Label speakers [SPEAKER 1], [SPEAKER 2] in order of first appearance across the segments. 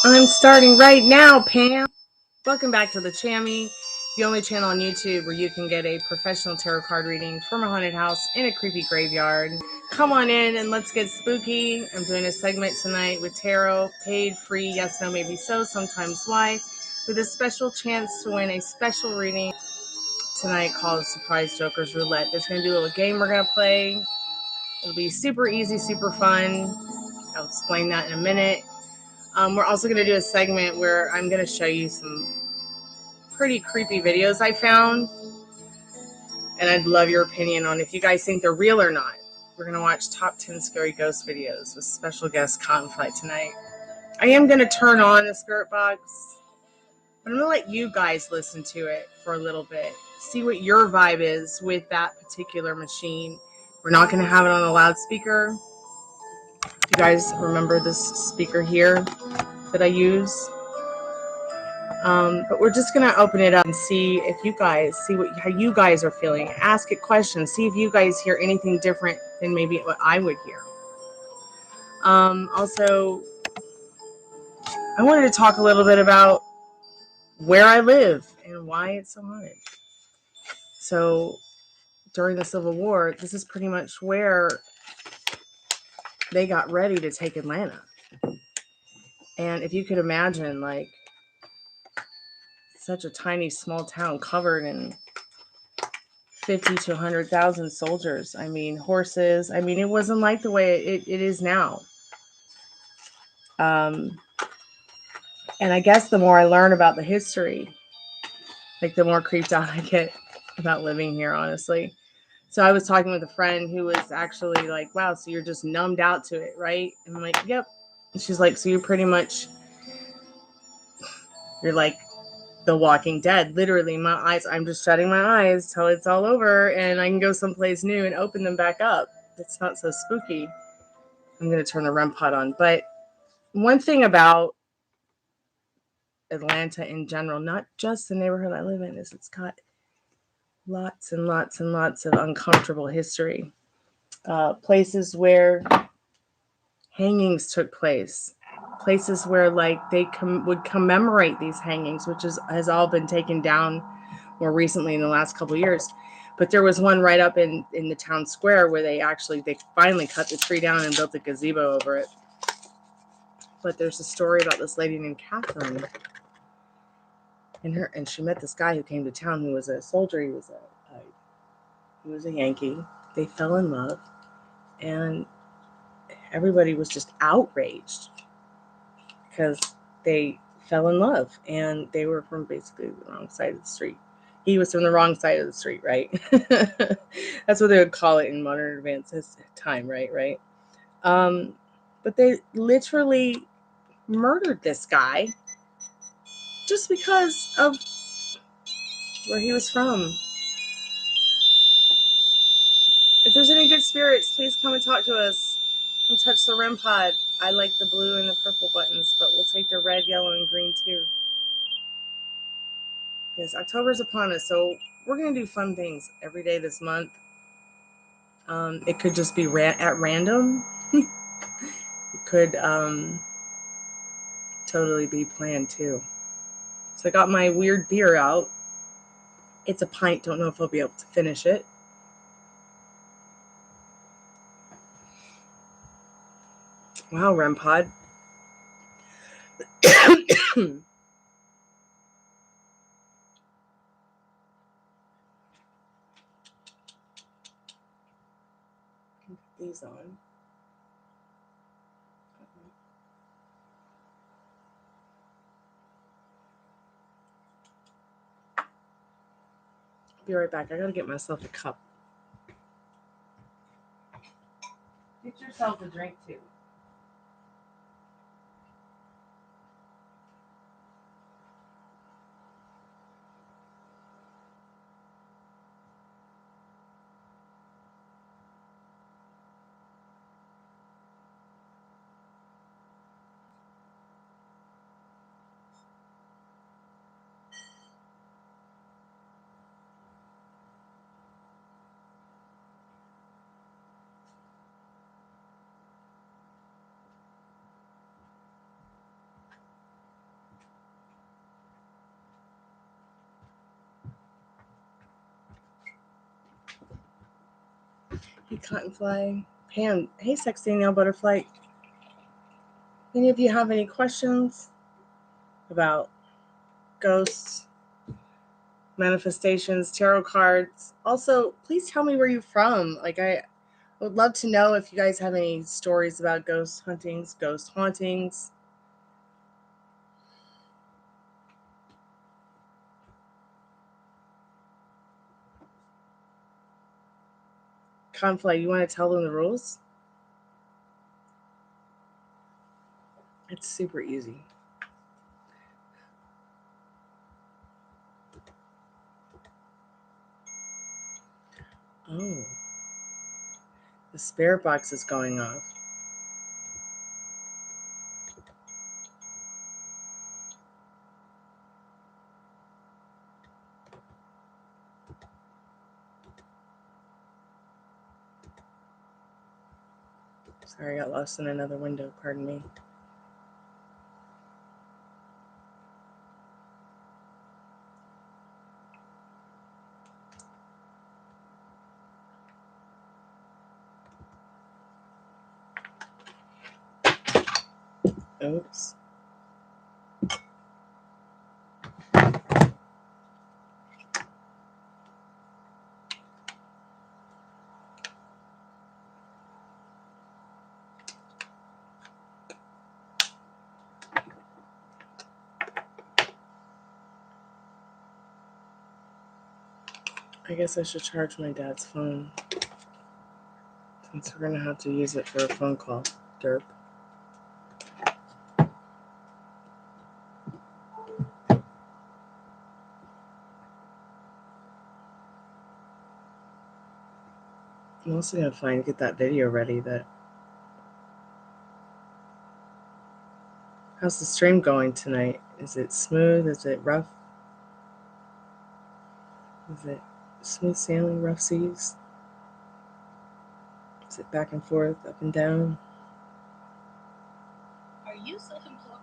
[SPEAKER 1] I'm starting right now, Pam. Welcome back to the Chammy, the only channel on YouTube where you can get a professional tarot card reading from a haunted house in a creepy graveyard. Come on in and let's get spooky. I'm doing a segment tonight with tarot, paid, free, yes, no, maybe so, sometimes why, with a special chance to win a special reading tonight called Surprise Joker's Roulette. There's going to be a little game we're going to play. It'll be super easy, super fun. I'll explain that in a minute. We're also going to do a segment where I'm going to show you some pretty creepy videos I found, and I'd love your opinion on if you guys think they're real or not. We're going to watch top 10 scary ghost videos with special guest Conflict tonight. I am going to turn on the spirit box, but I'm going to let you guys listen to it for a little bit. See what your vibe is with that particular machine. We're not going to have it on a loudspeaker. You guys remember this speaker here that I use? But we're just gonna open it up and see if you guys how you guys are feeling. Ask it questions. See if you guys hear anything different than maybe what I would hear. Also, I wanted to talk a little bit about where I live and why it's so haunted. So, during the Civil War, this is pretty much where they got ready to take Atlanta. And if you could imagine, like, such a tiny, small town covered in 50 to 100,000 soldiers. I mean, horses. I mean, it wasn't like the way it is now. And I guess the more I learn about the history, like the more creeped out I get about living here, honestly. So I was talking with a friend who was actually like, wow, so you're just numbed out to it, right? And I'm like, yep. And she's like, so you're pretty much, you're like the Walking Dead. Literally, my eyes, I'm just shutting my eyes till it's all over and I can go someplace new and open them back up. It's not so spooky. I'm going to turn the REM pod on. But one thing about Atlanta in general, not just the neighborhood I live in, is it's got lots and lots and lots of uncomfortable history. Places where hangings took place. Places where like they would commemorate these hangings, which has all been taken down more recently in the last couple of years. But there was one right up in the town square where they finally cut the tree down and built a gazebo over it. But there's a story about this lady named Catherine, and she met this guy who came to town who was a soldier. He was a Yankee. They fell in love, and everybody was just outraged because they fell in love, and they were from basically the wrong side of the street. He was from the wrong side of the street, right? That's what they would call it in modern advanced time, right? But they literally murdered this guy just because of where he was from. If there's any good spirits, please come and talk to us. Come touch the REM pod. I like the blue and the purple buttons, but we'll take the red, yellow, and green too. Yes, October's upon us, so we're going to do fun things every day this month. It could just be at random. It could totally be planned too. So I got my weird beer out. It's a pint. Don't know if I'll be able to finish it. Wow, REM pod. Put these on. Be right back. I gotta get myself a cup. Get yourself a drink too. Hey, Cottonfly. Pam. Hey, Sexy Nail Butterfly. Any of you have any questions about ghosts, manifestations, tarot cards? Also, please tell me where you're from. Like, I would love to know if you guys have any stories about ghost huntings, ghost hauntings. Cottonfly, you want to tell them the rules? It's super easy. Oh, the spirit box is going off. Sorry, I got lost in another window. Pardon me. Oops. I guess I should charge my dad's phone, since we're going to have to use it for a phone call. Derp. I'm also going to get that video ready. How's the stream going tonight? Is it smooth? Is it rough? Is it smooth sailing, rough seas? Is it back and forth, up and down?
[SPEAKER 2] Are you self-employed?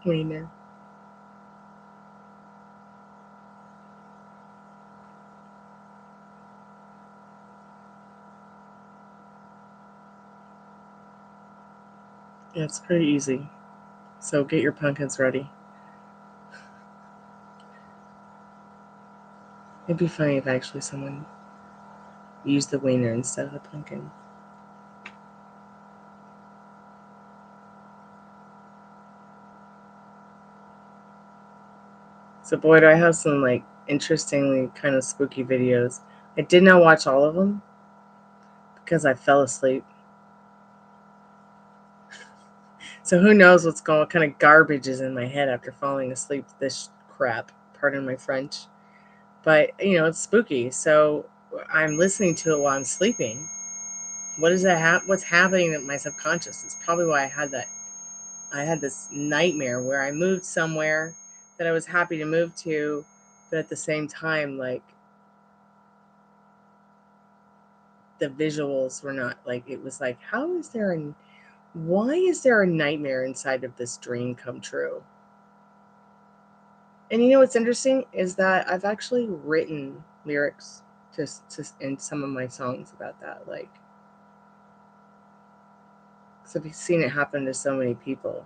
[SPEAKER 1] Wiener. Yeah, it's pretty easy. So get your pumpkins ready. It'd be funny if actually someone used the wiener instead of the pumpkin. So boy, do I have some like interestingly kind of spooky videos. I did not watch all of them because I fell asleep. So who knows what kind of garbage is in my head after falling asleep to this crap. Pardon my French. But, it's spooky. So I'm listening to it while I'm sleeping. What is that? What's happening in my subconscious? It's probably why I had this nightmare where I moved somewhere that I was happy to move to, but at the same time, like, the visuals were not like, it was like, why is there a nightmare inside of this dream come true? And what's interesting is that I've actually written lyrics just in some of my songs about that. Like, so I've seen it happen to so many people.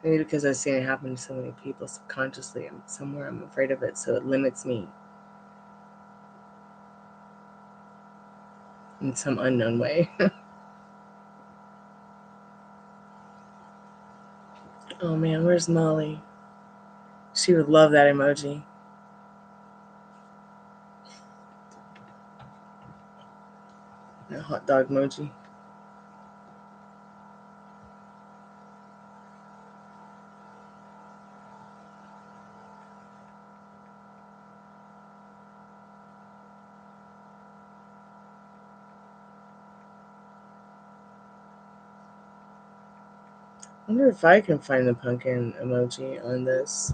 [SPEAKER 1] Maybe because I've seen it happen to so many people subconsciously, I'm afraid of it, so it limits me in some unknown way. Oh man, where's Molly? She would love that emoji. That hot dog emoji. I wonder if I can find the pumpkin emoji on this.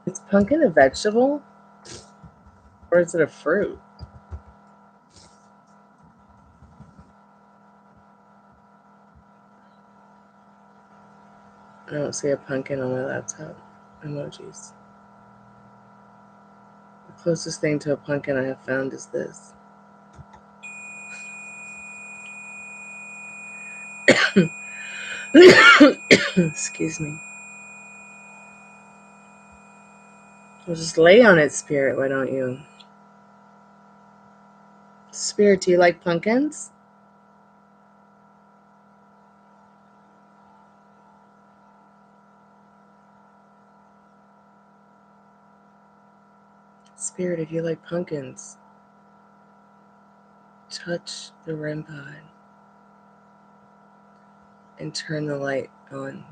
[SPEAKER 1] Is pumpkin a vegetable? Or is it a fruit? I don't see a pumpkin on my laptop. Emojis. The closest thing to a pumpkin I have found is this. Excuse me. Well, just lay on it, Spirit. Why don't you? Spirit, do you like pumpkins? Spirit, if you like pumpkins, touch the REM pod and turn the light on.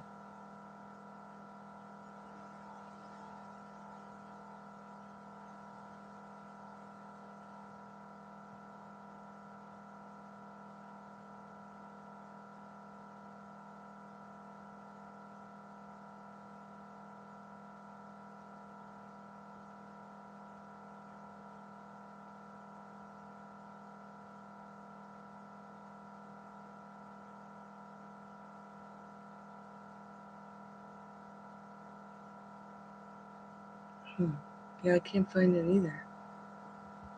[SPEAKER 1] Yeah, I can't find it either.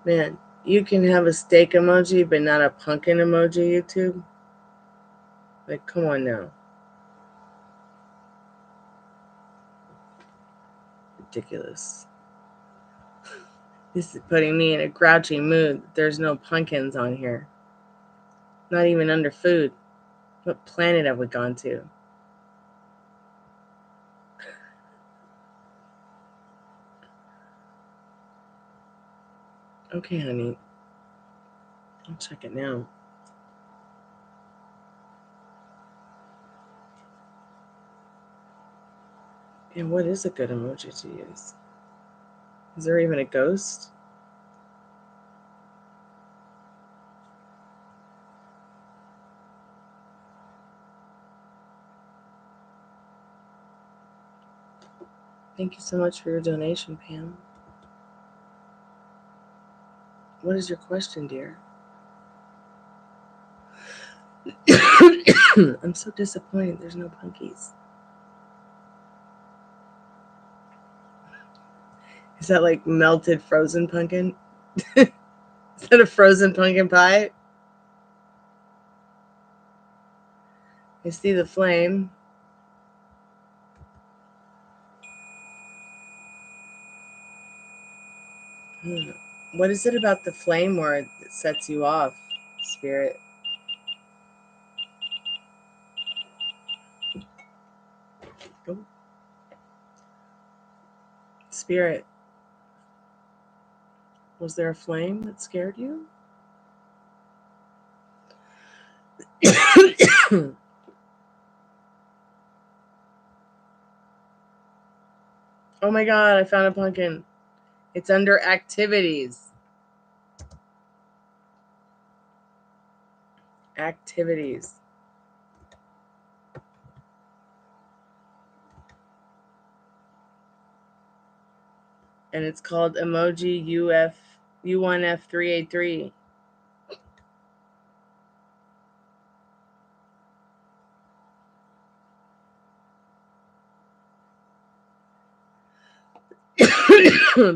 [SPEAKER 1] Man, you can have a steak emoji, but not a pumpkin emoji, YouTube? Like, come on now. Ridiculous. This is putting me in a grouchy mood. There's no pumpkins on here. Not even under food. What planet have we gone to? Okay, honey. I'll check it now. And what is a good emoji to use? Is there even a ghost? Thank you so much for your donation, Pam. What is your question, dear? I'm so disappointed there's no punkies. Is that like melted frozen pumpkin? Is that a frozen pumpkin pie? I see the flame. What is it about the flame where it sets you off, Spirit? Oh. Spirit, was there a flame that scared you? Oh my god, I found a pumpkin. It's under activities. Activities. And it's called emoji U1F383.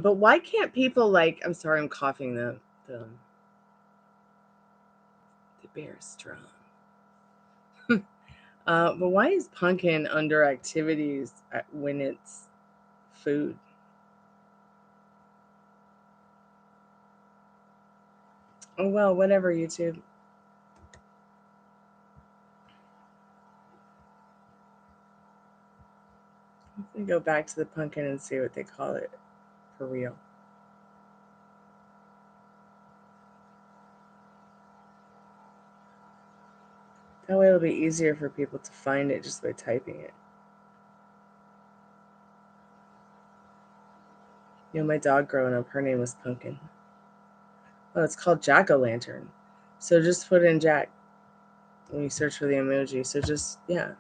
[SPEAKER 1] But why can't people like? I'm sorry, I'm coughing. The bear is strong. But why is pumpkin under activities when it's food? Oh well, whatever, YouTube. Let me go back to the pumpkin and see what they call it for real. That way it'll be easier for people to find it just by typing it. You know, my dog growing up, her name was Pumpkin. Oh, it's called Jack-o'-lantern. So just put in Jack when you search for the emoji. So just, yeah.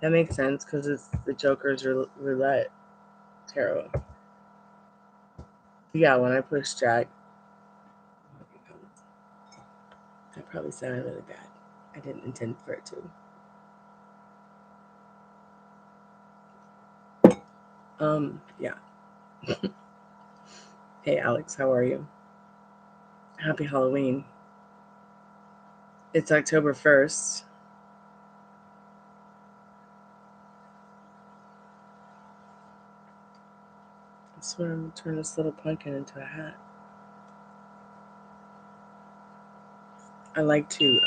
[SPEAKER 1] That makes sense because it's the Joker's roulette. Terrible. Yeah, when I pushed Jack, that probably sounded really bad. I didn't intend for it to. Yeah. Hey, Alex, how are you? Happy Halloween. It's October 1st. So I'm going to turn this little pumpkin into a hat. I like to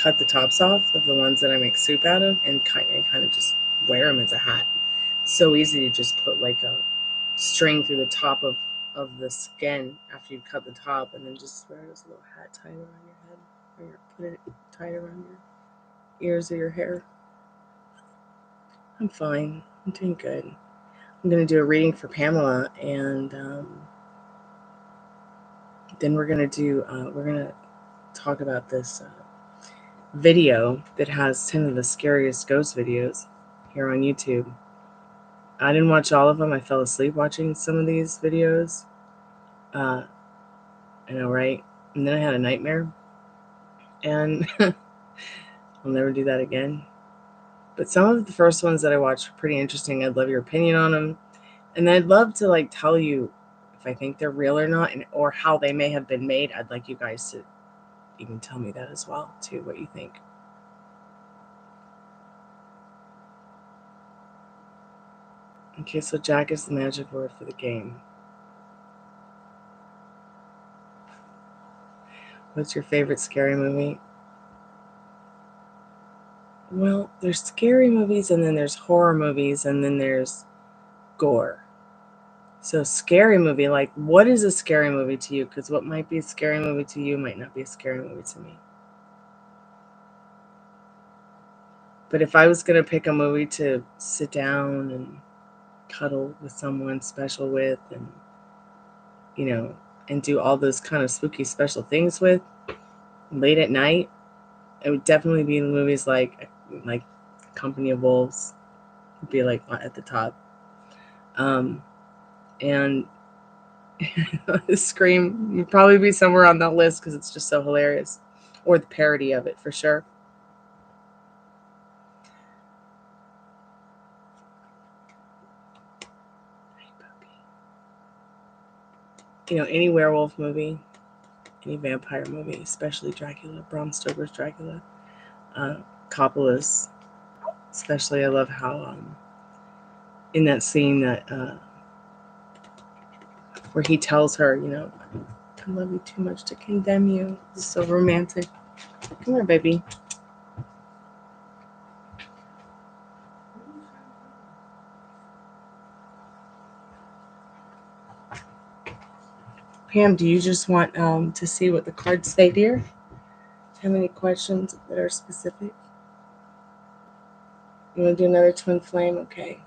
[SPEAKER 1] cut the tops off of the ones that I make soup out of and kind of just wear them as a hat. It's so easy to just put like a string through the top of the skin after you cut the top, and then just wear it as a little hat tied around your head, or put it tied around your ears or your hair. I'm fine. I'm doing good. I'm going to do a reading for Pamela, and then we're going to talk about this video that has 10 of the scariest ghost videos here on YouTube. I didn't watch all of them. I fell asleep watching some of these videos. I know, right? And then I had a nightmare, and I'll never do that again. But some of the first ones that I watched were pretty interesting. I'd love your opinion on them, and I'd love to like tell you if I think they're real or not, or how they may have been made. I'd like you guys to even tell me that as well, too, what you think. Okay, so Jack is the magic word for the game. What's your favorite scary movie? Well, there's scary movies, and then there's horror movies, and then there's gore. So scary movie, like what is a scary movie to you? Because what might be a scary movie to you might not be a scary movie to me. But if I was going to pick a movie to sit down and cuddle with someone special with, and, you know, and do all those kind of spooky special things with late at night, it would definitely be in movies like Company of Wolves would be like at the top. And Scream would probably be somewhere on that list because it's just so hilarious. Or the parody of it, for sure. You know, any werewolf movie, any vampire movie, especially Dracula, Bram Stoker's Dracula, Coppola's, especially. I love how in that scene that where he tells her, you know, I love you too much to condemn you. It's so romantic. Come here, baby. Pam, do you just want to see what the cards say, dear? Have any questions that are specific? You want to do another twin flame? Okay.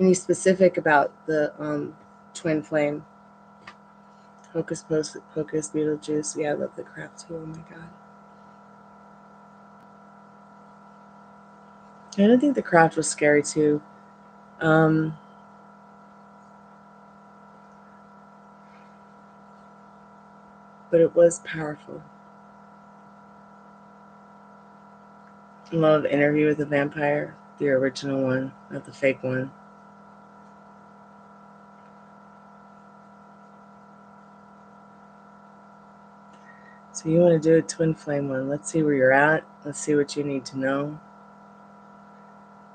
[SPEAKER 1] Any specific about the twin flame? Hocus Pocus, Beetlejuice. Yeah, I love the craft too. Oh my god. I don't think the craft was scary too. But it was powerful. I love Interview with the Vampire, the original one, not the fake one. So you want to do a twin flame one. Let's see where you're at. Let's see what you need to know.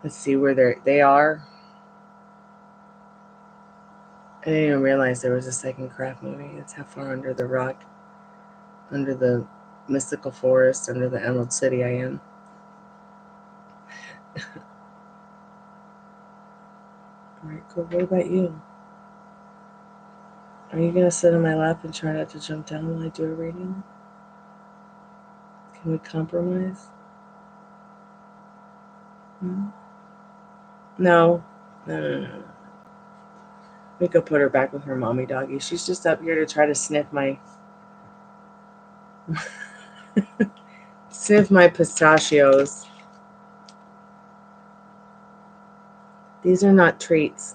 [SPEAKER 1] Let's see where they are. I didn't even realize there was a second craft movie. It's how far under the rock, under the mystical forest, under the Emerald City I am. Alright, cool. What about you? Are you going to sit on my lap and try not to jump down while I do a reading? Can we compromise? Hmm? No. No. We go put her back with her mommy doggy. She's just up here to try to sniff my pistachios. These are not treats.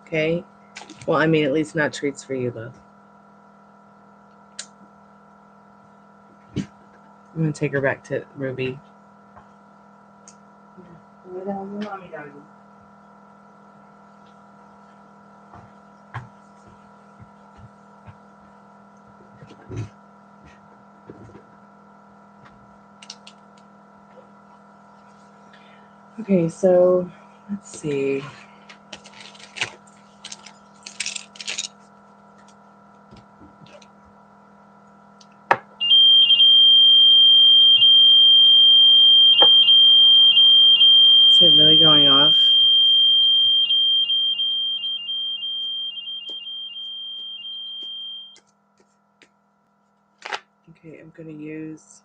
[SPEAKER 1] Okay? Well, I mean, at least not treats for you, though. I'm going to take her back to Ruby. Okay, so let's see. Is it really going off? Okay, I'm gonna use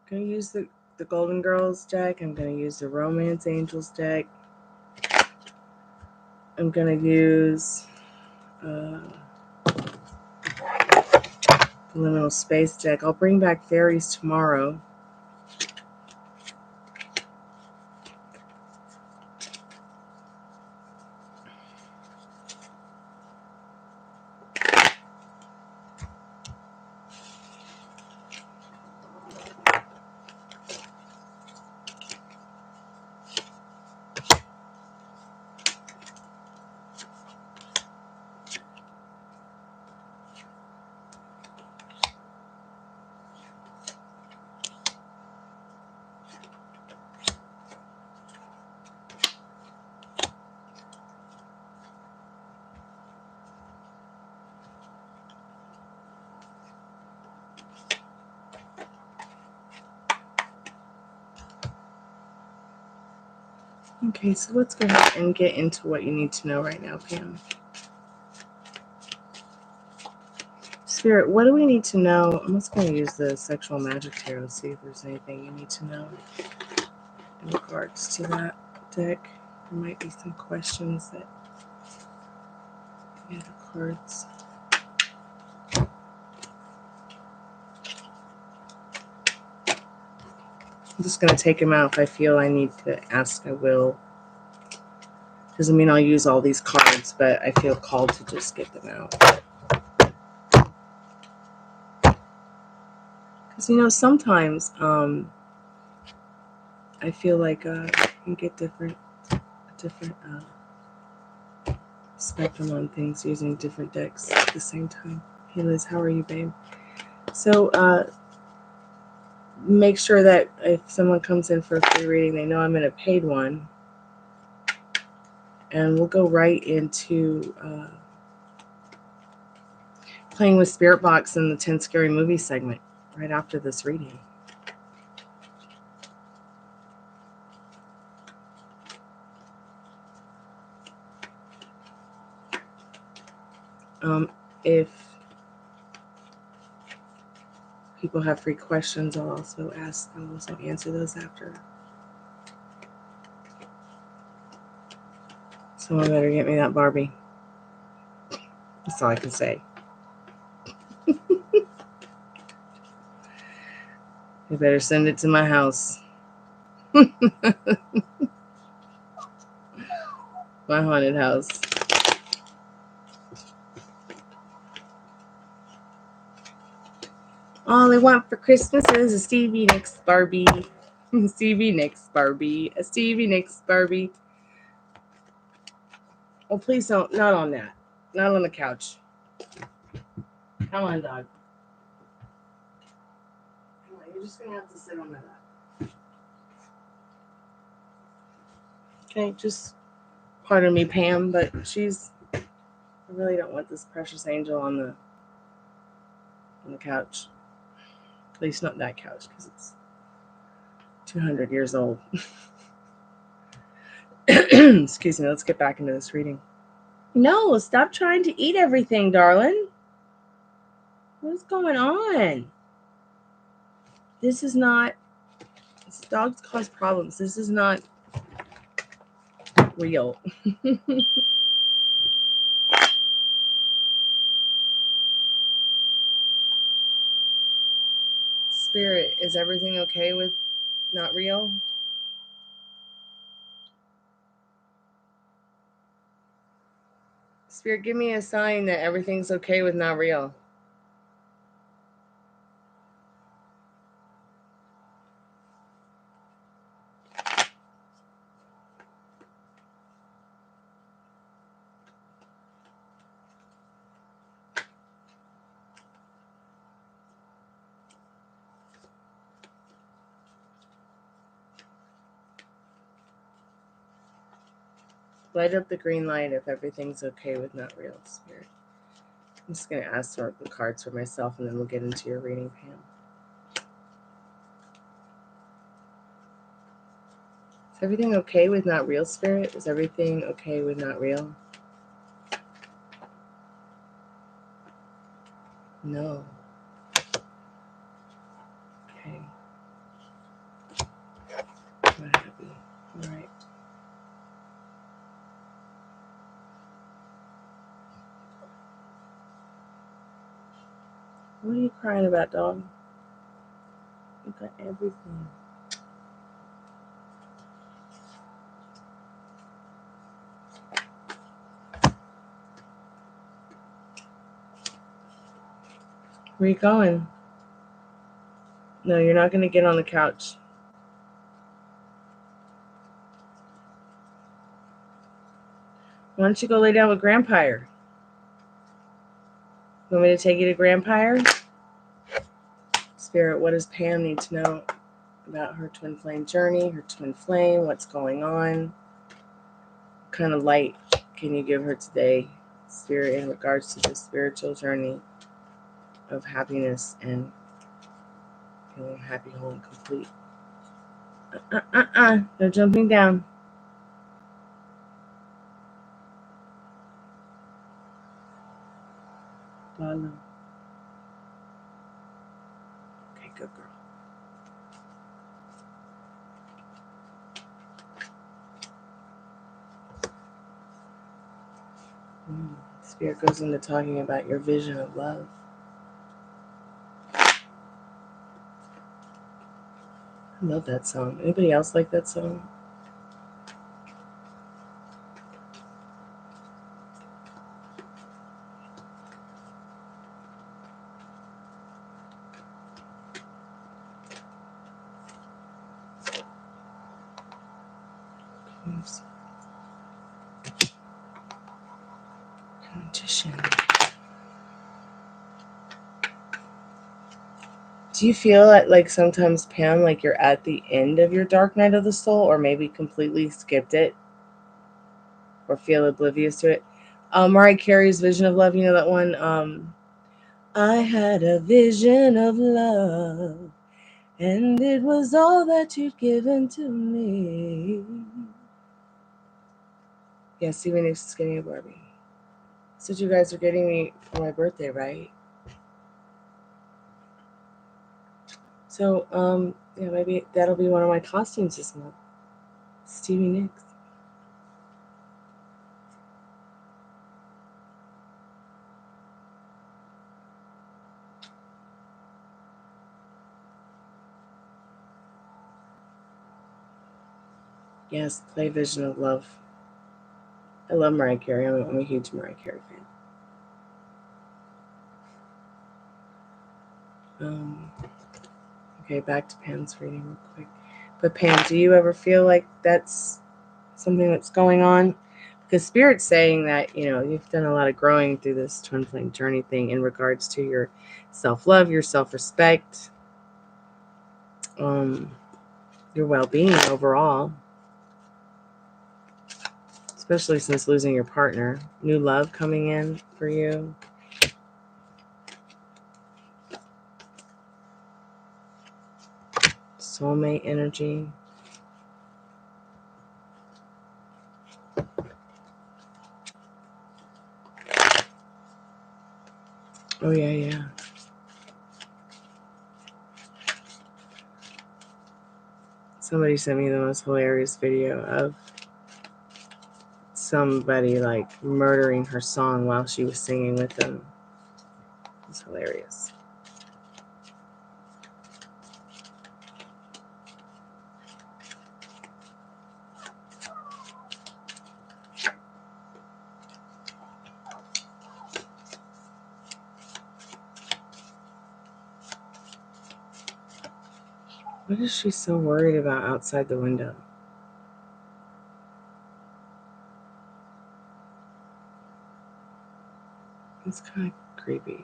[SPEAKER 1] the Golden Girls deck. I'm gonna use the Romance Angels deck. I'm gonna use the Liminal Space deck. I'll bring back fairies tomorrow. Okay, so let's go ahead and get into what you need to know right now, Pam. Spirit, what do we need to know? I'm just going to use the Sexual Magic Tarot to see if there's anything you need to know in regards to that deck. There might be some questions that the cards. I'm just going to take them out. If I feel I need to ask, I will. Doesn't mean I'll use all these cards, but I feel called to just get them out. Because, you know, sometimes I feel like you can get different spectrum on things using different decks at the same time. Hey Liz, how are you, babe? So make sure that if someone comes in for a free reading, they know I'm in a paid one. And we'll go right into playing with Spirit Box in the 10 Scary Movies segment right after this reading. If people have free questions, I'll also answer those after. Someone better get me that Barbie. That's all I can say. You better send it to my house. My haunted house. All I want for Christmas is a Stevie Nicks Barbie. Stevie Nicks Barbie. A Stevie Nicks Barbie. Oh, please don't. Not on that. Not on the couch. Come on, dog. Come on, you're just going to have to sit on my lap. Okay, just pardon me, Pam, but I really don't want this precious angel on the couch. At least not that couch, because it's 200 years old. Excuse me, let's get back into this reading. No, stop trying to eat everything, darling. What's going on? This dogs cause problems. This is not real. Spirit, is everything okay with not real? Spirit, give me a sign that everything's okay with not real. Light up the green light if everything's okay with not real, Spirit. I'm just going to ask for the cards for myself, and then we'll get into your reading, Pam. Is everything okay with not real, Spirit? Is everything okay with not real? No. Okay. I'm not happy. All right. What are you crying about, dog? You got everything. Where are you going? No, you're not going to get on the couch. Why don't you go lay down with Grandpire? You want me to take you to Grandpire? Spirit, what does Pam need to know about her twin flame journey, her twin flame, what's going on? What kind of light can you give her today, Spirit, in regards to the spiritual journey of happiness and feeling happy, whole, and complete? No jumping down. Lala. Okay, good girl. Spirit goes into talking about your vision of love. I love that song. Anybody else like that song? Magician. Do you feel like sometimes, Pam, like you're at the end of your dark night of the soul, or maybe completely skipped it, or feel oblivious to it? Mariah Carey's Vision of Love, you know that one? I had a vision of love, and it was all that you'd given to me. Yeah, Steven Nicks is getting a Barbie. So you guys are getting me for my birthday, right? So, yeah, maybe that'll be one of my costumes this month. Stevie Nicks. Yes, play Vision of Love. I love Mariah Carey. I'm a huge Mariah Carey fan. Okay, back to Pam's reading real quick. But Pam, do you ever feel like that's something that's going on? Because Spirit's saying that, you've done a lot of growing through this twin flame journey thing in regards to your self-love, your self-respect, your well-being overall. Especially since losing your partner. New love coming in for you. Soulmate energy. Oh, yeah. Somebody sent me the most hilarious video of somebody murdering her song while she was singing with them. It's hilarious. What is she so worried about outside the window? It's kind of creepy.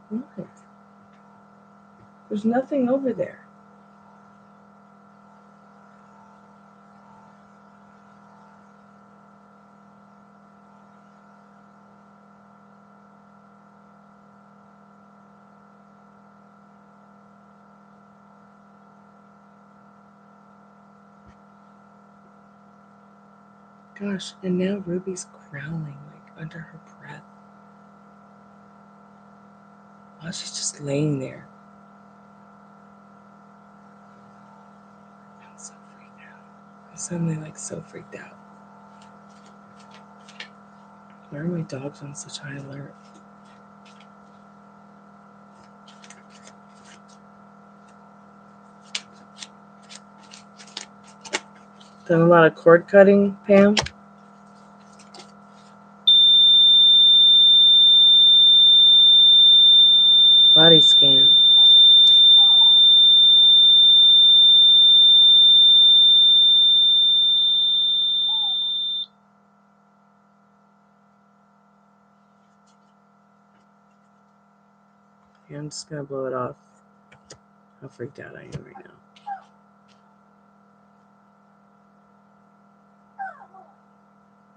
[SPEAKER 1] What? There's nothing over there. Gosh, and now Ruby's growling like under her breath. While she's just laying there. I'm so freaked out. I'm suddenly like so freaked out. Why are my dogs on such high alert? Done a lot of cord cutting, Pam? Body scan. Yeah, I'm just gonna blow it off. How freaked out I am right now.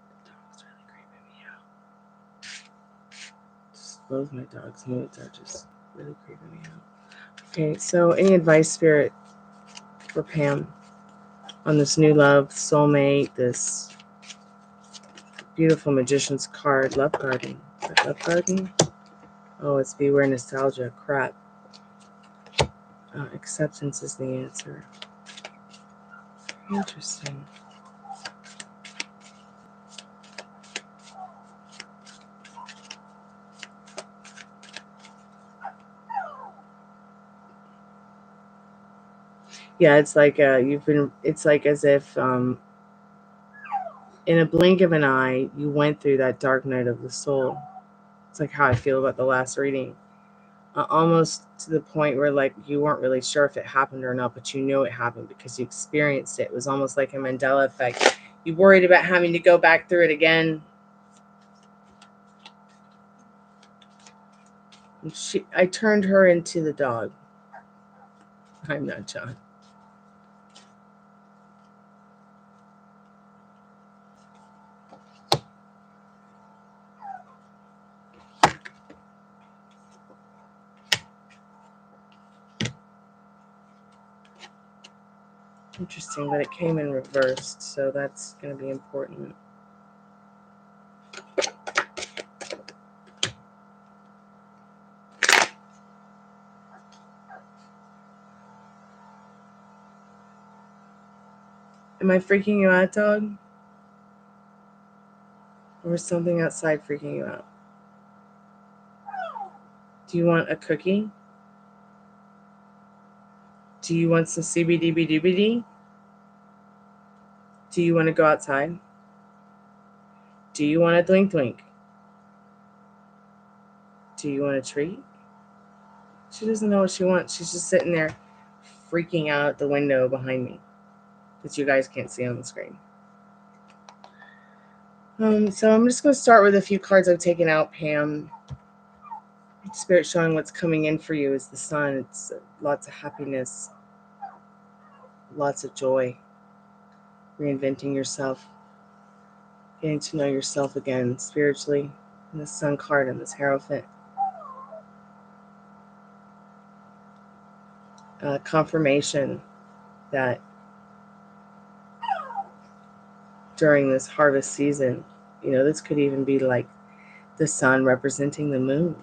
[SPEAKER 1] The dog's really creeping me out. Just both my dogs' moods are just really creeping me out. Okay, so any advice, Spirit, for Pam on this new love, soulmate, this beautiful magician's card, love garden. Is that love garden? Oh, it's beware nostalgia. Crap. Acceptance is the answer. Interesting. Yeah, it's like it's like as if in a blink of an eye, you went through that dark night of the soul. It's like how I feel about the last reading. Almost to the point where like you weren't really sure if it happened or not, but you knew it happened because you experienced it. It was almost like a Mandela effect. You worried about having to go back through it again. I turned her into the dog. I'm not John. Interesting, but it came in reversed, so that's going to be important. Am I freaking you out, dog? Or is something outside freaking you out? Do you want a cookie? Do you want some CBDB-DBD? Do you want to go outside? Do you want a blink? Do you want a treat? She doesn't know what she wants. She's just sitting there freaking out the window behind me that you guys can't see on the screen. So I'm just going to start with a few cards I've taken out, Pam. Spirit showing what's coming in for you is the sun. It's lots of happiness, lots of joy, reinventing yourself, getting to know yourself again spiritually. And the sun card and this Hierophant. Confirmation that during this harvest season, this could even be like the sun representing the moon.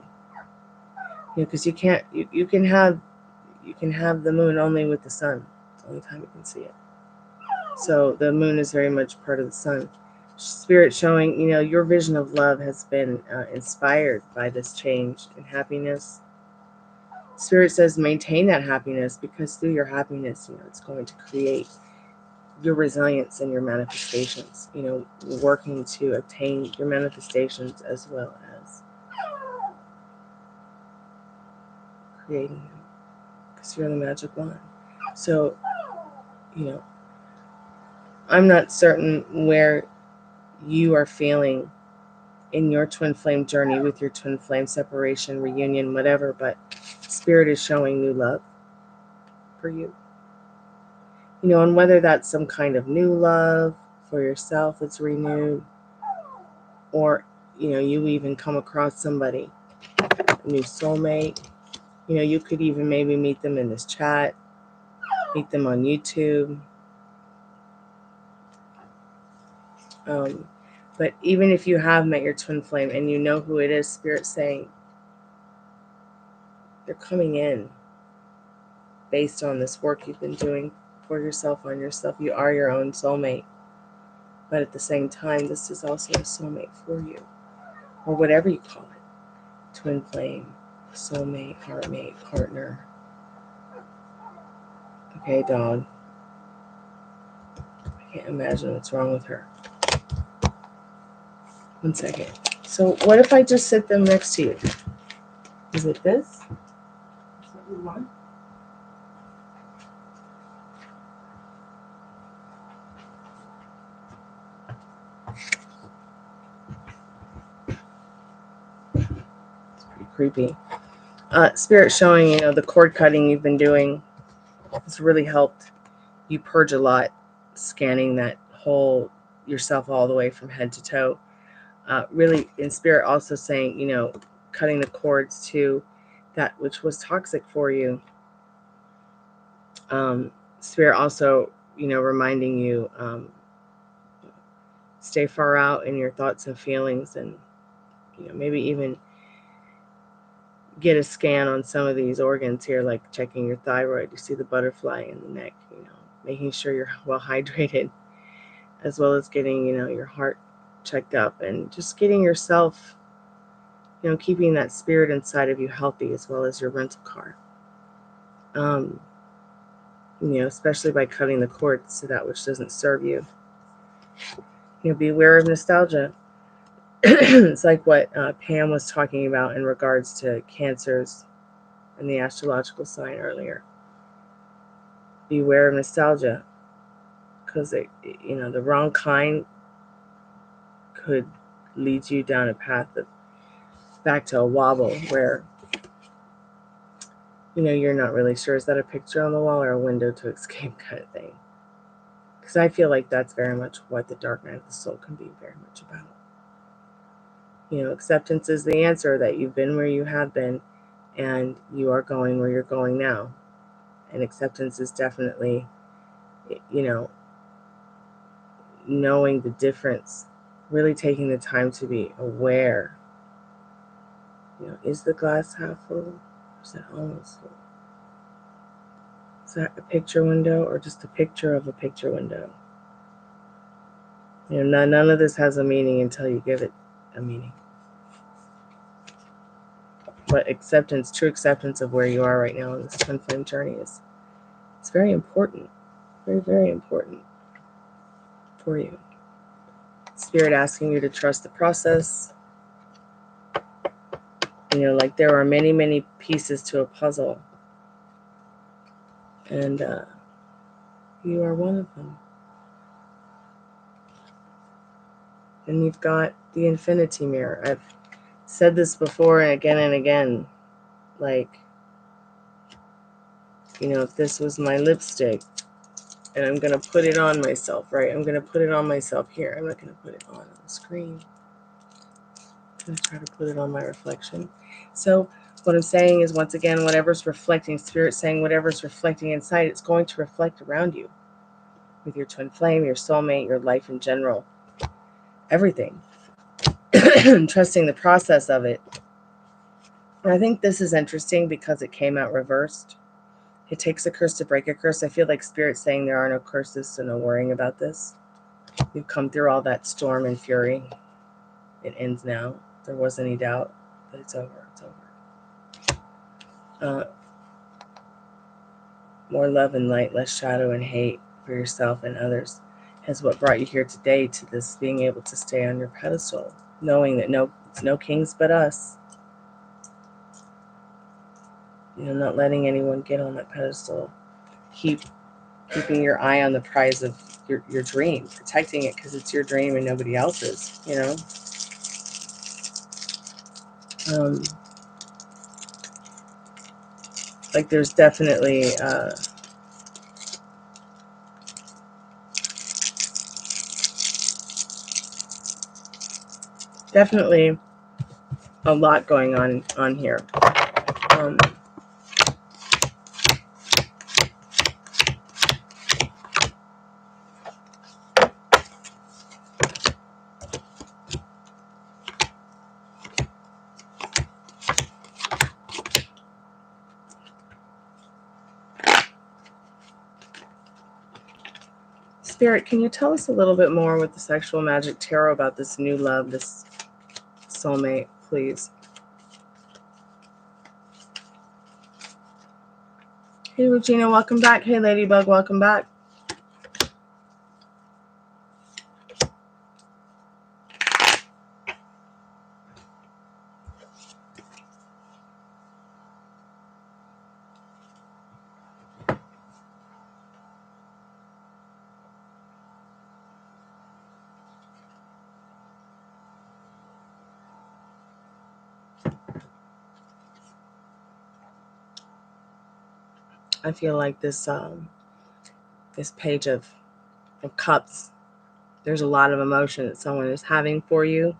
[SPEAKER 1] Because you can have the moon only with the sun. It's the only time you can see it. So the moon is very much part of the sun. Spirit showing, your vision of love has been inspired by this change in happiness. Spirit says maintain that happiness because through your happiness, it's going to create your resilience and your manifestations, you know, working to obtain your manifestations as well as creating them, because you're the magic wand. So, you know, I'm not certain where you are feeling in your twin flame journey with your twin flame separation, reunion, whatever, but Spirit is showing new love for you. You know, and whether that's some kind of new love for yourself that's renewed, or, you know, you even come across somebody, a new soulmate. You know, you could even maybe meet them in this chat, meet them on YouTube. But even if you have met your twin flame and you know who it is, Spirit's saying they're coming in based on this work you've been doing for yourself, on yourself. You are your own soulmate. But at the same time, this is also a soulmate for you, or whatever you call it. Twin flame, soulmate, heartmate, partner. Okay, dog. I can't imagine what's wrong with her. 1 second. So what if I just sit them next to you? Is it this? Is that what you want? It's pretty creepy. Spirit showing, you know, the cord cutting you've been doing has really helped you purge a lot, scanning that whole yourself all the way from head to toe. Really, in Spirit also saying, you know, cutting the cords to that which was toxic for you. Spirit also, you know, reminding you, stay far out in your thoughts and feelings, and, you know, maybe even get a scan on some of these organs here, like checking your thyroid. You see the butterfly in the neck, you know, making sure you're well hydrated, as well as getting, you know, your heart checked up, and just getting yourself, you know, keeping that spirit inside of you healthy, as well as your rental car. You know, especially by cutting the cords to that which doesn't serve you. You know, beware of nostalgia. It's like what Pam was talking about in regards to cancers and the astrological sign earlier. Beware of nostalgia, because you know, the wrong kind could lead you down a path of back to a wobble where, you know, you're not really sure, is that a picture on the wall or a window to escape kind of thing. Because I feel like that's very much what the dark night of the soul can be very much about. You know, acceptance is the answer, that you've been where you have been and you are going where you're going now. And acceptance is definitely, you know, knowing the difference, really taking the time to be aware. You know, is the glass half full or is it almost full? Is that a picture window or just a picture of a picture window? You know, none of this has a meaning until you give it a meaning. But acceptance, true acceptance of where you are right now in this twin flame journey is, it's very important. Very, very important for you. Spirit asking you to trust the process. You know, like there are many, many pieces to a puzzle. And you are one of them. And you've got the infinity mirror. I've said this before and again. Like, you know, if this was my lipstick and I'm going to put it on myself, right? I'm going to put it on myself here. I'm not going to put it on the screen. I'm going to try to put it on my reflection. So what I'm saying is, once again, whatever's reflecting, Spirit saying whatever's reflecting inside, it's going to reflect around you with your twin flame, your soulmate, your life in general, everything. Trusting the process of it. And I think this is interesting because it came out reversed. It takes a curse to break a curse. I feel like Spirit's saying there are no curses, so no worrying about this. You've come through all that storm and fury. It ends now. If there was any doubt, but it's over. It's over. More love and light, less shadow and hate for yourself and others is what brought you here today, to this being able to stay on your pedestal, knowing that it's no kings but us. You know, not letting anyone get on that pedestal. Keeping your eye on the prize of your dream, protecting it because it's your dream and nobody else's, you know. Like there's definitely a lot going on here. Spirit, can you tell us a little bit more with the Sexual Magic Tarot about this new love, this soulmate, please? Hey, Regina, welcome back. Hey, Ladybug, welcome back. I feel like this page of cups, there's a lot of emotion that someone is having for you.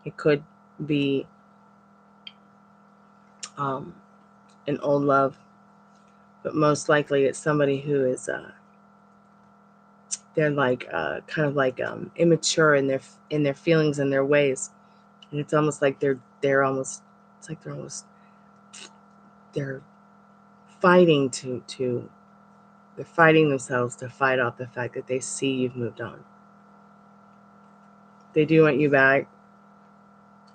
[SPEAKER 1] It could be an old love, but most likely it's somebody who is they're like kind of like immature in their feelings and their ways, and it's almost like they're fighting they're fighting themselves to fight off the fact that they see you've moved on. They do want you back.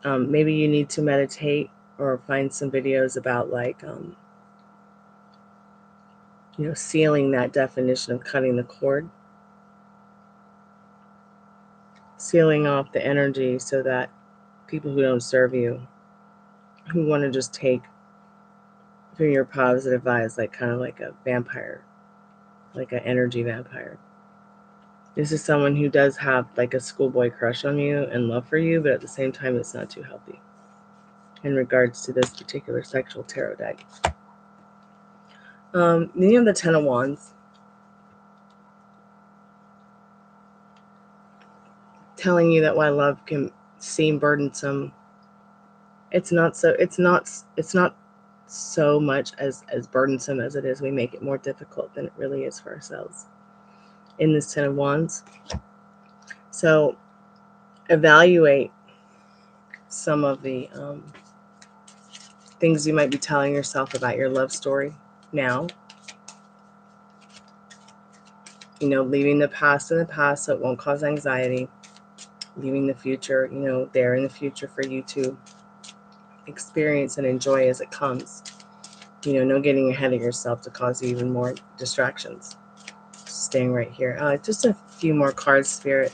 [SPEAKER 1] Maybe you need to meditate or find some videos about like you know, sealing that definition of cutting the cord, sealing off the energy so that people who don't serve you, who want to just take from your positive vibes, like kind of like a vampire, like an energy vampire. This is someone who does have like a schoolboy crush on you and love for you, but at the same time, it's not too healthy in regards to this particular sexual tarot deck. Then you have the Ten of Wands, telling you that while love can seem burdensome, it's not so much as burdensome as it is. We make it more difficult than it really is for ourselves in this Ten of Wands. So evaluate some of the things you might be telling yourself about your love story now. You know, leaving the past in the past so it won't cause anxiety. Leaving the future, you know, there in the future for you to experience and enjoy as it comes. You know, no getting ahead of yourself to cause you even more distractions. Staying right here. Just a few more cards, Spirit,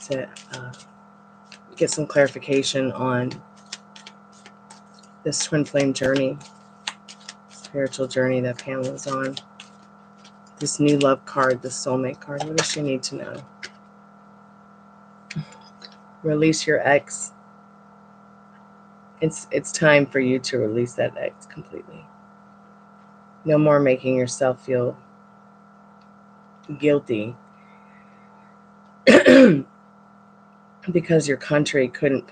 [SPEAKER 1] to get some clarification on this twin flame journey, spiritual journey that Pamela's on. This new love card, the soulmate card. What does she need to know? Release your ex. It's time for you to release that ex completely. No more making yourself feel guilty because your country couldn't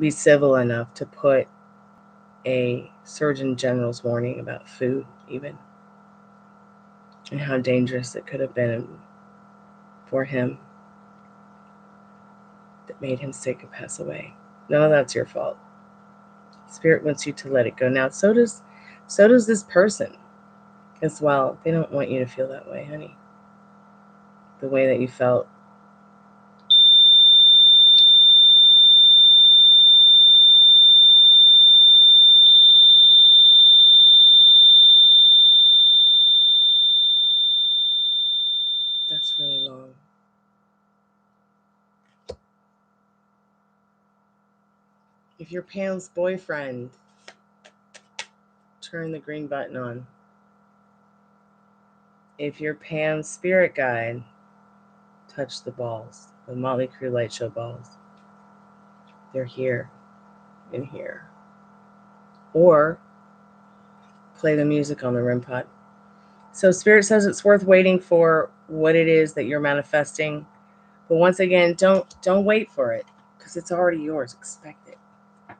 [SPEAKER 1] be civil enough to put a Surgeon General's warning about food, even, and how dangerous it could have been for him, that made him sick and pass away. No, that's your fault. Spirit wants you to let it go. Now, so does this person as well. They don't want you to feel that way, honey. The way that you felt. If you're Pam's boyfriend, turn the green button on. If you're Pam's spirit guide, touch the balls, the Motley Crue Light Show balls. They're here and here. Or play the music on the REM pod. So Spirit says it's worth waiting for what it is that you're manifesting. But once again, don't wait for it, because it's already yours. Expect it.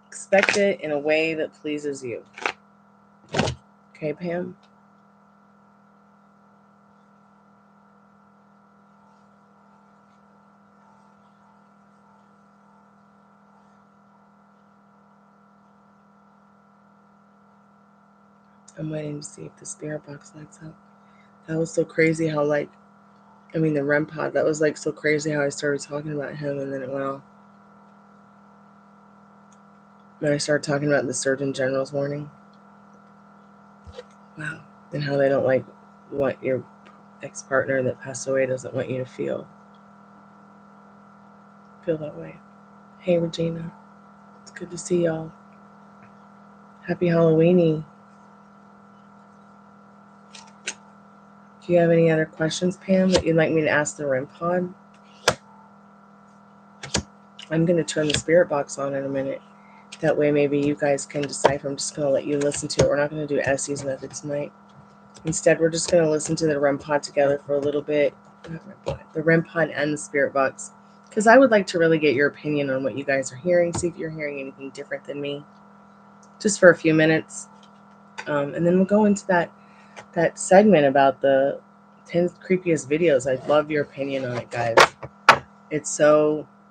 [SPEAKER 1] Expect it in a way that pleases you. Okay, Pam? I'm waiting to see if the spirit box lights up. That was so crazy how, like, I mean, the REM pod, that was, like, so crazy how I started talking about him, and then it went off. Then I started talking about the Surgeon General's warning. Wow. And how they don't, like, what your ex-partner that passed away doesn't want you to feel that way. Hey, Regina. It's good to see y'all. Happy Halloweenies. Do you have any other questions, Pam, that you'd like me to ask the REM pod? I'm going to turn the spirit box on in a minute. That way maybe you guys can decipher. I'm just going to let you listen to it. We're not going to do Essie's method tonight. Instead, we're just going to listen to the REM pod together for a little bit. The REM pod and the spirit box. Because I would like to really get your opinion on what you guys are hearing. See if you're hearing anything different than me. Just for a few minutes. And then we'll go into that segment about the 10 creepiest videos. I'd love your opinion on it, guys.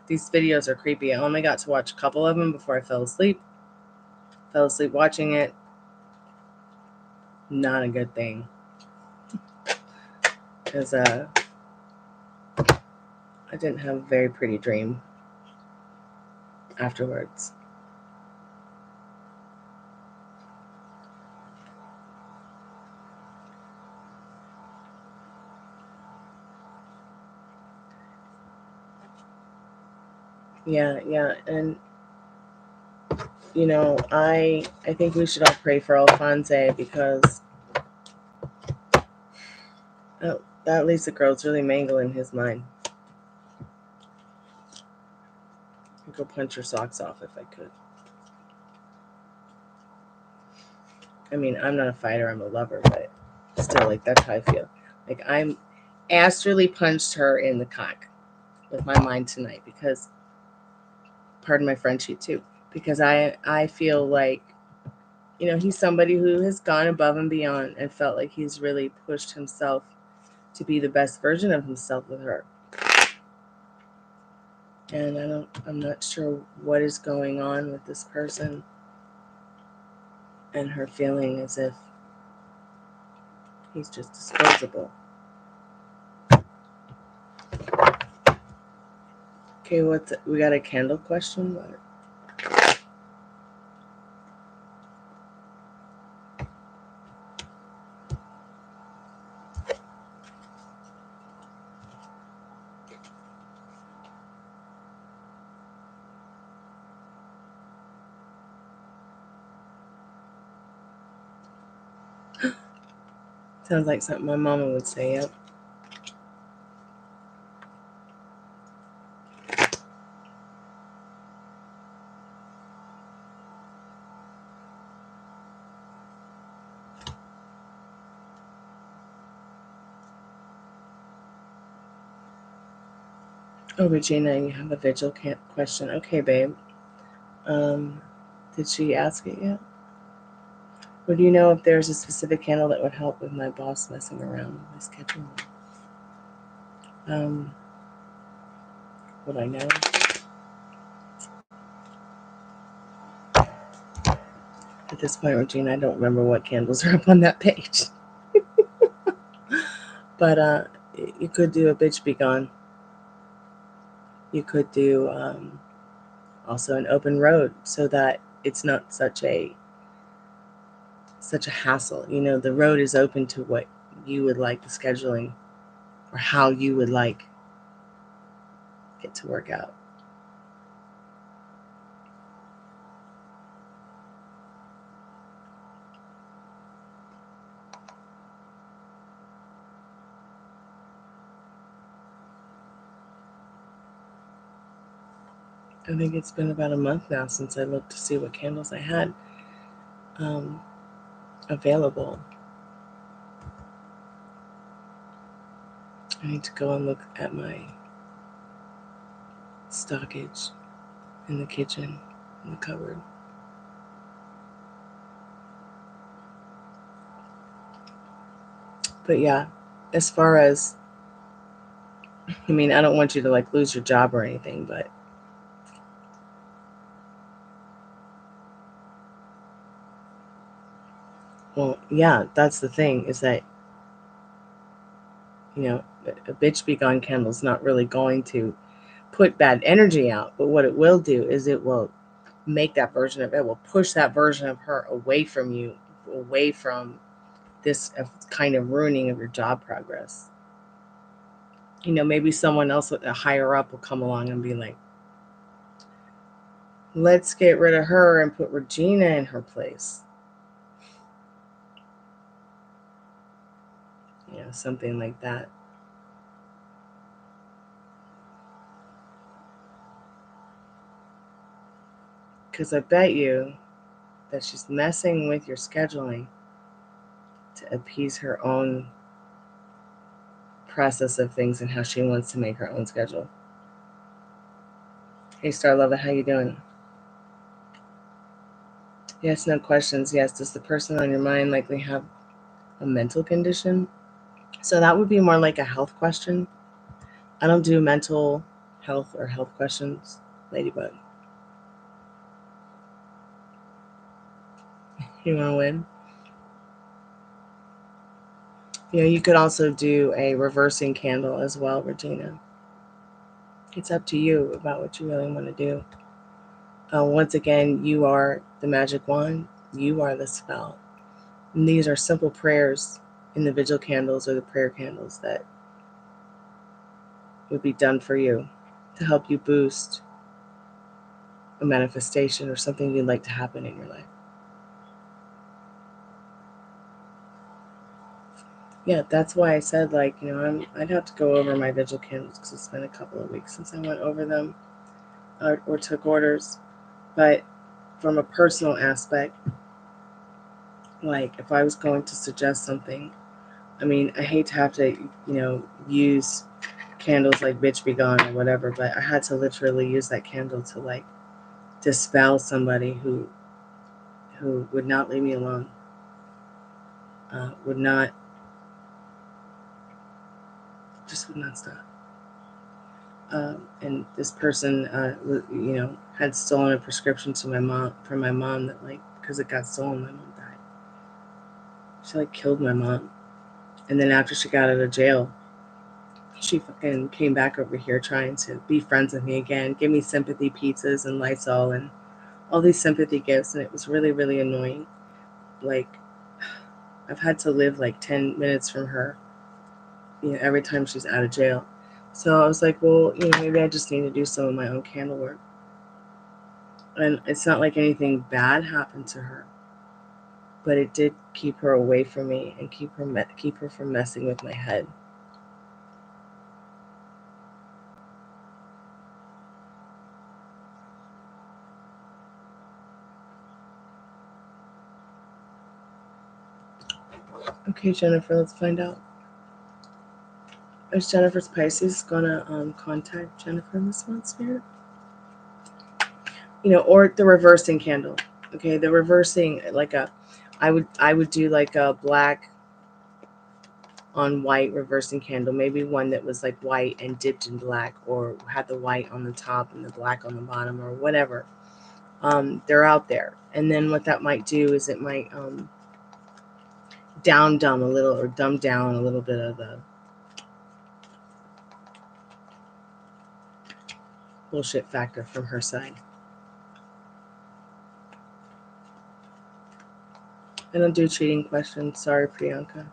[SPEAKER 1] These videos are creepy. I only got to watch a couple of them before I fell asleep. Fell asleep watching it. Not a good thing. Because I didn't have a very pretty dream afterwards. Yeah, and you know, I think we should all pray for Alphonse, because that Lisa girl's really mangling his mind. I'd go punch her socks off if I could. I mean, I'm not a fighter, I'm a lover, but still, like, that's how I feel. Like, I'm astrally punched her in the cock with my mind tonight, because, pardon my Frenchie too, because I feel like, you know, he's somebody who has gone above and beyond and felt like he's really pushed himself to be the best version of himself with her. And I'm not sure what is going on with this person and her feeling as if he's just disposable. Okay, we got a candle question? What? Sounds like something my mama would say, yep. Oh, Regina, you have a vigil question. Okay, babe. Did she ask it yet? Would you know if there's a specific candle that would help with my boss messing around with my schedule? Would I know? At this point, Regina, I don't remember what candles are up on that page. But you could do a bitch be gone. You could do also an open road, so that it's not such a hassle. You know, the road is open to what you would like the scheduling, or how you would like it to work out. I think it's been about a month now since I looked to see what candles I had available. I need to go and look at my stockage in the kitchen, in the cupboard. But yeah, as far as, I mean, I don't want you to like lose your job or anything, but well, yeah, that's the thing, is that, you know, a bitch be gone candle is not really going to put bad energy out, but what it will do is it will make that version of it, will push that version of her away from you, away from this kind of ruining of your job progress. You know, maybe someone else, a higher up, will come along and be like, let's get rid of her and put Regina in her place. You know, something like that. Because I bet you that she's messing with your scheduling to appease her own process of things and how she wants to make her own schedule. Hey, Star Lover, how you doing? Yes, no questions. Yes, does the person on your mind likely have a mental condition? So that would be more like a health question. I don't do mental health or health questions, Ladybug. You want to win? You know, you could also do a reversing candle as well, Regina. It's up to you about what you really want to do. Once again, you are the magic wand. You are the spell. And these are simple prayers in the vigil candles or the prayer candles that would be done for you to help you boost a manifestation or something you'd like to happen in your life. Yeah, that's why I said, like, you know, I'd have to go over my vigil candles because it's been a couple of weeks since I went over them or took orders. But from a personal aspect, like if I was going to suggest something, I mean, I hate to have to, you know, use candles like Bitch Be Gone or whatever, but I had to literally use that candle to like dispel somebody who would not leave me alone, would not stop. And this person, you know, had stolen a prescription to my mom from my mom that like because it got stolen, my mom died. She like killed my mom, and then after she got out of jail, she fucking came back over here trying to be friends with me again, give me sympathy pizzas and Lysol and all these sympathy gifts, and it was really, really annoying. Like, I've had to live like 10 minutes from her, you know, every time she's out of jail. So I was like, well, you know, maybe I just need to do some of my own candle work. And it's not like anything bad happened to her, but it did keep her away from me and keep her from messing with my head. Okay, Jennifer, let's find out. Is Jennifer's Pisces gonna contact Jennifer this month, Spirit? You know, or the reversing candle. Okay, the reversing, like I would do like a black on white reversing candle, maybe one that was like white and dipped in black, or had the white on the top and the black on the bottom, or whatever. They're out there, and then what that might do is it might dumb a little, or dumb down a little bit of the bullshit factor from her side. I don't do cheating questions. Sorry, Priyanka.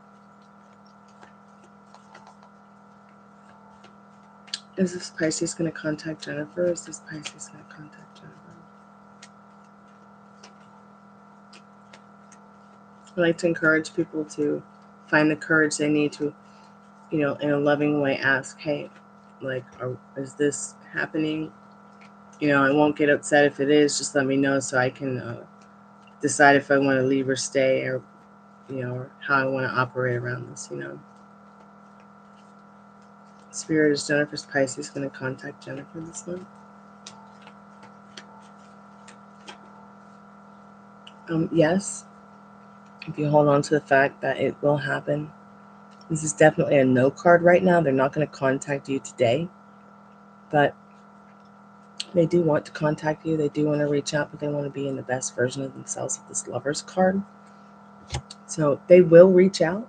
[SPEAKER 1] Is this Pisces going to contact Jennifer? Is this Pisces going to contact Jennifer? I like to encourage people to find the courage they need to, in a loving way, ask, hey, like, is this happening? I won't get upset if it is. Just let me know so I can decide if I want to leave or stay, or or how I want to operate around this. Spirit is Jennifer's Pisces going to contact Jennifer this month. Yes, if you hold on to the fact that it will happen. This is definitely a no card right now. They're not going to contact you today, but they do want to contact you. They do want to reach out, but they want to be in the best version of themselves with this Lovers card. So they will reach out.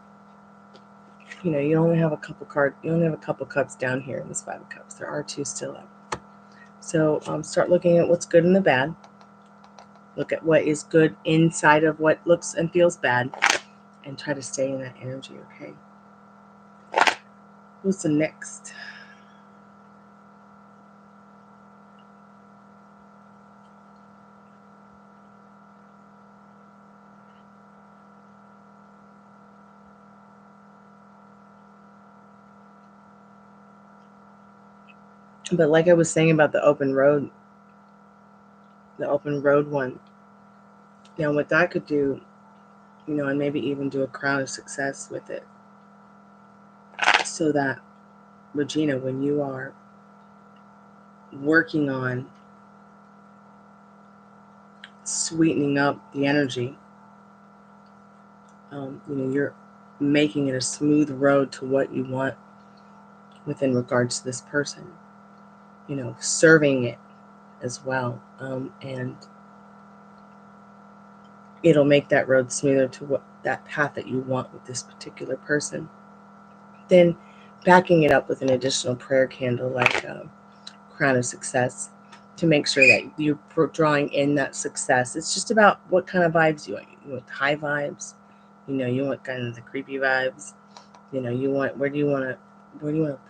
[SPEAKER 1] You only have a couple cards. You only have a couple cups down here in this 5 of Cups. There are 2 still up. So start looking at what's good and the bad. Look at what is good inside of what looks and feels bad, and try to stay in that energy, okay? What's the next? But like I was saying about the open road one, what that could do, and maybe even do a crown of success with it, so that, Regina, when you are working on sweetening up the energy, you're making it a smooth road to what you want within regards to this person, serving it as well, and it'll make that road smoother to that path that you want with this particular person. Then backing it up with an additional prayer candle, like crown of success, to make sure that you're drawing in that success. It's just about what kind of vibes you want. You want high vibes, you want kind of the creepy vibes, you want, where do you want to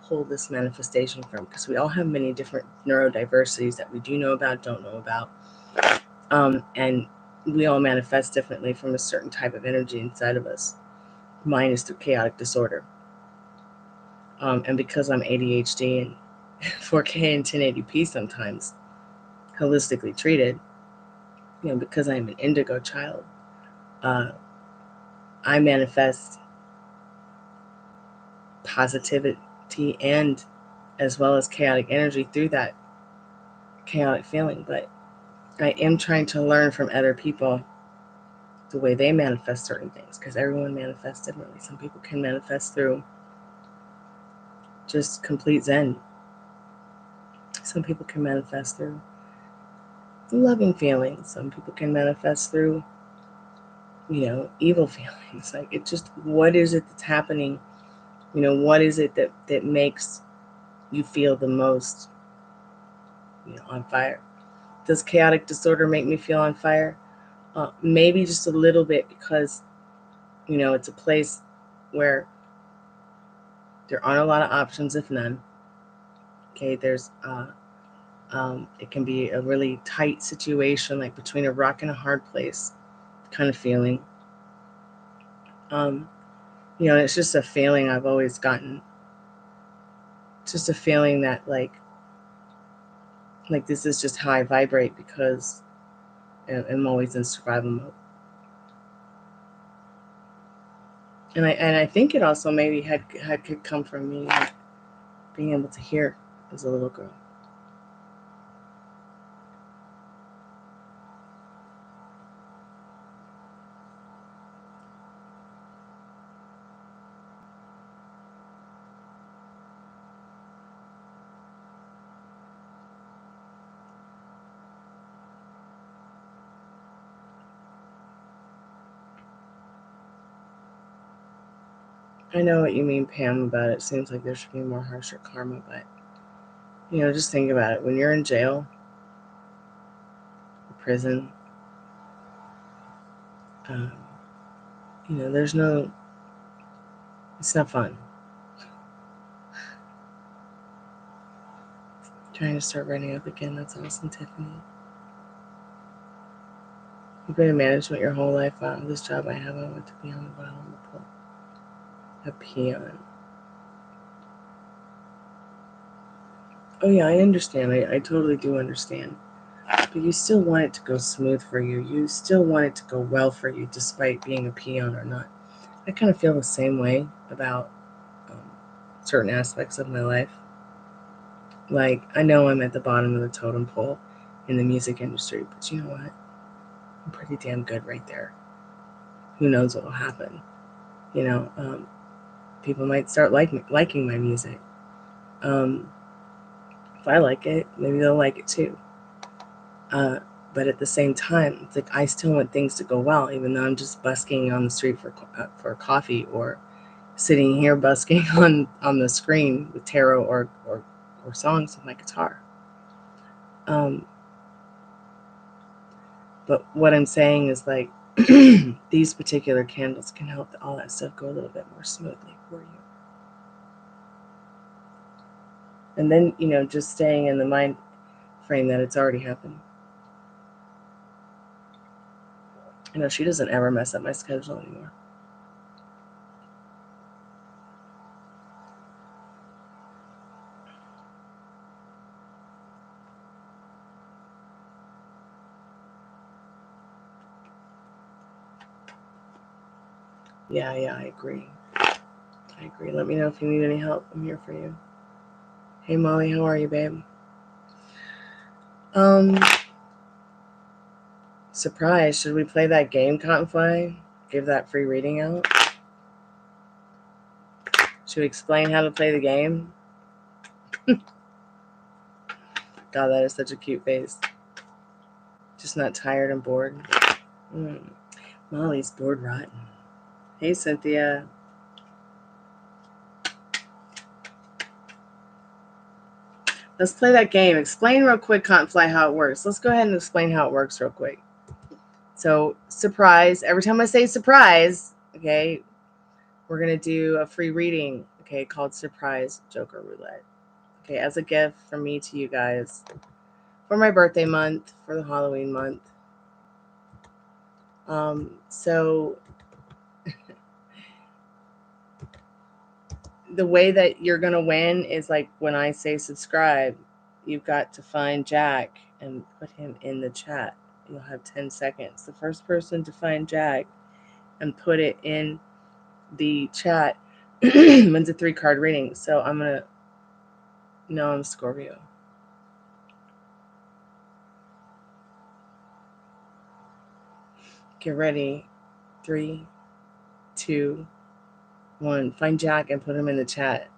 [SPEAKER 1] pull this manifestation from? Because we all have many different neurodiversities that we do know about, don't know about, and we all manifest differently from a certain type of energy inside of us. Mine is through chaotic disorder, and because I'm ADHD and 4K and 1080p sometimes, holistically treated, because I'm an indigo child, I manifest positivity and as well as chaotic energy through that chaotic feeling. But I am trying to learn from other people the way they manifest certain things, because everyone manifests differently. Some people can manifest through just complete zen. Some people can manifest through loving feelings. Some people can manifest through evil feelings. Like, it just, what is it that's happening? What is it that makes you feel the most on fire? Does chaotic disorder make me feel on fire? Maybe just a little bit, because it's a place where there aren't a lot of options, if none. Okay, there's it can be a really tight situation, like between a rock and a hard place kind of feeling. It's just a feeling I've always gotten. It's just a feeling that like this is just how I vibrate, because I'm always in survival mode. And I think it also maybe could come from me being able to hear as a little girl. I know what you mean, Pam, about it. Seems like there should be more harsher karma, but just think about it. When you're in jail, prison, there's no, it's not fun. Trying to start writing up again. That's awesome, Tiffany. You've been in management your whole life. Wow, this job I have, I want to be on the bottom of the pole. A peon. Oh yeah, I understand. I totally do understand. But you still want it to go smooth for you. You still want it to go well for you, despite being a peon or not. I kind of feel the same way about certain aspects of my life. Like, I know I'm at the bottom of the totem pole in the music industry, but you know what? I'm pretty damn good right there. Who knows what will happen? You know, people might start liking my music. If I like it, maybe they'll like it too. Uh, but at the same time, it's like I still want things to go well, even though I'm just busking on the street for coffee, or sitting here busking on the screen with tarot or songs with my guitar. But what I'm saying is, like, these particular candles can help all that stuff go a little bit more smoothly for you. And then, you know, just staying in the mind frame that it's already happened. You know, she doesn't ever mess up my schedule anymore. Yeah, I agree. I agree. Let me know if you need any help. I'm here for you. Hey, Molly, how are you, babe? Surprise. Should we play that game, Cottonfly? Give that free reading out? Should we explain how to play the game? God, that is such a cute face. Just not tired and bored. Molly's bored rotten. Hey, Cynthia. Let's play that game. Explain real quick, Cottonfly, how it works. Let's go ahead and explain how it works real quick. So, surprise. Every time I say surprise, okay, we're going to do a free reading, okay, called Surprise Joker Roulette. Okay, as a gift from me to you guys for my birthday month, for the Halloween month. So the way that you're going to win is, like, when I say subscribe, you've got to find Jack and put him in the chat. You'll have 10 seconds. The first person to find Jack and put it in the chat wins a 3-card reading. So I'm going to... No, I'm Scorpio. Get ready. 3, 2, 1. Find Jack and put him in the chat.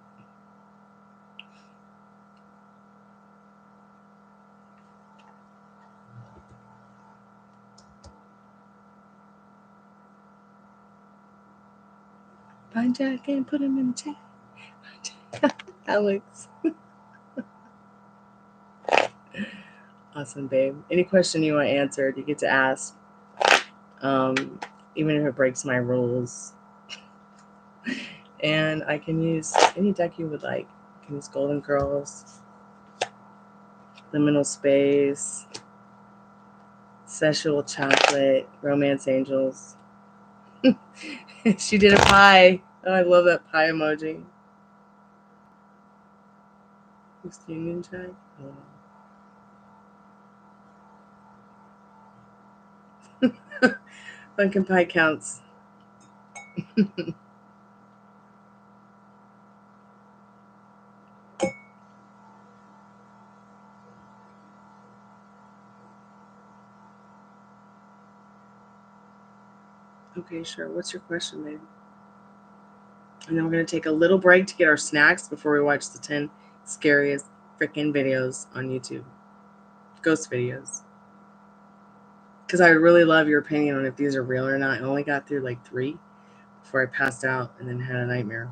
[SPEAKER 1] Find Jack and put him in the chat. Alex. Awesome, babe. Any question you want answered, you get to ask. Even if it breaks my rules. And I can use any deck you would like. I can use Golden Girls, Liminal Space, Sexual Chocolate, Romance Angels. She did a pie. Oh, I love that pie emoji. Who's Union Jack? Oh. Pumpkin pie counts. Okay, sure. What's your question, babe? And then we're going to take a little break to get our snacks before we watch the 10 scariest freaking videos on YouTube. Ghost videos. Because I really love your opinion on if these are real or not. I only got through like 3 before I passed out and then had a nightmare.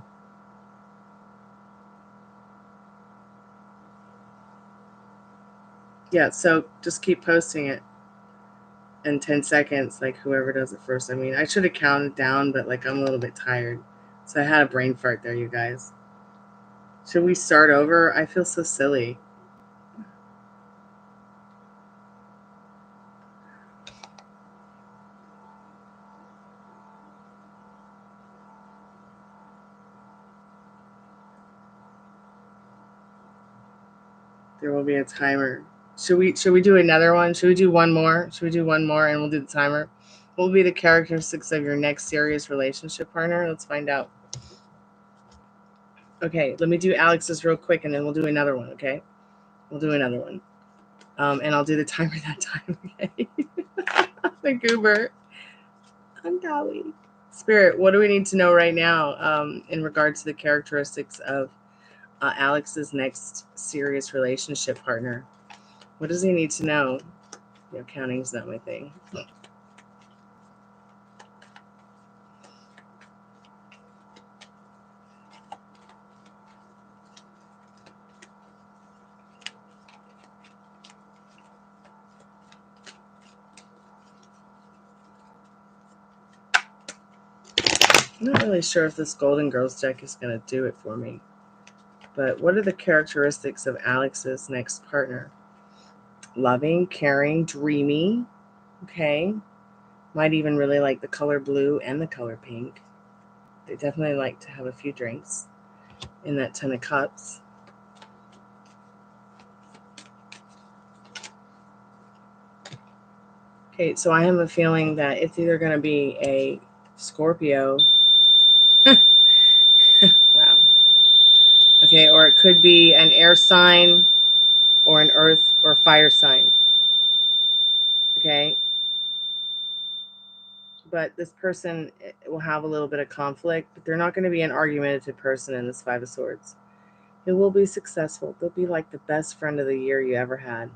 [SPEAKER 1] Yeah, so just keep posting it in 10 seconds, like whoever does it first. I mean, I should have counted down, but like I'm a little bit tired. So I had a brain fart there, you guys. Should we start over? I feel so silly. There will be a timer. Should we do another one? Should we do one more? Should we do one more and we'll do the timer? What will be the characteristics of your next serious relationship partner? Let's find out. Okay, let me do Alex's real quick and then we'll do another one, okay? We'll do another one. And I'll do the timer that time, okay? The goober. I'm Dolly. Spirit, what do we need to know right now in regard to the characteristics of Alex's next serious relationship partner? What does he need to know? You know, counting's not my thing. I'm not really sure if this Golden Girls deck is going to do it for me. But what are the characteristics of Alex's next partner? Loving, caring, dreamy. Okay. Might even really like the color blue and the color pink. They definitely like to have a few drinks in that 10 of cups. Okay, so I have a feeling that it's either going to be a Scorpio. Wow. Okay, or it could be an air sign or an earth or fire sign. Okay. But this person will have a little bit of conflict, but they're not going to be an argumentative person in this Five of Swords. It will be successful. They'll be like the best friend of the year you ever had.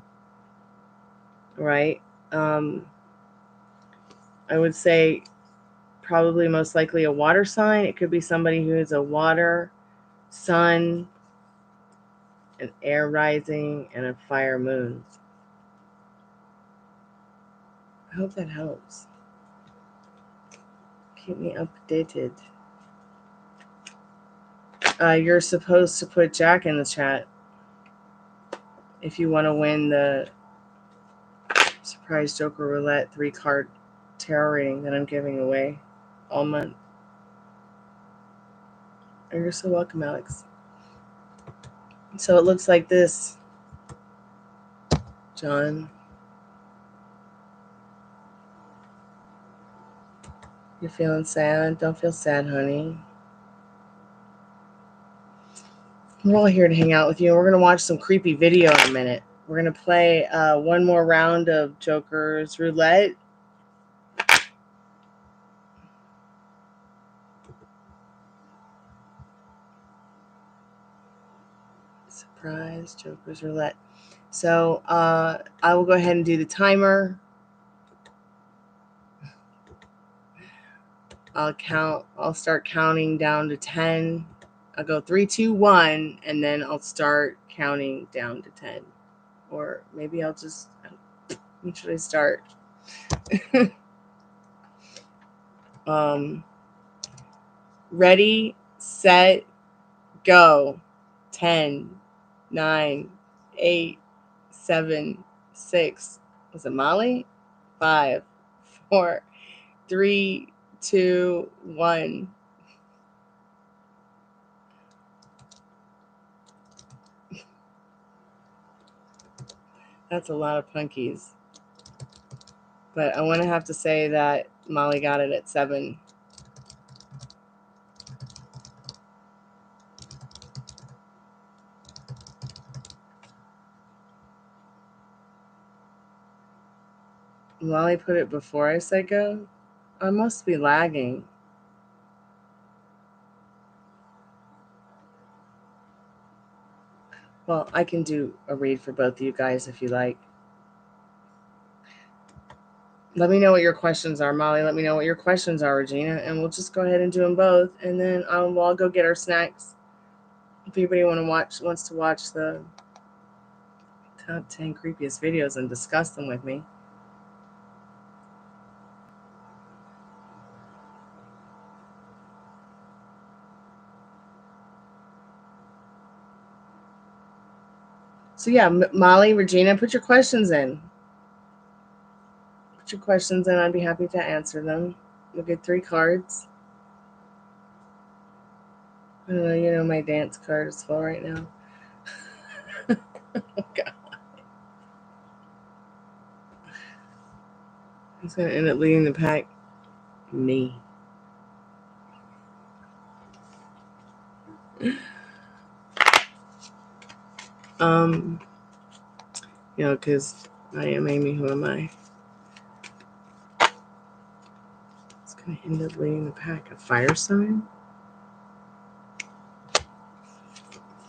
[SPEAKER 1] Right? I would say probably most likely a water sign. It could be somebody who is a water, sun, an air rising, and a fire moon. I hope that helps. Keep me updated. You're supposed to put Jack in the chat if you want to win the surprise Joker Roulette 3-card tarot reading that I'm giving away all month. And you're so welcome, Alex. So it looks like this, John. You're feeling sad? Don't feel sad, honey. We're all here to hang out with you. We're going to watch some creepy video in a minute. We're going to play one more round of Joker's Roulette. Surprise Joker's Roulette. So I will go ahead and do the timer. I'll start counting down to 10. I'll go 3, 2, 1, and then I'll start counting down to 10. Or maybe I'll just, when should I start? Ready, set, go. 10, 9, 8, 7, 6. Was it Molly? 5, 4, 3, 2, 1. That's a lot of punkies. But I want to have to say that Molly got it at 7. Molly put it before I said go? I must be lagging. Well, I can do a read for both of you guys if you like. Let me know what your questions are, Molly. Let me know what your questions are, Regina, and we'll just go ahead and do them both, and then I'll go get our snacks. If anybody wants to watch the top 10 creepiest videos and discuss them with me. So yeah, Molly, Regina, put your questions in. Put your questions in. I'd be happy to answer them. You'll get 3 cards. I don't know, my dance card is full right now. Oh, God. Who's going to end up leading the pack? Me. You know, because I am Amy. Who am I? It's going to end up leading the pack. A fire sign?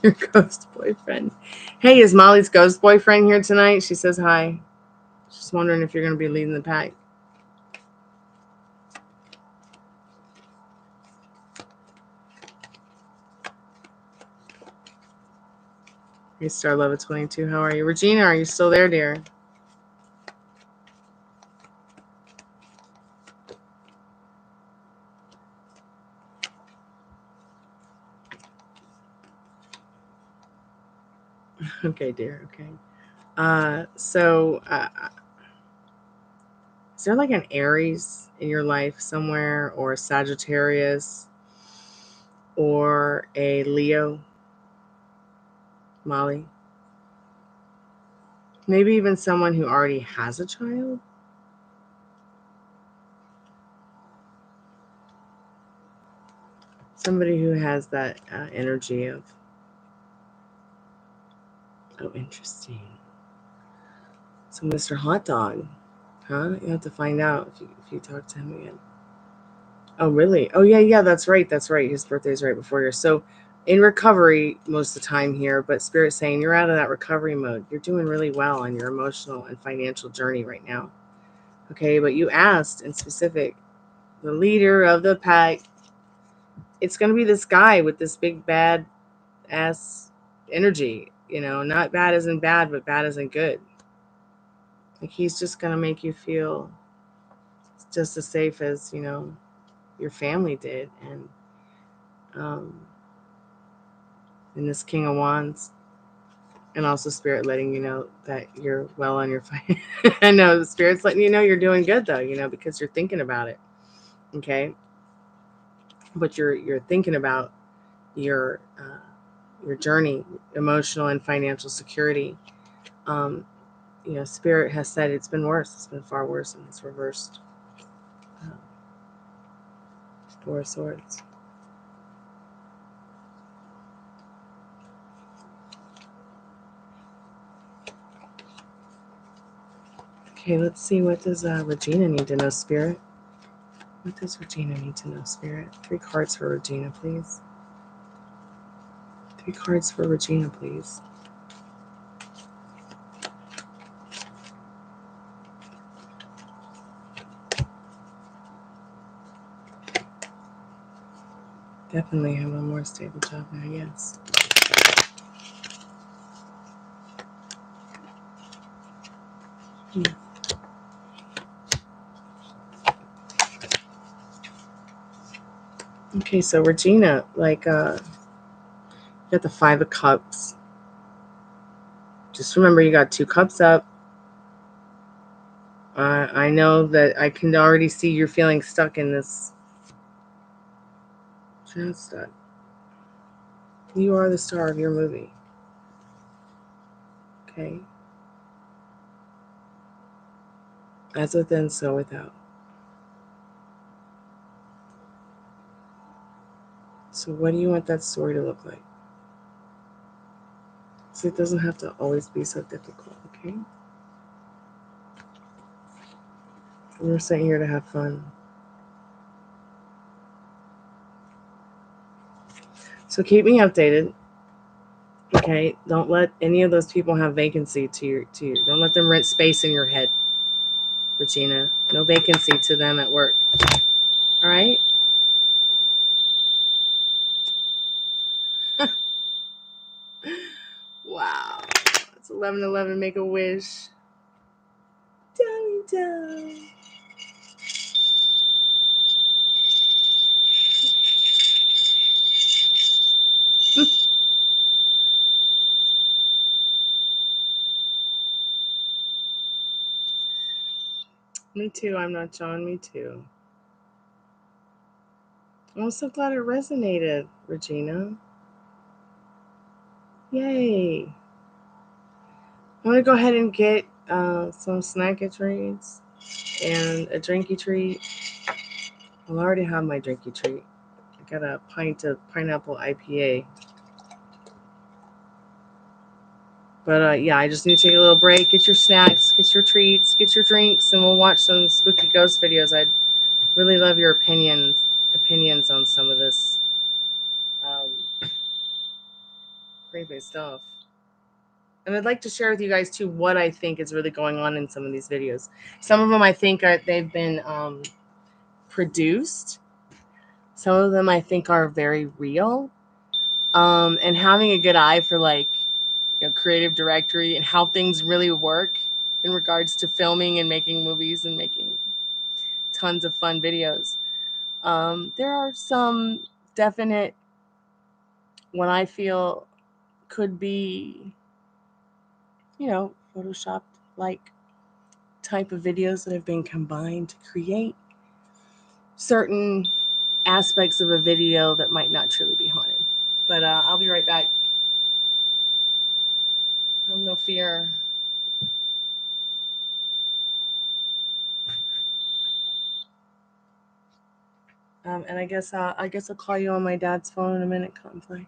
[SPEAKER 1] Your ghost boyfriend. Hey, is Molly's ghost boyfriend here tonight? She says hi. Just wondering if you're going to be leading the pack. Hey, Star Love 22. How are you? Regina, are you still there, dear? Okay, dear. Okay. Is there like an Aries in your life somewhere, or a Sagittarius, or a Leo, Molly? Maybe even someone who already has a child? Somebody who has that energy of, oh, interesting. So Mr. Hot Dog, huh? You have to find out if you talk to him again. Oh, really? Oh, yeah, that's right. His birthday's right before yours. So in recovery most of the time here, but Spirit's saying you're out of that recovery mode. You're doing really well on your emotional and financial journey right now. Okay, but you asked in specific, the leader of the pack, it's going to be this guy with this big bad ass energy, you know, not bad as in bad, but bad as in good. Like he's just going to make you feel just as safe as, you know, your family did. And this King of Wands, and also Spirit letting you know that you're well on your fight. I know the Spirit's letting you know you're doing good though, you know, because you're thinking about it. Okay. But you're thinking about your journey, emotional and financial security. You know, Spirit has said it's been worse. It's been far worse, and it's reversed. Four of Swords. Okay, let's see. What does Regina need to know, Spirit? What does Regina need to know, Spirit? 3 cards for Regina, please. 3 cards for Regina, please. Definitely have a more stable job now, yes. Okay, so Regina, like, you got the 5 of Cups. Just remember, you got 2 cups up. I know that I can already see you're feeling stuck in this. You're not stuck. You are the star of your movie. Okay? As within, so without. So what do you want that story to look like? So it doesn't have to always be so difficult, okay? We're sitting here to have fun. So keep me updated. Okay, don't let any of those people have vacancy to you. Don't let them rent space in your head, Regina. No vacancy to them at work. All right? Wow. It's 11:11. Make a wish. Dun. Me too. I'm not John. Me too. I'm so glad it resonated, Regina. Yay. I'm going to go ahead and get some snacky treats and a drinky treat. Well, I already have my drinky treat. I got a pint of pineapple IPA. But yeah, I just need to take a little break, get your snacks, get your treats, get your drinks, and we'll watch some spooky ghost videos. I'd really love your opinions on some of this creepy stuff. And I'd like to share with you guys too what I think is really going on in some of these videos. Some of them I think they've been produced. Some of them I think are very real. And having a good eye for creative directory and how things really work in regards to filming and making movies and making tons of fun videos. There are some definite, what I feel could be, photoshopped like type of videos that have been combined to create certain aspects of a video that might not truly be haunted. But I'll be right back. Have no fear. And I guess I'll call you on my dad's phone in a minute, Conflay.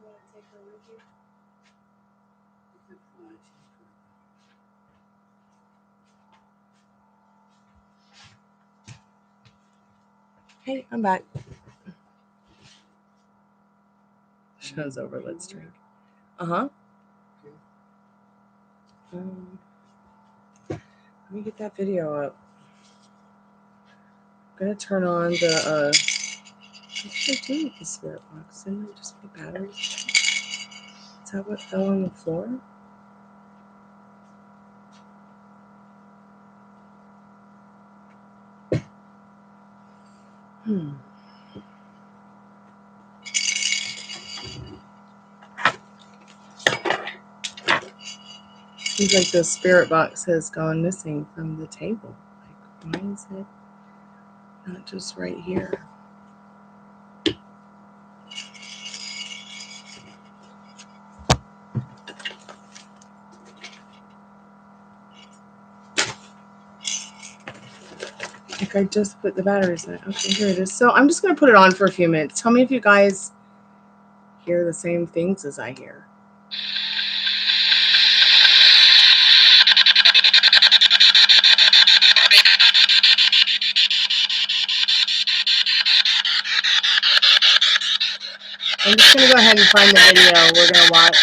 [SPEAKER 1] want to take her with you? Hey, I'm back. Show's over. Let's drink. Uh-huh. Let me get that video up. I'm gonna turn on the what did I do with the spirit box? Didn't I just put batteries? Is that what fell on the floor? Seems like the spirit box has gone missing from the table. Like, why is it not just right here? Like, I just put the batteries in it. Okay, here it is. So I'm just going to put it on for a few minutes. Tell me if you guys hear the same things as I hear. I'm just going to go ahead and find the video we're going to watch.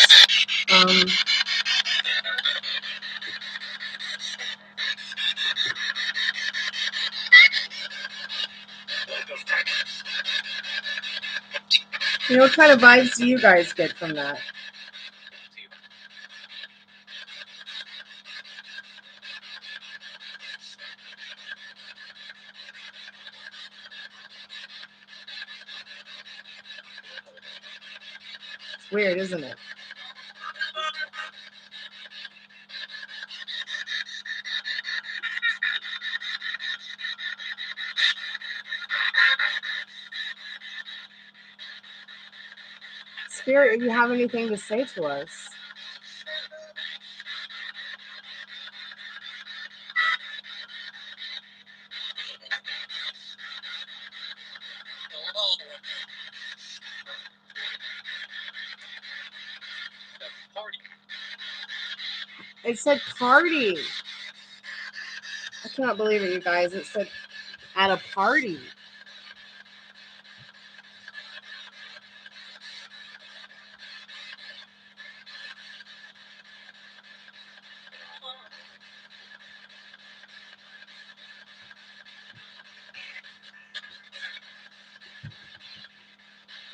[SPEAKER 1] What kind of vibes do you guys get from that? It's weird, isn't it? Spirit, if you have anything to say to us. It said party. I cannot believe it, you guys. It said at a party.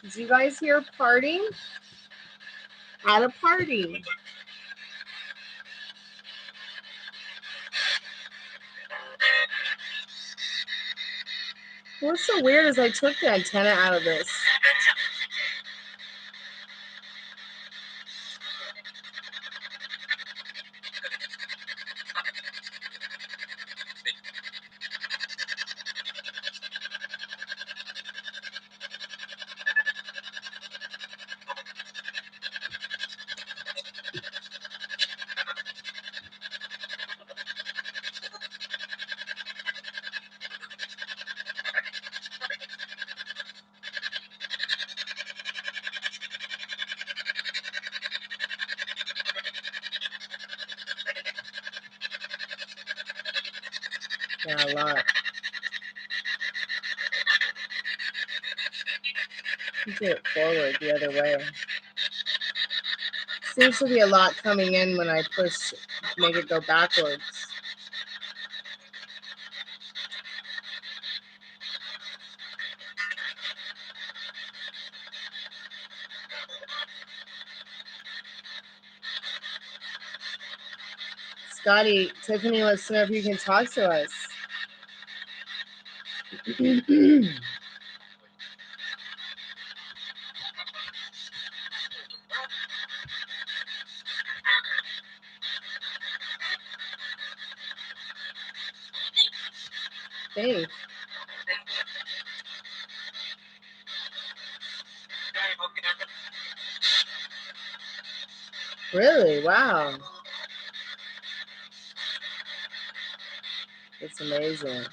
[SPEAKER 1] Did you guys hear party? At a party. What's so weird is I took the antenna out of this. Yeah, a lot. Get it forward the other way. Seems to be a lot coming in when I push, make it go backwards. Scotty, Tiffany wants to know if you can talk to us. Thanks. Really? Wow. It's amazing.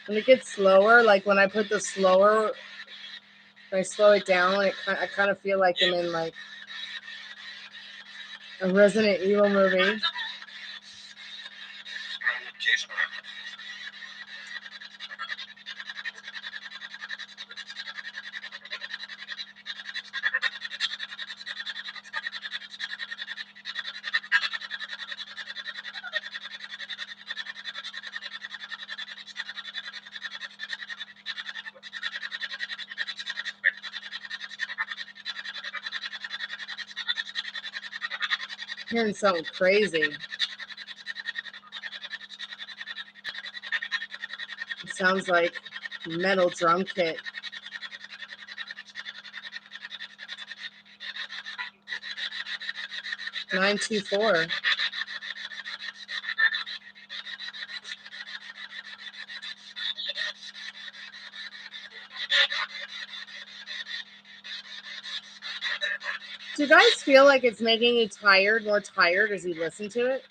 [SPEAKER 1] When it gets slower, like when I put the slower, when I slow it down, I kind of feel like I'm in like a Resident Evil movie. Hearing something crazy. It sounds like metal drum kit. 924. Do you guys feel like it's making you tired, more tired as you listen to it?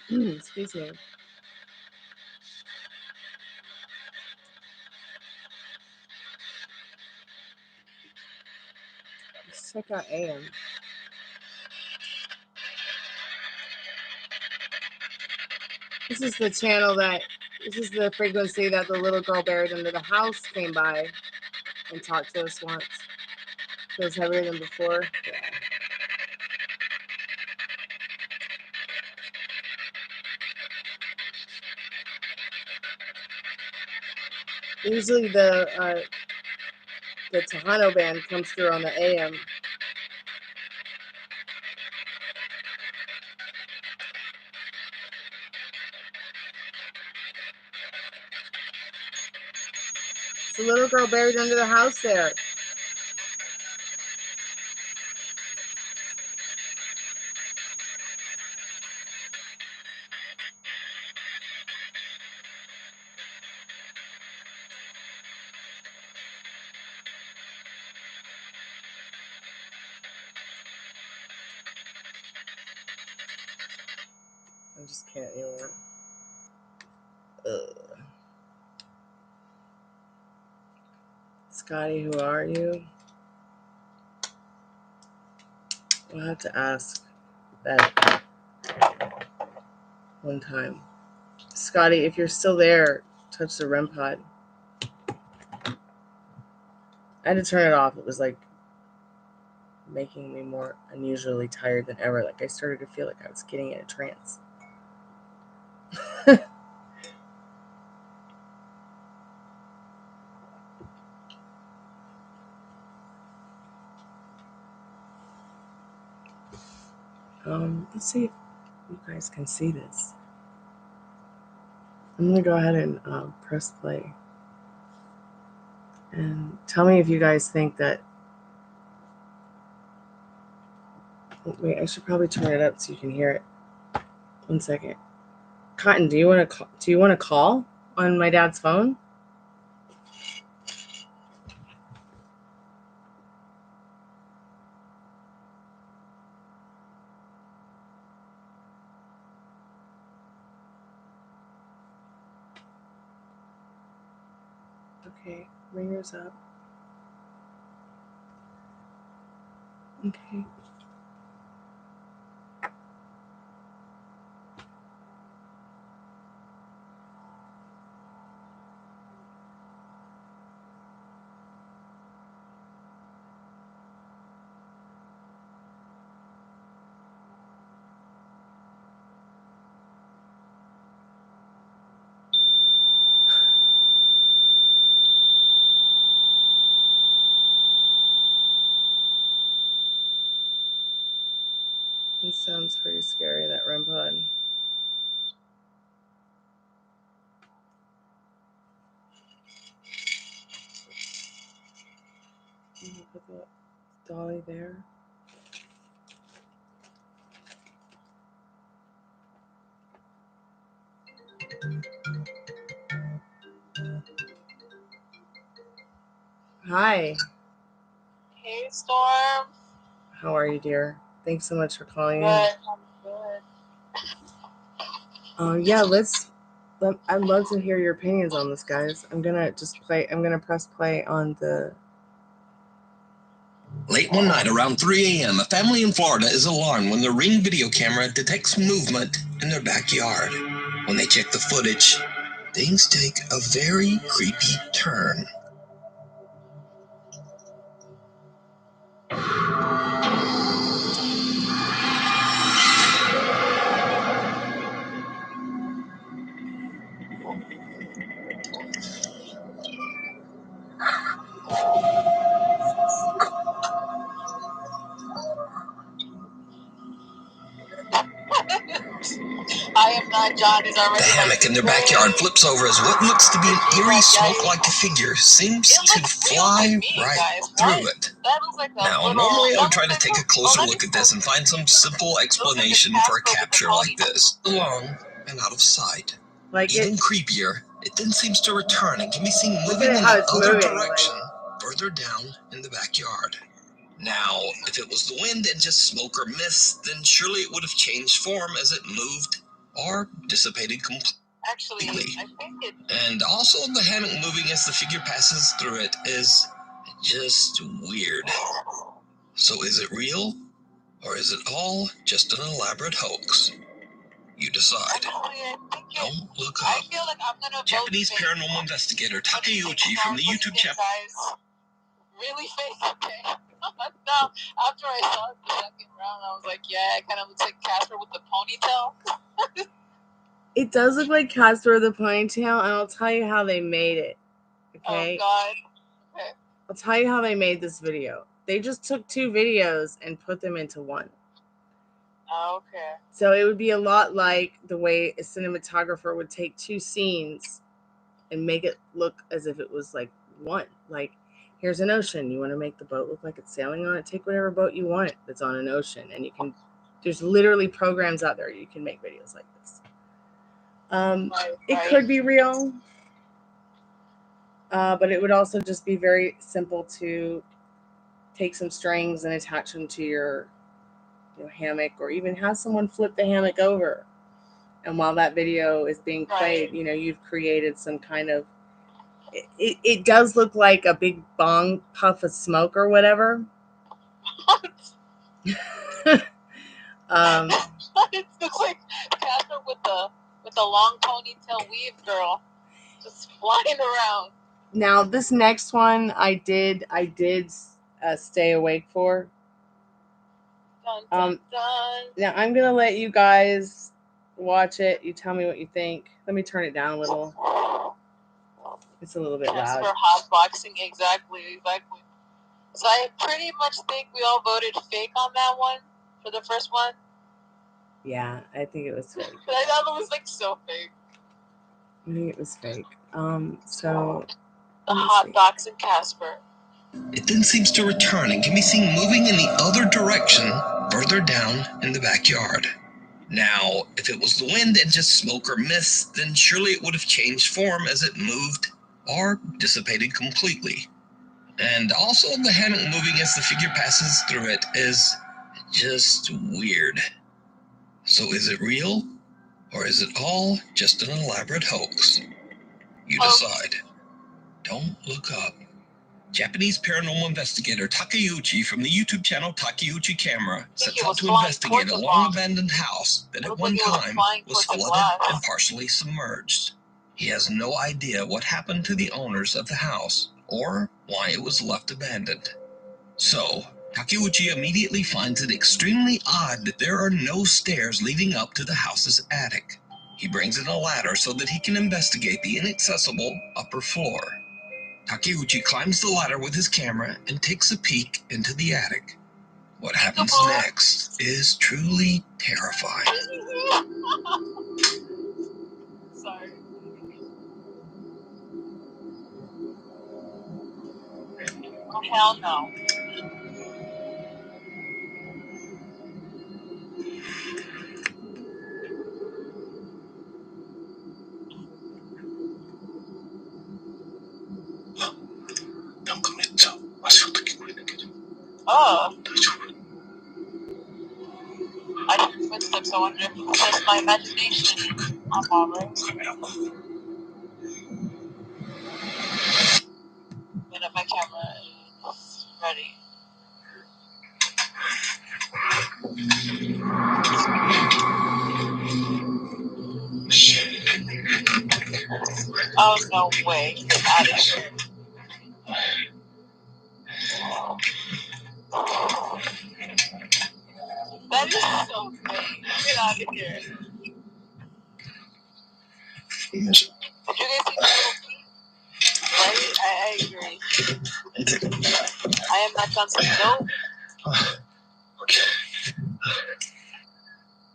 [SPEAKER 1] Excuse me. Let's check out AM. This is the channel this is the frequency that the little girl buried under the house came by and talked to us once. Feels heavier than before. Yeah. Usually the Tejano band comes through on the AM. It's the little girl buried under the house there. I just can't anymore. Ugh. Scotty, who are you? We'll have to ask that one time. Scotty, if you're still there, touch the REM pod. I had to turn it off. It was like making me more unusually tired than ever. Like I started to feel like I was getting in a trance. Let's see if you guys can see this. I'm gonna go ahead and press play. And tell me if you guys think that. Wait, I should probably turn it up so you can hear it. 1 second. Cotton, do you want to call on my dad's phone? Okay, ringer's up. Okay. It sounds pretty scary, that REM pod. Put the dolly there. Hi.
[SPEAKER 2] Hey, Storm.
[SPEAKER 1] How are you, dear? Thanks so much for calling in.
[SPEAKER 2] Good. I'm good.
[SPEAKER 1] Yeah, I'd love to hear your opinions on this, guys. I'm gonna press play on the...
[SPEAKER 3] Late one night around 3 a.m., a family in Florida is alarmed when their Ring video camera detects movement in their backyard. When they check the footage, things take a very creepy turn.
[SPEAKER 2] I am not John. He's already
[SPEAKER 3] The hammock in their backyard flips over as what looks to be an eerie smoke-like figure seems to fly right through it. Now, normally I would try to take a closer look at this and find some simple explanation for a capture like this. Alone and out of sight. Even creepier, it then seems to return and can be seen moving in the other direction, further down in the backyard. Now, if it was the wind and just smoke or mist, then surely it would have changed form as it moved or dissipated completely.
[SPEAKER 2] Actually, I think it...
[SPEAKER 3] And also the hammock moving as the figure passes through it is just weird. So is it real? Or is it all just an elaborate hoax? You decide. Don't look up.
[SPEAKER 2] I feel like I'm gonna
[SPEAKER 3] Japanese paranormal investigator Takeuchi from the YouTube channel.
[SPEAKER 2] Really fake, okay? No, after I saw it the second round, I was like, yeah, it kind of looks like Casper with the ponytail.
[SPEAKER 1] It does look like Casper with a ponytail, and I'll tell you how they made it. Okay?
[SPEAKER 2] Oh, God. Okay.
[SPEAKER 1] I'll tell you how they made this video. They just took 2 videos and put them into one.
[SPEAKER 2] Okay.
[SPEAKER 1] So it would be a lot like the way a cinematographer would take 2 scenes and make it look as if it was like one. Like, here's an ocean. You want to make the boat look like it's sailing on it? Take whatever boat you want that's on an ocean. And you can, there's literally programs out there you can make videos like this. It could be real, but it would also just be very simple to take some strings and attach them to your hammock, or even have someone flip the hammock over. And while that video is being played, you've created some kind of... It does look like a big bong puff of smoke or whatever.
[SPEAKER 2] It looks like Casper with the long ponytail weave girl just flying around.
[SPEAKER 1] Now this next one I did stay awake for.
[SPEAKER 2] Dun, dun, dun.
[SPEAKER 1] Now I'm gonna let you guys watch it. You tell me what you think. Let me turn it down a little. It's a little bit loud.
[SPEAKER 2] Casper hotboxing, exactly. So I pretty much think we all voted fake on that one for the first one.
[SPEAKER 1] Yeah, I think it was fake.
[SPEAKER 2] But I thought it was like so fake.
[SPEAKER 1] I think it was fake. So
[SPEAKER 2] the hotboxing Casper.
[SPEAKER 3] It then seems to return and can be seen moving in the other direction, further down in the backyard. Now, if it was the wind and just smoke or mist, then surely it would have changed form as it moved or dissipated completely. And also the hammock moving as the figure passes through it is just weird. So is it real? Or is it all just an elaborate hoax? You decide. Don't look up. Japanese paranormal investigator Takeuchi from the YouTube channel Takeuchi Camera sets out to investigate a long-abandoned house that at one time was flooded and partially submerged. He has no idea what happened to the owners of the house or why it was left abandoned. So, Takeuchi immediately finds it extremely odd that there are no stairs leading up to the house's attic. He brings in a ladder so that he can investigate the inaccessible upper floor. Takeuchi climbs the ladder with his camera and takes a peek into the attic. What happens next is truly terrifying.
[SPEAKER 2] Sorry. Oh, hell no.
[SPEAKER 3] Don't commit
[SPEAKER 2] Oh. I hear footsteps. I wonder if it's just my imagination. I'm alright. And my camera is ready. Oh, no way. Get out of here. That is so fake. Get out of here. Did you guys see the little feet? Right? I agree. I am not done some dope. Okay.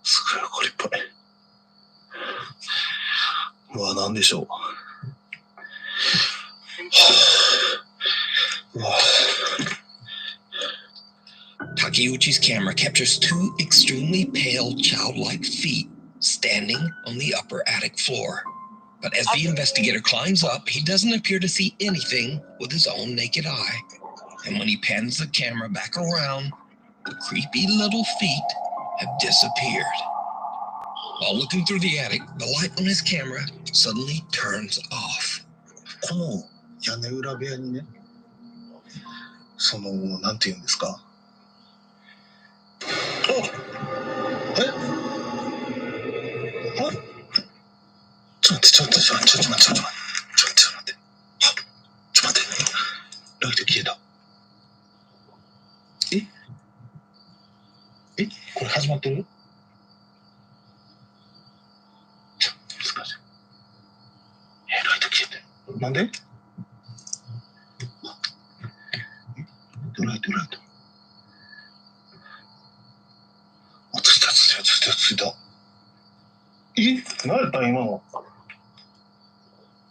[SPEAKER 2] すごい怒りっぽい。うわ、なんでしょう。
[SPEAKER 3] Takeuchi's camera captures two extremely pale, childlike feet standing on the upper attic floor. But as the investigator climbs up, he doesn't appear to see anything with his own naked eye. And when he pans the camera back around, the creepy little feet have disappeared. While looking through the attic, the light on his camera suddenly turns off.
[SPEAKER 2] この屋根裏部屋にね、なんて言うんですか。ちょっと待って。ライト消えた。これ始まってる？難しい。ライト消えてる。なんで？ライト。ついた。何やったん今の。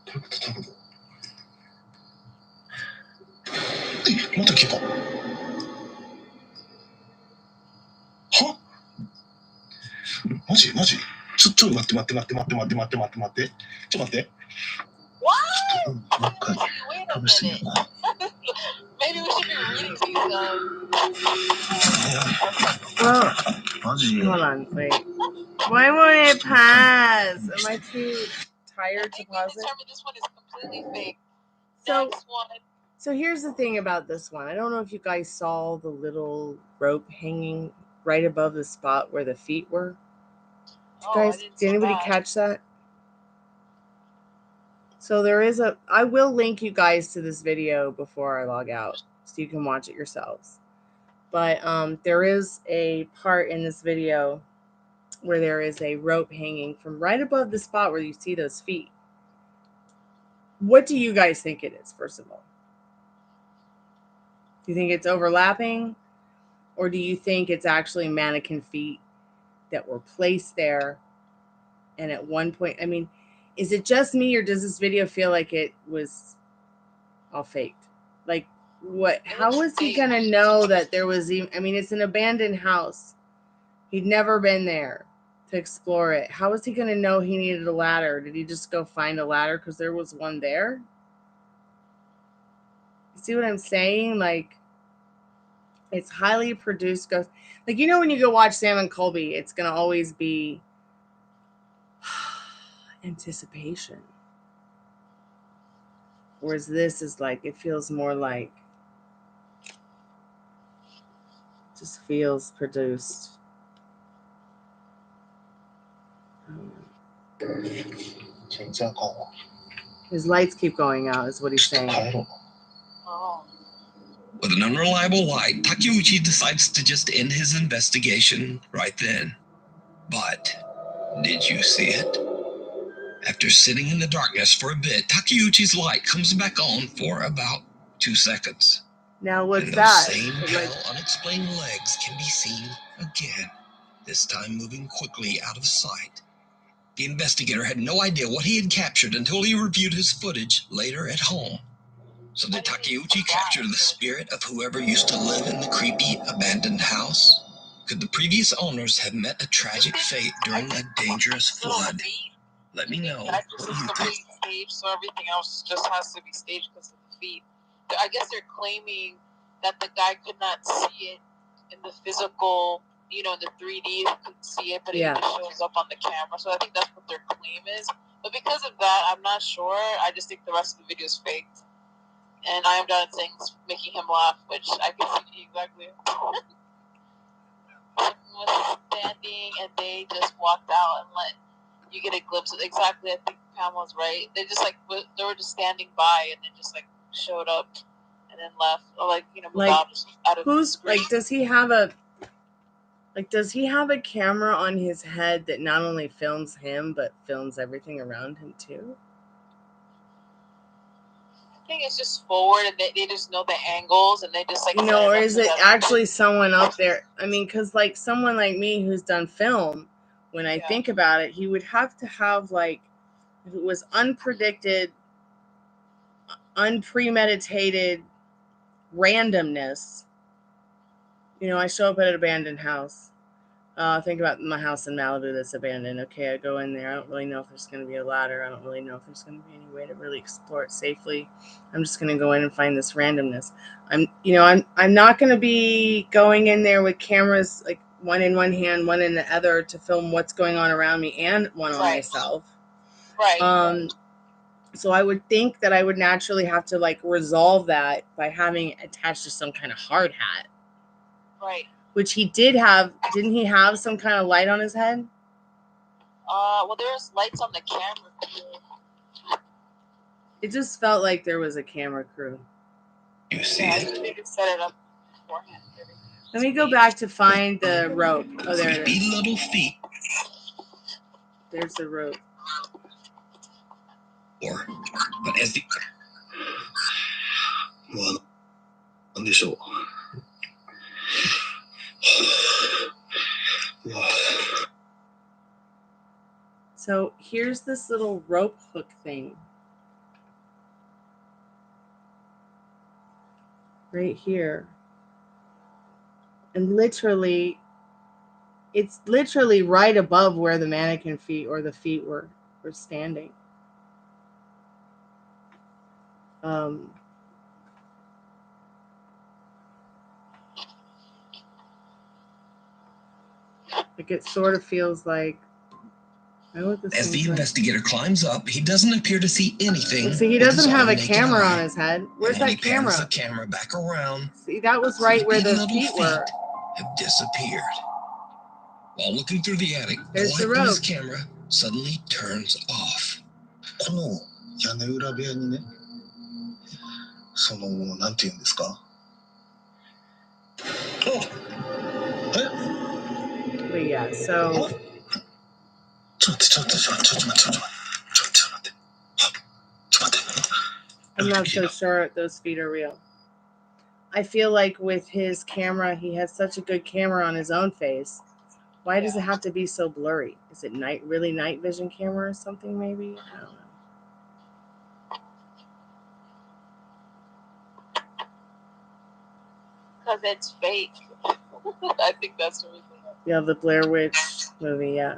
[SPEAKER 2] どういうこと。また消えた。は？マジ？ちょっと待って。ちょっと待って。What? Wait a minute. Maybe we should be reading these.
[SPEAKER 1] Hold on, wait. Why won't it pass? Am I too tired to pause it?
[SPEAKER 2] This one is completely fake.
[SPEAKER 1] So here's the thing about this one. I don't know if you guys saw the little rope hanging right above the spot where the feet were. Did anybody catch that? So there is I will link you guys to this video before I log out so you can watch it yourselves. But there is a part in this video where there is a rope hanging from right above the spot where you see those feet. What do you guys think it is, first of all? Do you think it's overlapping? Or do you think it's actually mannequin feet that were placed there? And at one point, I mean, is it just me, or does this video feel like it was all faked? Like, what? How was he going to know that there was even, I mean, it's an abandoned house. He'd never been there to explore it. How was he going to know he needed a ladder? Did he just go find a ladder because there was one there? You see what I'm saying? Like, it's highly produced ghost. Like, you know, when you go watch Sam and Colby, it's going to always be anticipation. Whereas this is like, it feels more like, just feels produced. His lights keep going out, is what he's saying.
[SPEAKER 3] With an unreliable light, Takeuchi decides to just end his investigation right then. But did you see it? After sitting in the darkness for a bit, Takeuchi's light comes back on for about 2 seconds.
[SPEAKER 1] Now what's
[SPEAKER 3] and
[SPEAKER 1] that?
[SPEAKER 3] Those same pale, unexplained legs can be seen again, this time moving quickly out of sight. The investigator had no idea what he had captured until he reviewed his footage later at home. So did Takeuchi capture the spirit of whoever used to live in the creepy, abandoned house? Could the previous owners have met a tragic fate during a dangerous flood? Let me know what you think.
[SPEAKER 2] Staged, so everything else just has to be staged because of the feet. I guess they're claiming that the guy could not see it in the physical, you know, in the 3D, he couldn't see it, but it just shows up on the camera. So I think that's what their claim is. But because of that, I'm not sure. I just think the rest of the video is faked. And I am done things making him laugh, which I can see exactly. Was standing and they just walked out and let you get a glimpse of exactly. I think Pamela's right. They just like they were just standing by and then just like showed up and then left, or like, you know, moved out of
[SPEAKER 1] who's like, does he have a camera on his head that not only films him but films everything around him too?
[SPEAKER 2] I think it's just forward and they just know the angles and they just like,
[SPEAKER 1] you know, or is it actually someone up there? I mean, because like someone like me who's done film, when I think about it, he would have to have like, if it was unpredicted, unpremeditated randomness. You know, I show up at an abandoned house. Think about my house in Malibu that's abandoned. Okay, I go in there. I don't really know if there's going to be a ladder. I don't really know if there's going to be any way to really explore it safely. I'm just going to go in and find this randomness. I'm not going to be going in there with cameras, like one in one hand, one in the other, to film what's going on around me and one on myself.
[SPEAKER 2] Right.
[SPEAKER 1] So I would think that I would naturally have to like resolve that by having it attached to some kind of hard hat.
[SPEAKER 2] Right.
[SPEAKER 1] Which he did have. Didn't he have some kind of light on his head?
[SPEAKER 2] Well, there's lights on the camera crew.
[SPEAKER 1] It just felt like there was a camera crew.
[SPEAKER 3] You see it?
[SPEAKER 2] They could set it up beforehand.
[SPEAKER 1] Let me go back to find the rope. Oh, there it
[SPEAKER 3] Creepy
[SPEAKER 1] is.
[SPEAKER 3] little feet.
[SPEAKER 1] There's the rope.
[SPEAKER 3] But as the
[SPEAKER 1] So here's this little rope hook thing. Right here. And literally, it's literally right above where the mannequin feet or the feet were standing. Like it sort of feels like.
[SPEAKER 3] As the investigator climbs up, he doesn't appear to see anything.
[SPEAKER 1] See, he doesn't have a camera on his head. Where's that camera?
[SPEAKER 3] The camera back around.
[SPEAKER 1] See, that was right where the feet were.
[SPEAKER 3] Have disappeared. While looking through the attic,
[SPEAKER 1] there's
[SPEAKER 3] the
[SPEAKER 1] the
[SPEAKER 3] light on
[SPEAKER 1] rope.
[SPEAKER 3] his camera suddenly turns off.
[SPEAKER 1] But yeah, so I'm not so sure those feet are real. I feel like with his camera, he has such a good camera on his own face. Why does it have to be so blurry? Is it really night vision camera or something maybe? I don't know.
[SPEAKER 2] Because it's fake. I think that's the reason.
[SPEAKER 1] Yeah, the Blair Witch movie, yeah.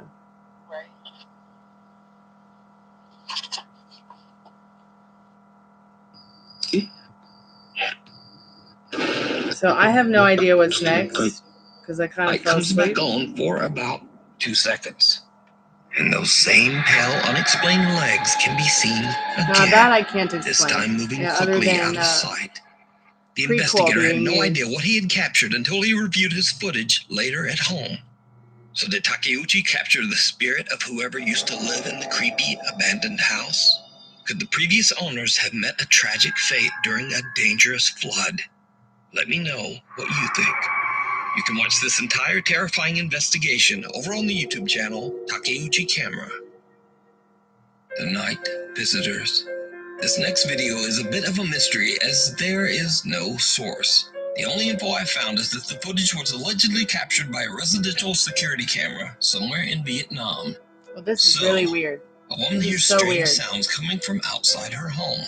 [SPEAKER 2] Right.
[SPEAKER 1] So I have no idea what's next because I kind of fell asleep.
[SPEAKER 3] It comes back on for about 2 seconds. And those same pale, unexplained legs can be seen again.
[SPEAKER 1] Now that I can't explain.
[SPEAKER 3] This time moving quickly out of sight. The investigator had no idea what he had captured until he reviewed his footage later at home. So did Takeuchi capture the spirit of whoever used to live in the creepy abandoned house? Could the previous owners have met a tragic fate during a dangerous flood? Let me know what you think. You can watch this entire terrifying investigation over on the YouTube channel, Takeuchi Camera. The Night Visitors. This next video is a bit of a mystery as there is no source. The only info I found is that the footage was allegedly captured by a residential security camera somewhere in Vietnam.
[SPEAKER 1] Well, this is really weird.
[SPEAKER 3] A woman hears strange sounds coming from outside her home.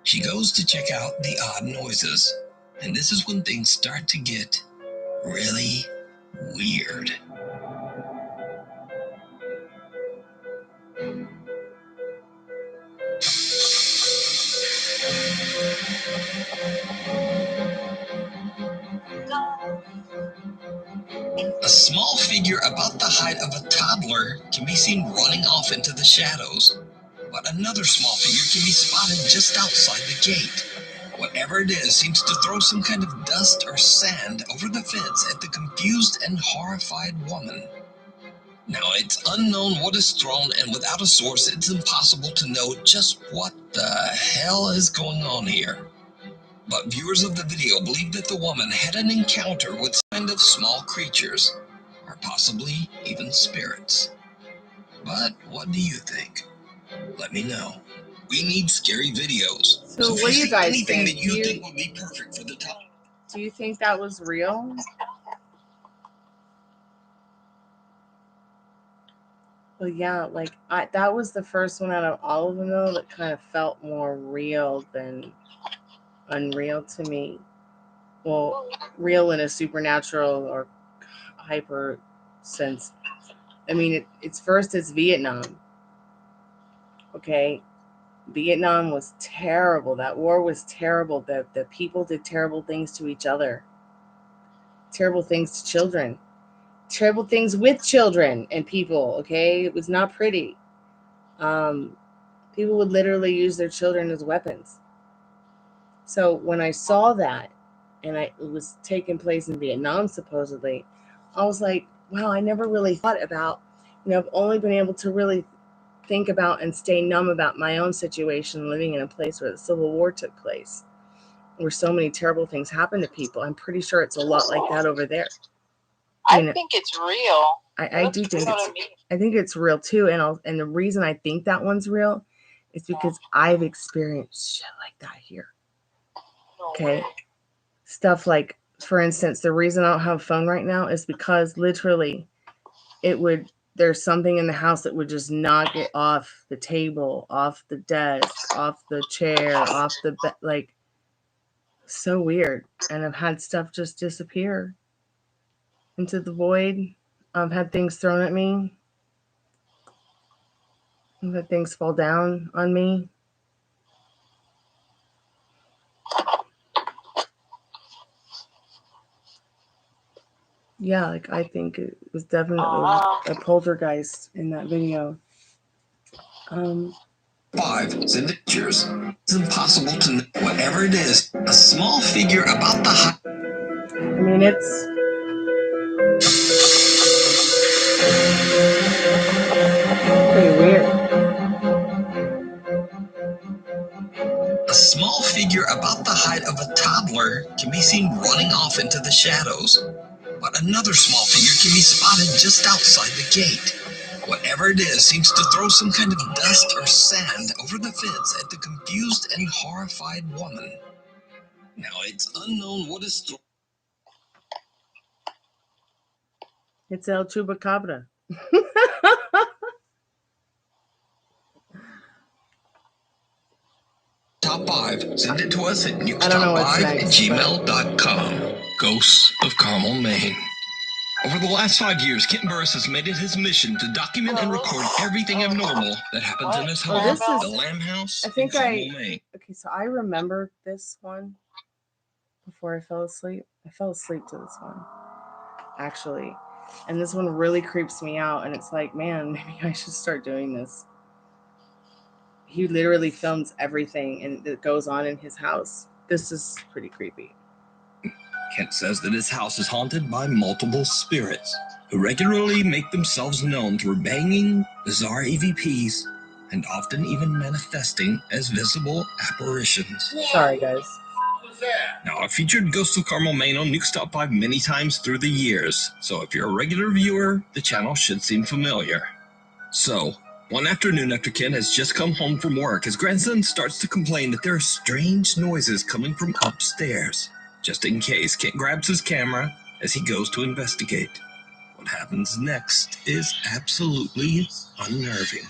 [SPEAKER 3] She goes to check out the odd noises, and this is when things start to get really weird. A small figure about the height of a toddler can be seen running off into the shadows, but another small figure can be spotted just outside the gate. Whatever it is seems to throw some kind of dust or sand over the fence at the confused and horrified woman. Now, it's unknown what is thrown, and without a source, it's impossible to know just what the hell is going on here. But viewers of the video believe that the woman had an encounter with kind of small creatures, or possibly even spirits. But what do you think? Let me know. We need scary videos.
[SPEAKER 1] So what do you guys
[SPEAKER 3] anything
[SPEAKER 1] think?
[SPEAKER 3] that you think would be perfect for the top.
[SPEAKER 1] Do you think that was real? Well, yeah, like that was the first one out of all of them, though, that kind of felt more real than unreal to me. Well, real in a supernatural or hyper sense. I mean, it's Vietnam. Okay, Vietnam was terrible. That war was terrible. The people did terrible things to each other. Terrible things to children. Terrible things with children and people. Okay, it was not pretty. People would literally use their children as weapons. So when I saw that, and it was taking place in Vietnam, supposedly, I was like, wow, I never really thought about, I've only been able to really think about and stay numb about my own situation living in a place where the Civil War took place, where so many terrible things happened to people. I'm pretty sure it's a lot like that over there.
[SPEAKER 2] I think it's real.
[SPEAKER 1] I do think I think it's real too, and the reason I think that one's real is because I've experienced shit like that here. Okay, stuff like, for instance, the reason I don't have a phone right now is because literally, there's something in the house that would just knock it off the table, off the desk, off the chair, off the bed, like, so weird. And I've had stuff just disappear into the void. I've had things thrown at me. I've had things fall down on me. Yeah, like, I think it was definitely a poltergeist in that video.
[SPEAKER 3] 5 signatures. It's impossible to know whatever it is. A small figure about the height.
[SPEAKER 1] I mean, it's pretty weird.
[SPEAKER 3] A small figure about the height of a toddler can be seen running off into the shadows, but another small figure can be spotted just outside the gate. Whatever it is seems to throw some kind of dust or sand over the fence at the confused and horrified woman. Now, it's unknown what is thrown.
[SPEAKER 1] It's El Chupacabra.
[SPEAKER 3] Top 5. Send it to us at
[SPEAKER 1] nukestop5@gmail.com.
[SPEAKER 3] Ghosts of Carmel, Maine. Over the last 5 years, Kent Burris has made it his mission to document and record everything abnormal that happens in his home, the Lamb House, in Carmel, Maine.
[SPEAKER 1] Okay, so I remember this one before I fell asleep. I fell asleep to this one, actually. And this one really creeps me out. And it's like, man, maybe I should start doing this. He literally films everything and that goes on in his house. This is pretty creepy.
[SPEAKER 3] Kent says that his house is haunted by multiple spirits who regularly make themselves known through banging, bizarre EVPs, and often even manifesting as visible apparitions.
[SPEAKER 1] Sorry, guys.
[SPEAKER 3] Now, I've featured Ghosts of Carmel, Maine on Nuke's Top 5 many times through the years, so if you're a regular viewer, the channel should seem familiar. So, one afternoon after Ken has just come home from work, his grandson starts to complain that there are strange noises coming from upstairs. Just in case, Kent grabs his camera as he goes to investigate. What happens next is absolutely unnerving.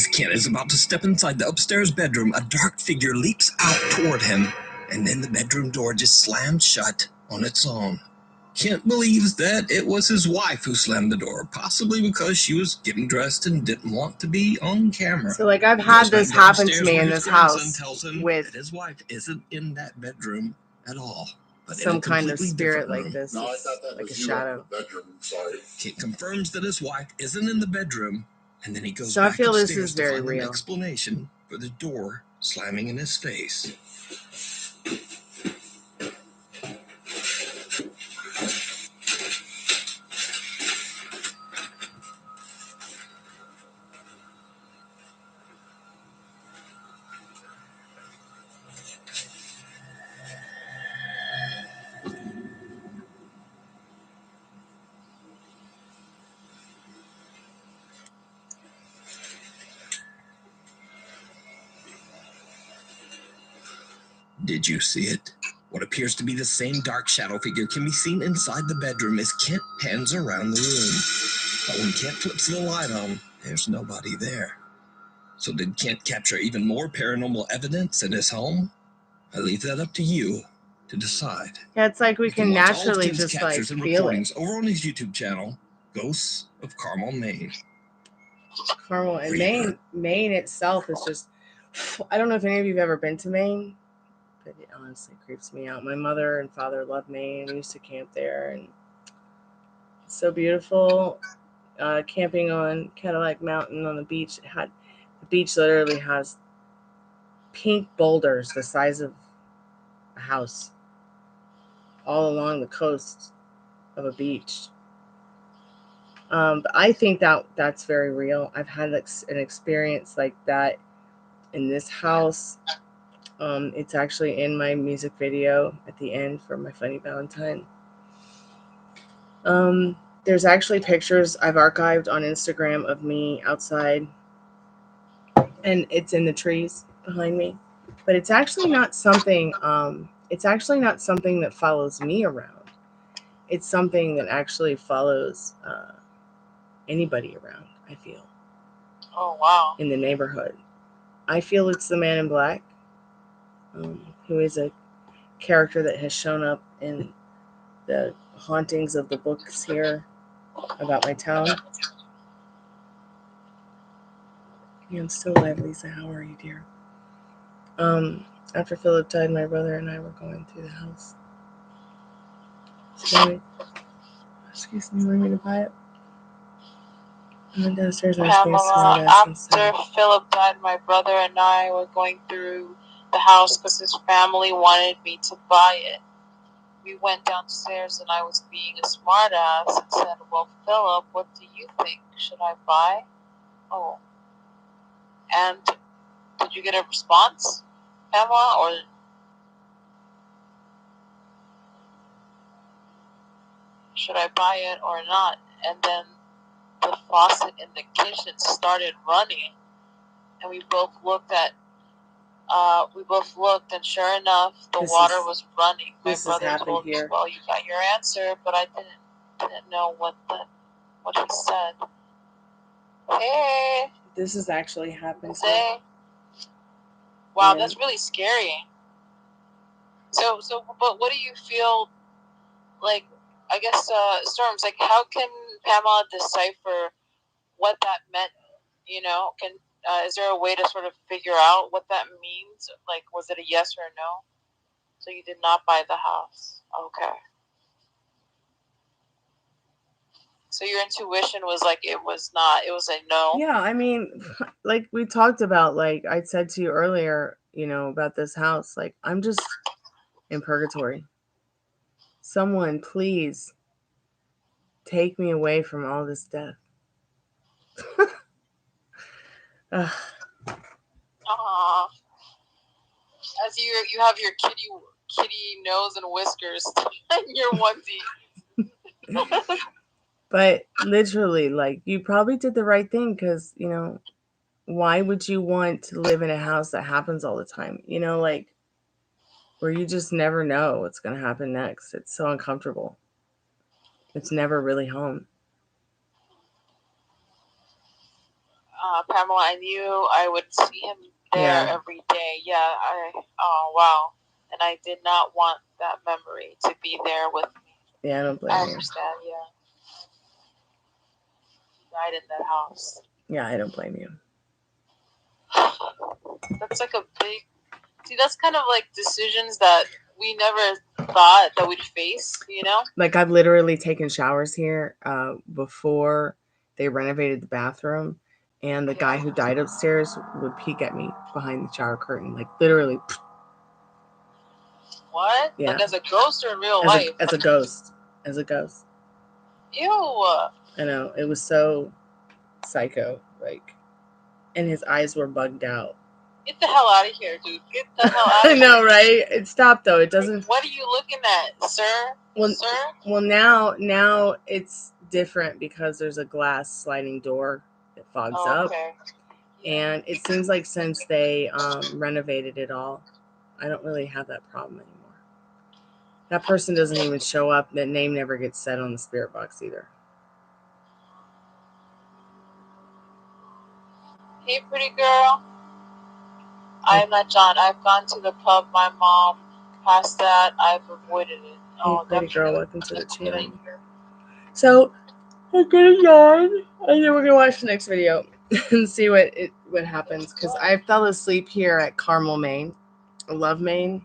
[SPEAKER 3] As Kent is about to step inside the upstairs bedroom, a dark figure leaps out toward him, and then the bedroom door just slams shut on its own. Kent believes that it was his wife who slammed the door, possibly because she was getting dressed and didn't want to be on camera.
[SPEAKER 1] So, like, I've had this happen to me in this house with
[SPEAKER 3] his wife isn't in that bedroom at all. But
[SPEAKER 1] some kind of spirit like this.
[SPEAKER 4] No, I thought that
[SPEAKER 1] like
[SPEAKER 4] was
[SPEAKER 1] a
[SPEAKER 4] you
[SPEAKER 1] shadow.
[SPEAKER 4] in the bedroom. Sorry.
[SPEAKER 3] Kent confirms that his wife isn't in the bedroom, and then he goes
[SPEAKER 1] So I
[SPEAKER 3] back
[SPEAKER 1] feel this
[SPEAKER 3] upstairs
[SPEAKER 1] is
[SPEAKER 3] to
[SPEAKER 1] very
[SPEAKER 3] find
[SPEAKER 1] real.
[SPEAKER 3] an explanation for the door slamming in his face. Did you see it? What appears to be the same dark shadow figure can be seen inside the bedroom as Kent pans around the room. But when Kent flips the light on, there's nobody there. So did Kent capture even more paranormal evidence in his home? I leave that up to you to decide.
[SPEAKER 1] Yeah, it's like we
[SPEAKER 3] You
[SPEAKER 1] can
[SPEAKER 3] watch all of
[SPEAKER 1] naturally
[SPEAKER 3] Kent's
[SPEAKER 1] just like
[SPEAKER 3] captures and
[SPEAKER 1] feel it.
[SPEAKER 3] recordings over on his YouTube channel, Ghosts of Carmel, Maine.
[SPEAKER 1] Carmel and
[SPEAKER 3] Reader.
[SPEAKER 1] Maine itself is just, I don't know if any of you have ever been to Maine, but it honestly creeps me out. My mother and father love Maine. We used to camp there, and it's so beautiful. Camping on Cadillac Mountain on the beach. The beach literally has pink boulders the size of a house all along the coast of a beach. But I think that's very real. I've had an experience like that in this house. It's actually in my music video at the end for my Funny Valentine. There's actually pictures I've archived on Instagram of me outside, and it's in the trees behind me. But it's actually not something. It's actually not something that follows me around. It's something that actually follows anybody around. I feel.
[SPEAKER 2] Oh, wow.
[SPEAKER 1] In the neighborhood, I feel it's the Man in Black, who is a character that has shown up in the hauntings of the books here about my town. Yeah, I'm still alive, Lisa. How are you, dear? After Philip died, my brother and I were going through the house. Excuse me, want me to buy it? I went downstairs and I was being smart ass.
[SPEAKER 2] After Philip died, my brother and I were going through the house because his family wanted me to buy it. We went downstairs and I was being a smart ass and said, well, Philip, what do you think? Should I buy? Oh. And did you get a response, Emma? Or should I buy it or not? And then the faucet in the kitchen started running. And we both looked, and sure enough, the water was running. My brother told me, well, you got your answer, but I didn't know what he said. Hey.
[SPEAKER 1] This has actually happened.
[SPEAKER 2] Wow, that's really scary. So, but what do you feel like? I guess, Storms, like, how can Pamela decipher what that meant? You know, is there a way to sort of figure out what that means? Like, was it a yes or a no? So you did not buy the house. Okay. So your intuition was like, it was not, it was a no.
[SPEAKER 1] Yeah, I mean, like we talked about, like I said to you earlier, you know, about this house, like I'm just in purgatory. Someone please take me away from all this death.
[SPEAKER 2] Aww. As you have your kitty nose and whiskers in your onesie.
[SPEAKER 1] But literally, like, you probably did the right thing because, you know, why would you want to live in a house that happens all the time? You know, like, where you just never know what's going to happen next. It's so uncomfortable. It's never really home.
[SPEAKER 2] Pamela, I knew I would see him there every day. Yeah, oh, wow. And I did not want that memory to be there with me.
[SPEAKER 1] Yeah, I don't blame you.
[SPEAKER 2] I understand, yeah. He died in that house.
[SPEAKER 1] Yeah, I don't blame you.
[SPEAKER 2] That's like a big... See, that's kind of like decisions that we never thought that we'd face, you know?
[SPEAKER 1] Like, I've literally taken showers here before they renovated the bathroom, and the guy who died upstairs would peek at me behind the shower curtain, like literally.
[SPEAKER 2] What?
[SPEAKER 1] Yeah.
[SPEAKER 2] Like as a ghost or in real life?
[SPEAKER 1] As a ghost. As a ghost.
[SPEAKER 2] Ew.
[SPEAKER 1] I know. It was so psycho. Like, and his eyes were bugged out.
[SPEAKER 2] Get the hell out of here, dude. Get the hell out of here.
[SPEAKER 1] I know, right? It stopped, though. It doesn't...
[SPEAKER 2] What are you looking at, sir?
[SPEAKER 1] Well, now it's different because there's a glass sliding door that fogs up. And it seems like since they renovated it all, I don't really have that problem anymore. That person doesn't even show up. That name never gets said on the spirit box either.
[SPEAKER 2] Hey, pretty girl. I'm not John. I've gone to the pub. My mom passed that. I've avoided it.
[SPEAKER 1] Hey, pretty girl. Welcome to the channel. So, I'm gonna yawn, and then we're gonna watch the next video and see what happens. Because I fell asleep here at Carmel, Maine. I love Maine.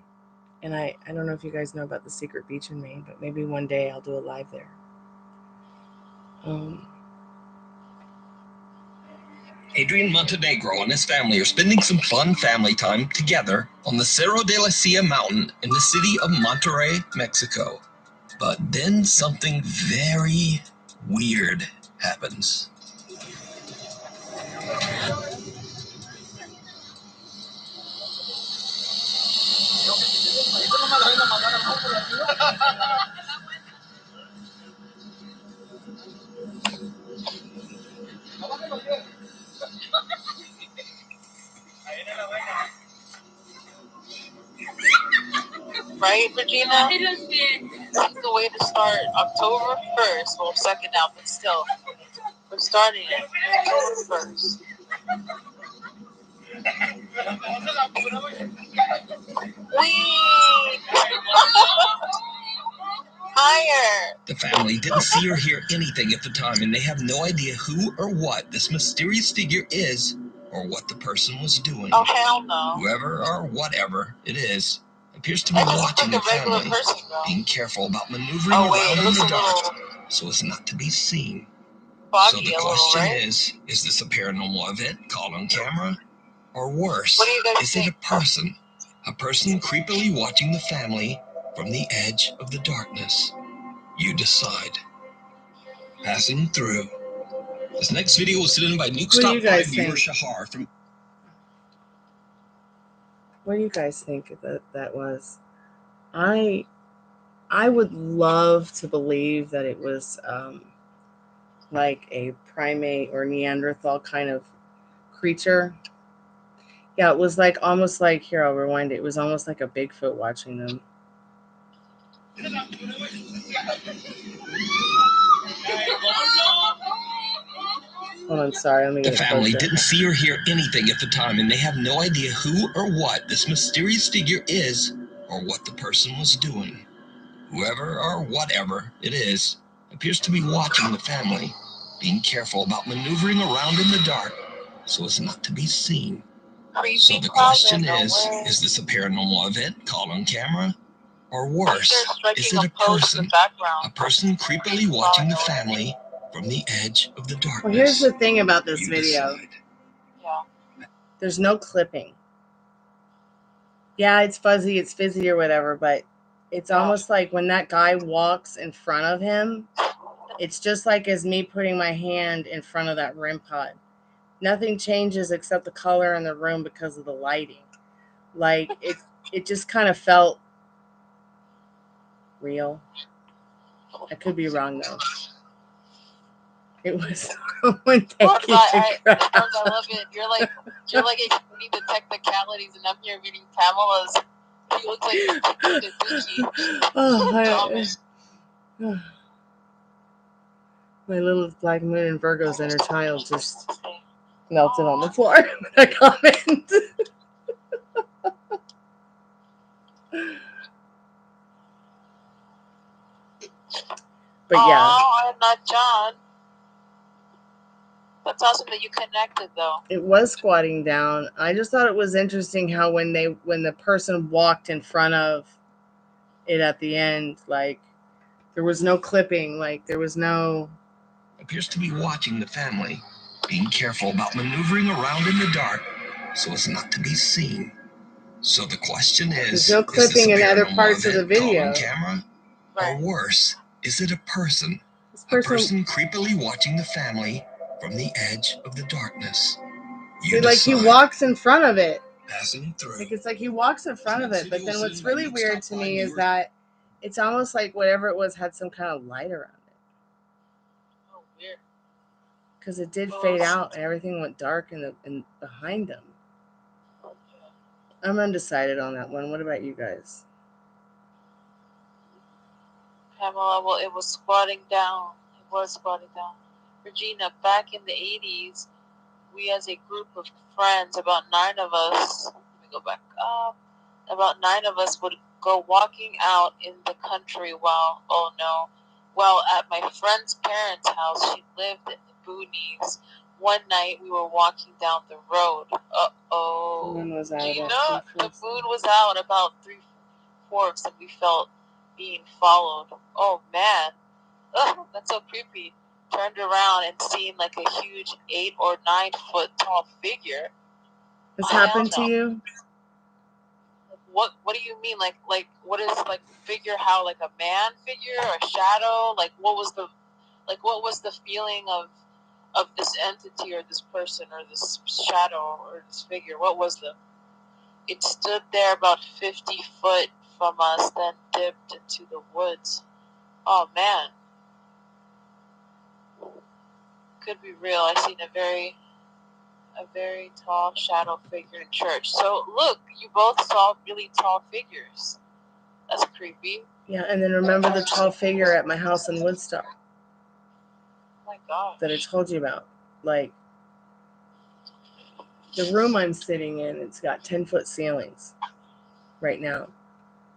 [SPEAKER 1] And I don't know if you guys know about the secret beach in Maine, but maybe one day I'll do a live there.
[SPEAKER 3] Adrian Montenegro and his family are spending some fun family time together on the Cerro de la Silla mountain in the city of Monterrey, Mexico. But then something very weird happens.
[SPEAKER 2] Right, Regina? This is the way to start October 1st. Well, 2nd now, but still. We're starting it October 1st. Whee! Higher!
[SPEAKER 3] The family didn't see or hear anything at the time, and they have no idea who or what this mysterious figure is or what the person was doing.
[SPEAKER 2] Oh, hell no.
[SPEAKER 3] Whoever or whatever it is appears to be watching the family, being careful about maneuvering around in the dark so as not to be seen. So the question is this a paranormal event caught on camera? Or worse, is it a person creepily watching the family from the edge of the darkness? You decide. Passing through. This next video was sent in by Nuke Stop by viewer Shahar from...
[SPEAKER 1] What do you guys think that was? I would love to believe that it was like a primate or Neanderthal kind of creature. Yeah, it was like almost like, here, I'll rewind it. It was almost like a Bigfoot watching them. Oh, I'm sorry. Let me get
[SPEAKER 3] the family didn't see or hear anything at the time, and they have no idea who or what this mysterious figure is or what the person was doing. Whoever or whatever it is appears to be watching the family, being careful about maneuvering around in the dark so as not to be seen. So the question is this a paranormal event caught on camera? Or worse, is it a person creepily watching the family from the edge of the darkness?
[SPEAKER 1] Well, here's the thing about this video. There's no clipping. Yeah, it's fuzzy, it's fizzy or whatever, but it's almost like when that guy walks in front of him, it's just like as me putting my hand in front of that REM pod. Nothing changes except the color in the room because of the lighting. Like, it just kind of felt real. I could be wrong, though. It was someone taking
[SPEAKER 2] I love it. You're like explaining the technicalities, and I'm here reading Pamela's. You look like
[SPEAKER 1] my little black moon and Virgo's inner child just melted on the floor with a comment. But yeah.
[SPEAKER 2] Oh, I'm not John. That's awesome that you connected, though.
[SPEAKER 1] It was squatting down. I just thought it was interesting how when the person walked in front of it at the end, like there was no clipping, like there was no.
[SPEAKER 3] Appears to be watching the family, being careful about maneuvering around in the dark so as not to be seen. So the question is,
[SPEAKER 1] there's no clipping in other parts of the video.
[SPEAKER 3] Camera? Or worse, is it a person?
[SPEAKER 1] A
[SPEAKER 3] person creepily watching the family from the edge of the darkness.
[SPEAKER 1] See, like he walks in front of it.
[SPEAKER 3] Passing through.
[SPEAKER 1] Like it's like he walks in front of it. But then what's really weird to me is that it's almost like whatever it was had some kind of light around it.
[SPEAKER 2] Oh, weird.
[SPEAKER 1] Because it did fade out and everything went dark in behind him. I'm undecided on that one. What about you guys?
[SPEAKER 2] Pamela, well, it was squatting down. It was squatting down. Regina, back in the 80s, we as a group of friends, about 9 of us, let me go back up, about 9 of us would go walking out in the country while at my friend's parents' house. She lived in the boonies. One night we were walking down the road. Uh-oh.
[SPEAKER 1] The moon was out.
[SPEAKER 2] Gina, the moon was out about 3 forks and we felt being followed. Oh, man. Ugh, that's so creepy. Turned around and seen like a huge 8 or 9 foot tall figure.
[SPEAKER 1] This happened to you?
[SPEAKER 2] What do you mean? Like what is like figure? How, like a man figure or a shadow? Like what was the feeling of this entity or this person or this shadow or this figure? What was it stood there about 50 foot from us, then dipped into the woods. Oh man. Could be real. I seen a very tall shadow figure in church. So look, you both saw really tall figures. That's creepy.
[SPEAKER 1] Yeah, and then remember the tall figure at my house in Woodstock.
[SPEAKER 2] Oh my gosh.
[SPEAKER 1] That I told you about. Like, the room I'm sitting in, it's got 10-foot ceilings right now.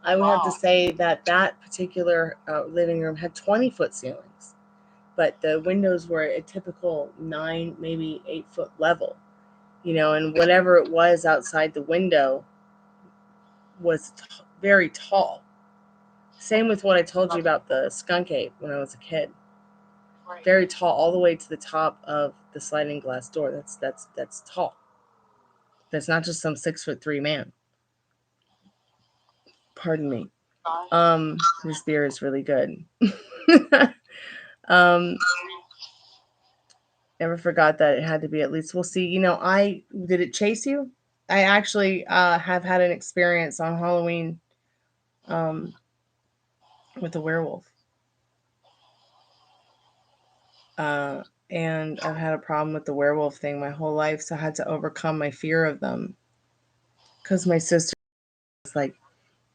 [SPEAKER 1] I would have to say that particular living room had 20-foot ceilings. But the windows were a typical 9, maybe 8-foot level. You know, and whatever it was outside the window was very tall. Same with what I told you about the skunk ape when I was a kid.
[SPEAKER 2] Right.
[SPEAKER 1] Very tall, all the way to the top of the sliding glass door. That's tall. That's not just some 6'3" man. Pardon me. This beer is really good. Never forgot that it had to be at least. We'll see. You know, did it chase you? I actually have had an experience on Halloween with a werewolf. And I've had a problem with the werewolf thing my whole life, so I had to overcome my fear of them. Because my sister was like,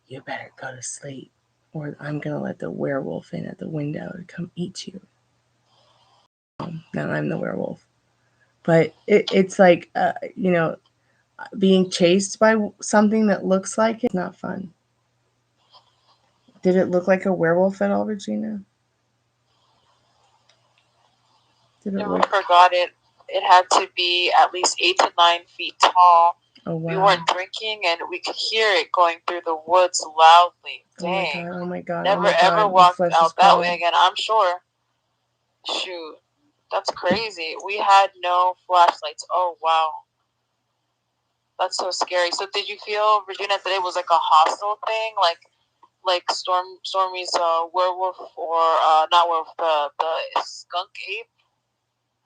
[SPEAKER 1] you better go to sleep, or I'm going to let the werewolf in at the window to come eat you. Now I'm the werewolf. But it's like, you know, being chased by something that looks like it's not fun. Did it look like a werewolf at all, Regina?
[SPEAKER 2] Never forgot it. It had to be at least 8 to 9 feet tall.
[SPEAKER 1] Oh, wow.
[SPEAKER 2] We weren't drinking, and we could hear it going through the woods loudly. Dang.
[SPEAKER 1] Oh my god.
[SPEAKER 2] Never ever walked out that way again, I'm sure. Shoot. That's crazy. We had no flashlights. Oh, wow. That's so scary. So did you feel, Regina, that it was like a hostile thing? Like Stormy's werewolf, or not werewolf, the skunk ape?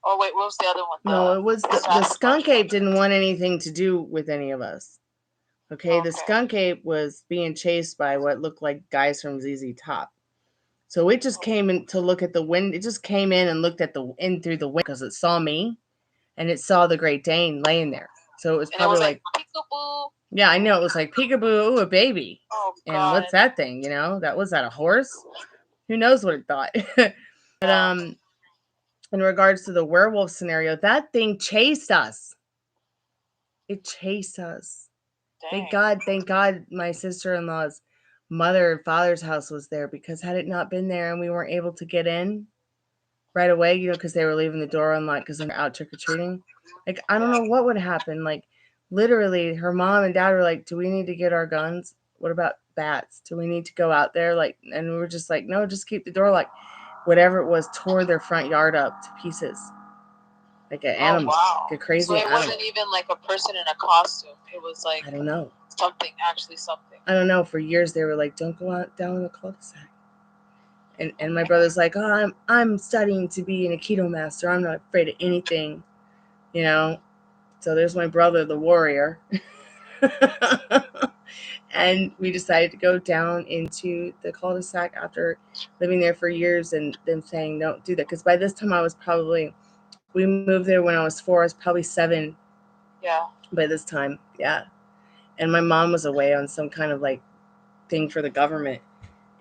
[SPEAKER 2] Oh, wait, what was the other one?
[SPEAKER 1] No, it was the skunk ape didn't want anything to do with any of us. Okay, the skunk ape was being chased by what looked like guys from ZZ Top. So it just came in to look at the wind. It just came in and looked at in through the window because it saw me, and it saw the Great Dane laying there. So it was probably like
[SPEAKER 2] peekaboo.
[SPEAKER 1] Yeah, I know. It was like peekaboo, ooh, a baby.
[SPEAKER 2] Oh, God.
[SPEAKER 1] And what's that thing? You know, was that a horse? Who knows what it thought? But in regards to the werewolf scenario, that thing chased us. It chased us.
[SPEAKER 2] Dang.
[SPEAKER 1] Thank God my sister-in-law's mother and father's house was there, because had it not been there and we weren't able to get in right away, you know, because they were leaving the door unlocked because they're out trick-or-treating, like, I don't know what would happen. Like, literally, her mom and dad were like, do we need to get our guns? What about bats? Do we need to go out there? Like, and we were just like, no, just keep the door locked. Whatever it was tore their front yard up to pieces. Like an animal.
[SPEAKER 2] Wow.
[SPEAKER 1] Like a crazy
[SPEAKER 2] so it
[SPEAKER 1] animal.
[SPEAKER 2] wasn't even like a person in a costume. It was like,
[SPEAKER 1] I don't know.
[SPEAKER 2] Something.
[SPEAKER 1] I don't know. For years they were like, don't go out down the cul-de-sac. And my brother's like, oh, I'm studying to be an Aikido master. I'm not afraid of anything, you know. So there's my brother, the warrior. And we decided to go down into the cul-de-sac after living there for years, and them saying don't do that. Because by this time we moved there when I was 4. I was probably 7.
[SPEAKER 2] Yeah.
[SPEAKER 1] By this time, yeah. And my mom was away on some kind of like thing for the government,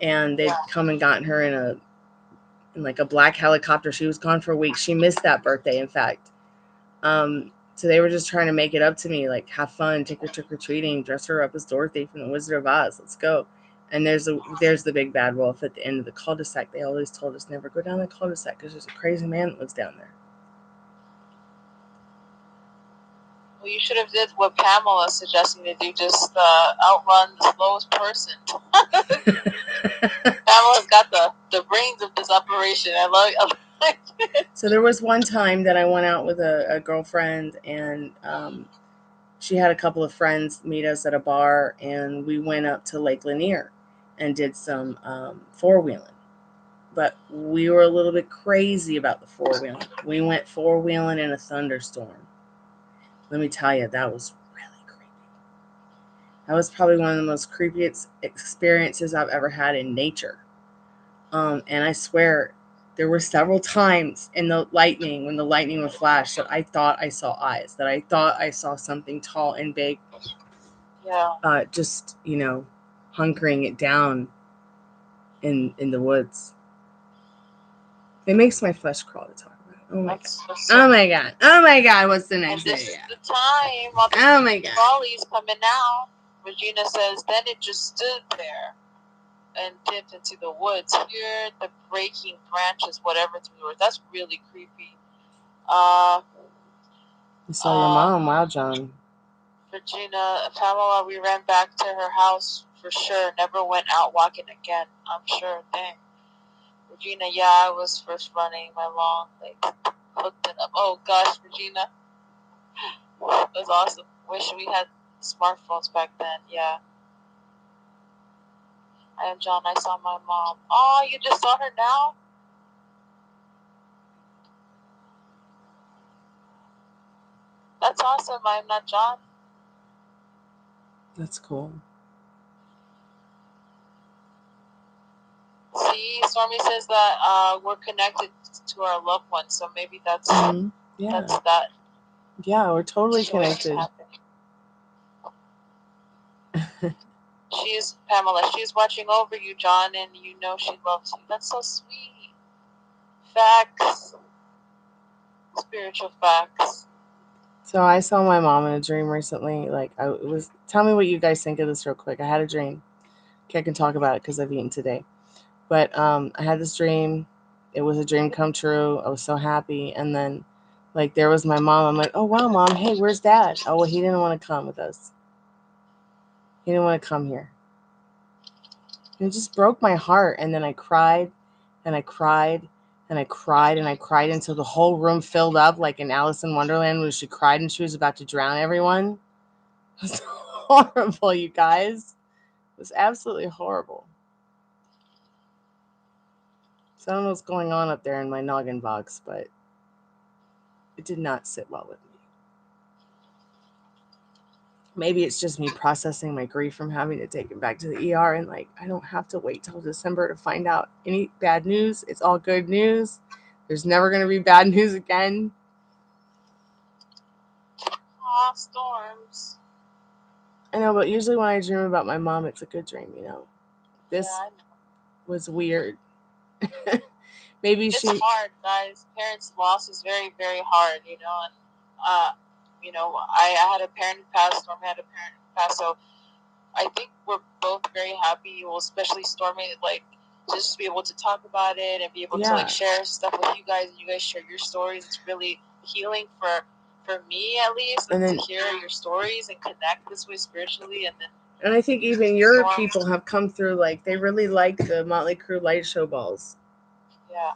[SPEAKER 1] and they'd come and gotten her in like a black helicopter. She was gone for a week. She missed that birthday, in fact. So they were just trying to make it up to me, like, have fun, take her trick-or-treating, dress her up as Dorothy from the Wizard of Oz. Let's go. And there's the big bad wolf at the end of the cul-de-sac. They always told us never go down the cul-de-sac because there's a crazy man that lives down there.
[SPEAKER 2] Well, you should have did what Pamela suggested to do, just outrun the slowest person. Pamela's got the brains of this operation. I love it.
[SPEAKER 1] So there was one time that I went out with a girlfriend, and she had a couple of friends meet us at a bar, and we went up to Lake Lanier and did some four-wheeling. But we were a little bit crazy about the four-wheeling. We went four-wheeling in a thunderstorm. Let me tell you, that was really creepy. That was probably one of the most creepiest experiences I've ever had in nature. And I swear, there were several times in the lightning, when the lightning would flash, that I thought I saw eyes, that I thought I saw something tall and big.
[SPEAKER 2] Yeah.
[SPEAKER 1] Just, hunkering it down in the woods. It makes my flesh crawl to talk about it. Oh my god. Oh my god. Oh my god. What's the next
[SPEAKER 2] day?
[SPEAKER 1] day?
[SPEAKER 2] This is the time while the trolleys coming out. Regina says, then it just stood there and dipped into the woods. Hear the breaking branches, whatever through it. That's really creepy.
[SPEAKER 1] You saw your mom. Wow, John.
[SPEAKER 2] Regina, Pamela, we ran back to her house for sure. Never went out walking again. I'm sure. Dang. Regina, yeah, I was first running my long legs. Hooked it up. Oh gosh, Regina. That was awesome. Wish we had smartphones back then. Yeah. I am John. I saw my mom. Oh, you just saw her now? That's awesome. I'm not John.
[SPEAKER 1] That's cool.
[SPEAKER 2] See, Stormy says that we're connected to our loved ones, so maybe that's that's that.
[SPEAKER 1] Yeah, we're totally connected.
[SPEAKER 2] She's Pamela. She's watching over you, John, and you know she loves you. That's so sweet. Facts. Spiritual facts.
[SPEAKER 1] So I saw my mom in a dream recently. Tell me what you guys think of this real quick. I had a dream. Okay, I can talk about it because I've eaten today. But I had this dream. It was a dream come true. I was so happy. And then, there was my mom. I'm like, oh, wow, Mom. Hey, where's Dad? Oh, well, he didn't want to come with us. He didn't want to come here. And it just broke my heart. And then I cried, and I cried, and I cried, and I cried until the whole room filled up, like in Alice in Wonderland, when she cried and she was about to drown everyone. It was horrible, you guys. It was absolutely horrible. So I don't know what's going on up there in my noggin box, but it did not sit well with me. Maybe it's just me processing my grief from having to take him back to the ER, and I don't have to wait till December to find out any bad news. It's all good news. There's never going to be bad news again.
[SPEAKER 2] Aw, Storms.
[SPEAKER 1] I know, but usually when I dream about my mom, it's a good dream, This was weird. maybe
[SPEAKER 2] it's hard, guys. Parents' loss is very, very hard, you know. And you know, I had a parent who passed, Stormy had a parent who passed, so I think we're both very happy. Well, especially Stormy, like, just to be able to talk about it and be able to like share stuff with you guys, and you guys share your stories. It's really healing for me, at least, and to hear your stories and connect this way spiritually.
[SPEAKER 1] And I think even your people have come through, like, they really like the Motley Crue light show balls.
[SPEAKER 2] Yeah.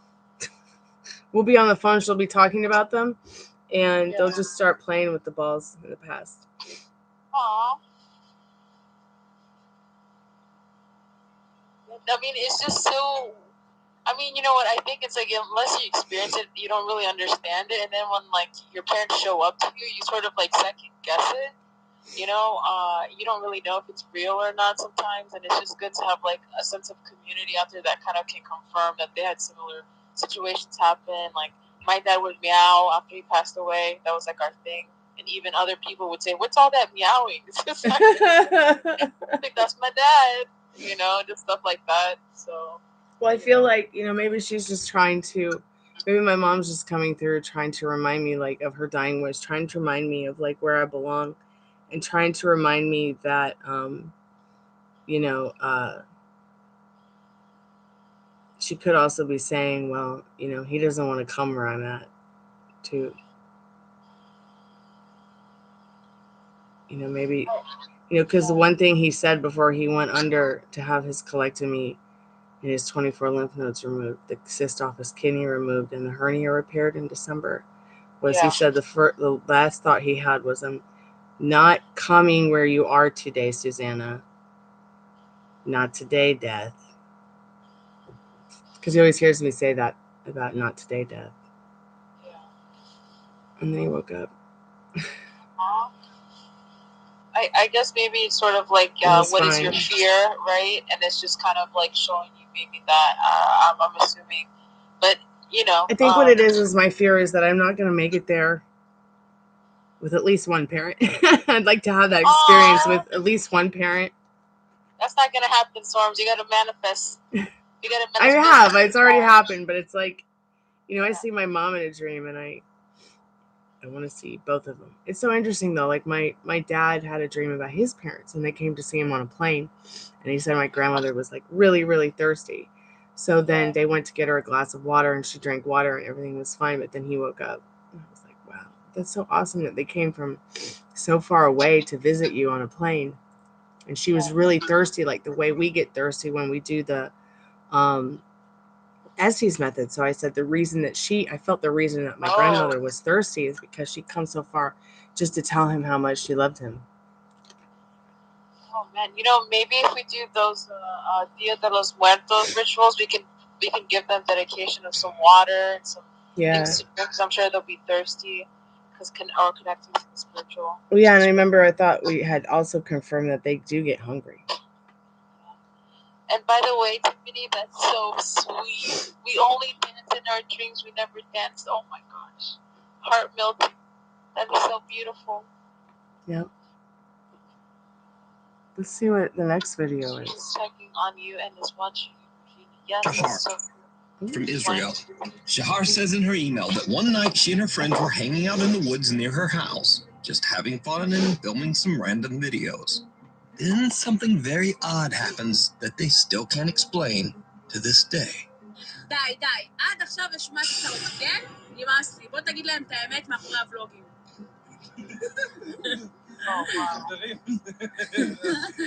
[SPEAKER 1] We'll be on the phone, she'll be talking about them, and they'll just start playing with the balls in the past.
[SPEAKER 2] Aww. I mean, it's just so... I mean, you know what? I think it's like, unless you experience it, you don't really understand it. And then when, like, your parents show up to you, you sort of, like, second guess it. You know, you don't really know if it's real or not sometimes. And it's just good to have, like, a sense of community out there that kind of can confirm that they had similar situations happen. Like, my dad would meow after he passed away. That was, like, our thing. And even other people would say, "What's all that meowing?" It's just like, I think that's my dad. You know, just stuff like that. So...
[SPEAKER 1] Well, I feel like, you know, maybe she's just trying to, maybe my mom's just coming through trying to remind me, like, of her dying wish, trying to remind me of, like, where I belong, and trying to remind me that, you know, she could also be saying, well, you know, he doesn't want to come where I'm at, too. You know, maybe, you know, because the one thing he said before he went under to have his colectomy, and his 24 lymph nodes removed, the cyst off his kidney removed, and the hernia repaired in December, was he said the last thought he had was, "I'm not coming where you are today, Susanna. Not today, death." Because he always hears me say that about "not today, death."
[SPEAKER 2] Yeah.
[SPEAKER 1] And then he woke up.
[SPEAKER 2] I guess maybe it's sort of like, what is your fear, right? And it's just kind of like showing you maybe that, I'm assuming. But, you know.
[SPEAKER 1] I think what it is my fear is that I'm not going to make it there with at least one parent. I'd like to have that experience with at least one parent.
[SPEAKER 2] That's not going to happen, Storms. You got to manifest. You got to manifest.
[SPEAKER 1] I have. It's already happened. But it's like, you know, I see my mom in a dream, and I want to see both of them. It's so interesting, though. Like, my dad had a dream about his parents, and they came to see him on a plane. And he said my grandmother was, like, really, really thirsty. So then they went to get her a glass of water, and she drank water, and everything was fine. But then he woke up. And I was like, wow, that's so awesome that they came from so far away to visit you on a plane. And she was really thirsty, like the way we get thirsty when we do the Estes method. So I said I felt the reason that my grandmother was thirsty is because she comes so far just to tell him how much she loved him.
[SPEAKER 2] Oh man, you know, maybe if we do those Dia de los Muertos rituals, we can give them dedication of some water and some things to drink, because I'm sure they'll be thirsty or connecting to the spiritual.
[SPEAKER 1] Well, yeah, and I remember I thought we had also confirmed that they do get hungry.
[SPEAKER 2] And by the way, Tiffany, that's so sweet. We only dance in our dreams. We never danced. Oh my gosh. Heart melting. That is so beautiful.
[SPEAKER 1] Yeah. Let's see what the next video is.
[SPEAKER 2] She's checking on you and is watching you. Yes,
[SPEAKER 3] Shahar from Israel. Shahar says in her email that one night she and her friends were hanging out in the woods near her house, just having fun and filming some random videos. Then something very odd happens that they still can't explain to this day.
[SPEAKER 4] די, עד עכשיו השמעת את העובדן, נמאס לי. בוא תגיד להם את האמת מאחורי הוולוגים.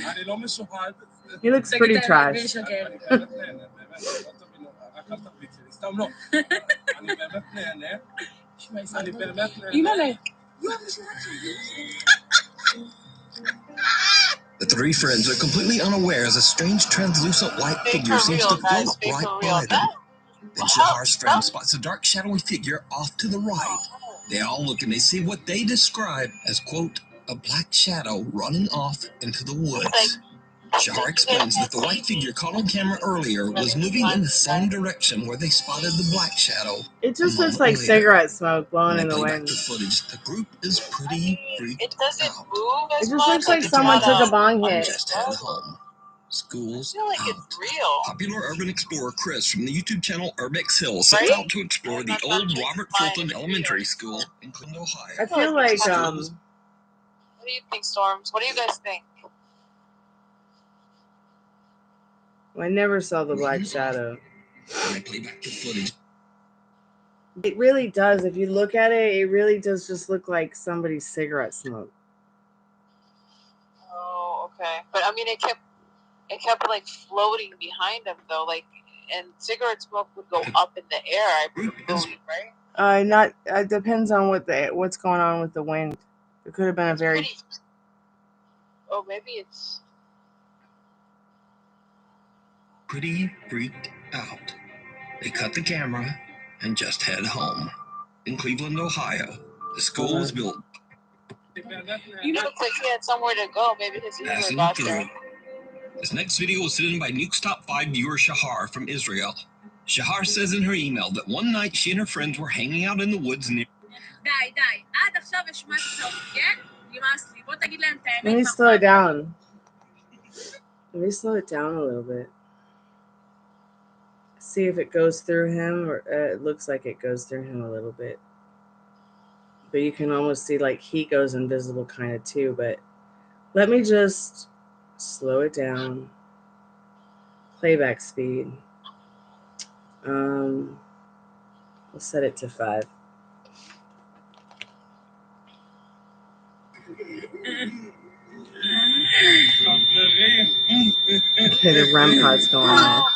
[SPEAKER 5] אני לא משוחד.
[SPEAKER 1] He looks pretty trash.
[SPEAKER 5] סתם לא. אני באמת נהנה. אני באמת נהנה.
[SPEAKER 4] אימא'לה.
[SPEAKER 3] The three friends are completely unaware as a strange translucent white figure seems to float right by them. Then Shahar's friend spots a dark shadowy figure off to the right. They all look and they see what they describe as, quote, a black shadow running off into the woods. Shahar explains that the white figure caught on camera earlier was moving in the same direction where they spotted the black shadow.
[SPEAKER 1] It just looks like cigarette smoke blowing in the wind.
[SPEAKER 3] The footage, the group is pretty freaked
[SPEAKER 2] It doesn't
[SPEAKER 3] out.
[SPEAKER 2] move as
[SPEAKER 1] It just looks like someone took a bong hit.
[SPEAKER 3] Just head home. School's
[SPEAKER 2] I feel like
[SPEAKER 3] out.
[SPEAKER 2] it's real.
[SPEAKER 3] Popular urban explorer Chris from the YouTube channel Urbex Hill sets out to explore the old Robert Fulton Elementary School in Cleveland, Ohio.
[SPEAKER 1] I feel like
[SPEAKER 2] What do you think, Storms? What do you guys think?
[SPEAKER 1] I never saw the Black Shadow.
[SPEAKER 3] When I play back the footage,
[SPEAKER 1] It really does. If you look at it, it really does just look like somebody's cigarette smoke.
[SPEAKER 2] Oh, okay. But I mean, it kept like floating behind him though, like, and cigarette smoke would go up in the air, I believe, right?
[SPEAKER 1] Not. It depends on what's going on with the wind. It could have been a very.
[SPEAKER 2] Oh, maybe it's
[SPEAKER 3] pretty freaked out. They cut the camera and just head home. In Cleveland, Ohio, the school was built.
[SPEAKER 2] It looks like he had somewhere to go. Maybe his Uber got there.
[SPEAKER 3] This next video was sent in by Nuke's Top 5 viewer Shahar from Israel. Shahar says in her email that one night she and her friends were hanging out in the woods near.
[SPEAKER 1] Let me slow it down. Let me slow it down a little bit. See if it goes through him, or it looks like it goes through him a little bit. But you can almost see like he goes invisible kind of too. But let me just slow it down. Playback speed. We'll set it to 5. Okay, the REM pod's going off.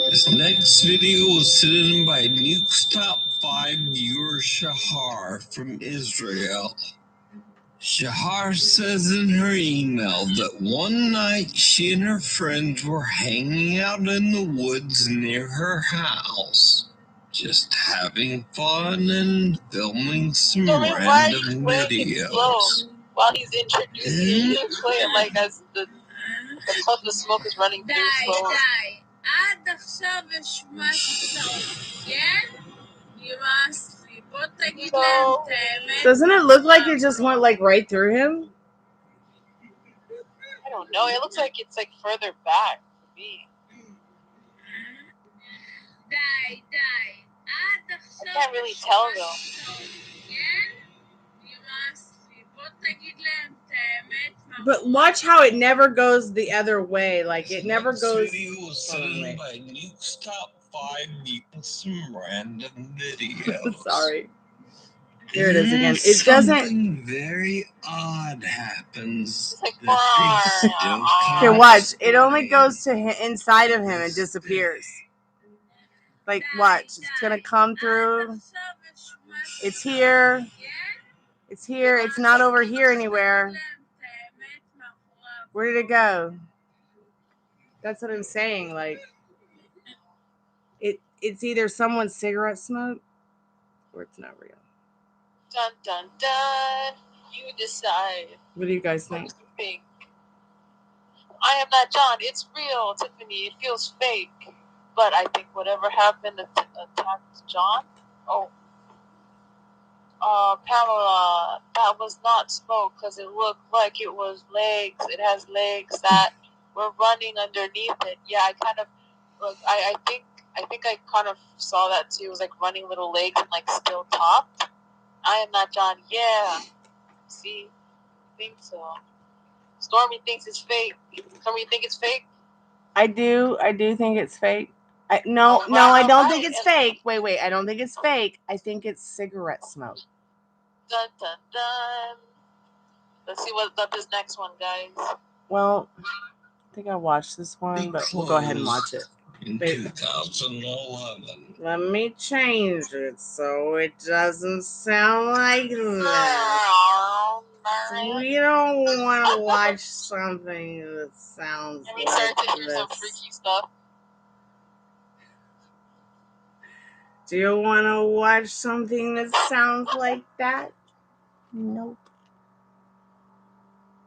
[SPEAKER 3] This next video was sent in by Nuke's Top 5 viewer Shahar from Israel. Shahar says in her email that one night she and her friends were hanging out in the woods near her house, just having fun and filming some random videos.
[SPEAKER 2] While he's introducing you, play it like as the puff of smoke is running through slow.
[SPEAKER 1] Doesn't it look like it just went like right through him?
[SPEAKER 2] I don't know. It looks like it's like further back for me. I can't really tell though.
[SPEAKER 1] But watch how it never goes the other way. Like it never goes.
[SPEAKER 3] This video was sent in by Nuke's Top 5 some random videos.
[SPEAKER 1] Sorry. Here it is again. It doesn't.
[SPEAKER 3] Something very odd happens.
[SPEAKER 1] Here, watch. It only goes to inside of him and disappears. Like, watch. It's gonna come through. It's here. It's here. It's not over here anywhere. Where did it go? That's what I'm saying. Like, it's either someone's cigarette smoke or it's not real.
[SPEAKER 2] Dun dun dun. You decide.
[SPEAKER 1] What do you guys think?
[SPEAKER 2] I am not John. It's real, Tiffany. It feels fake. But I think whatever happened attacked John. Oh. Pamela, that was not smoke because it looked like it was legs. It has legs that were running underneath it. Yeah, I kind of look. I think I kind of saw that too. It was like running little legs and like still topped. I am not John. Yeah. See, I think so. Stormy thinks it's fake. Stormy, you think it's fake?
[SPEAKER 1] I do think it's fake. No, I don't think it's fake. Wait. I don't think it's fake. I think it's cigarette smoke.
[SPEAKER 2] Dun dun dun. Let's see what's up this next one, guys.
[SPEAKER 1] Well, I think I watched this one, but we'll go ahead and watch it.
[SPEAKER 3] In 2011.
[SPEAKER 1] Let me change it so it doesn't sound like that. We don't want to watch something that sounds
[SPEAKER 2] and we
[SPEAKER 1] like
[SPEAKER 2] start to hear
[SPEAKER 1] this.
[SPEAKER 2] some freaky stuff.
[SPEAKER 1] Do you want to watch something that sounds like that? Nope.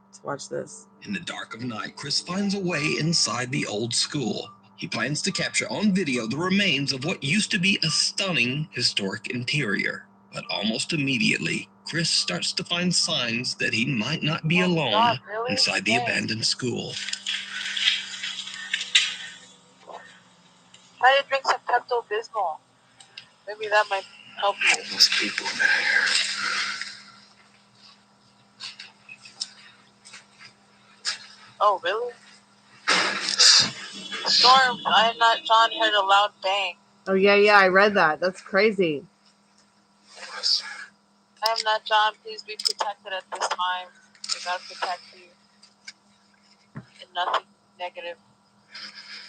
[SPEAKER 1] Let's watch this.
[SPEAKER 3] In the dark of night, Chris finds a way inside the old school. He plans to capture on video the remains of what used to be a stunning historic interior. But almost immediately, Chris starts to find signs that he might not be alone inside the abandoned school.
[SPEAKER 2] Try to drink some Pepto-Bismol. Maybe that might help you.
[SPEAKER 3] Those people in there.
[SPEAKER 2] Oh, really? Storm, I am not John, heard a loud bang.
[SPEAKER 1] Oh, yeah, I read that. That's crazy.
[SPEAKER 2] I am not John, please be protected at this time. May God protect you. And nothing negative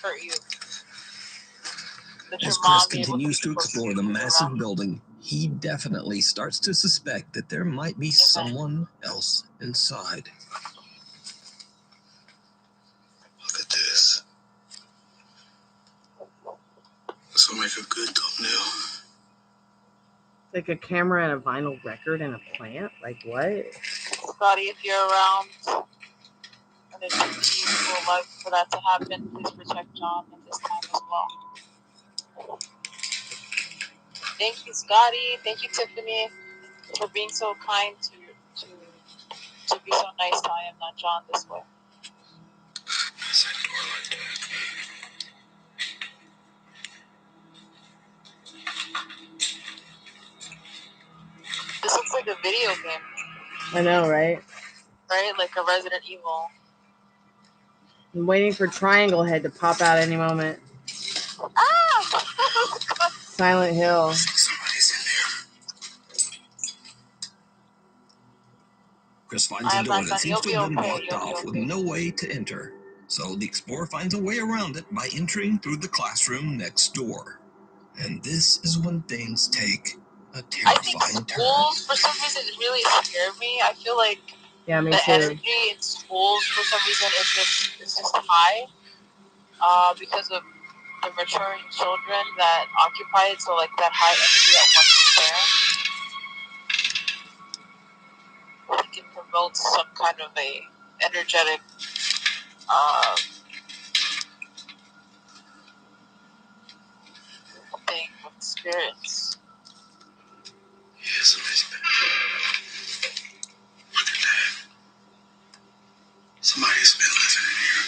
[SPEAKER 2] hurt you.
[SPEAKER 3] As Chris continues to explore the massive building, he definitely starts to suspect that there might be someone else inside.
[SPEAKER 5] Look at this. This will make a good thumbnail.
[SPEAKER 1] Like a camera and a vinyl record and a plant? Like what?
[SPEAKER 2] Scotty, if you're around and if you would like for that to happen, please protect John at this time as well. Thank you, Scotty. Thank you, Tiffany, for being so kind to be so nice to I am not John this way. This looks like a video game.
[SPEAKER 1] I know, right?
[SPEAKER 2] Right? Like a Resident Evil.
[SPEAKER 1] I'm waiting for Triangle Head to pop out any moment.
[SPEAKER 2] Ah!
[SPEAKER 1] Silent Hill.
[SPEAKER 5] Somebody's in there.
[SPEAKER 3] Chris finds a door that seems to have been blocked off with no way to enter. So the explorer finds a way around it by entering through the classroom next door. And this is when things take a terrifying turn.
[SPEAKER 2] Schools, for some reason, really scare me. I feel like the energy in schools, for some reason, is just high because of the maturing children that occupy it. So, like, that high energy at once was there, I think it promotes some kind of a energetic thing with spirits.
[SPEAKER 5] Yeah, somebody's been. Look at that. Somebody's been living in here.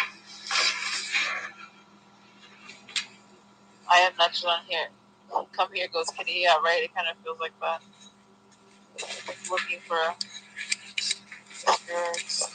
[SPEAKER 2] I am not John here. Come here goes Kitty. Yeah, right? It kind of feels like that. Like looking for spirits.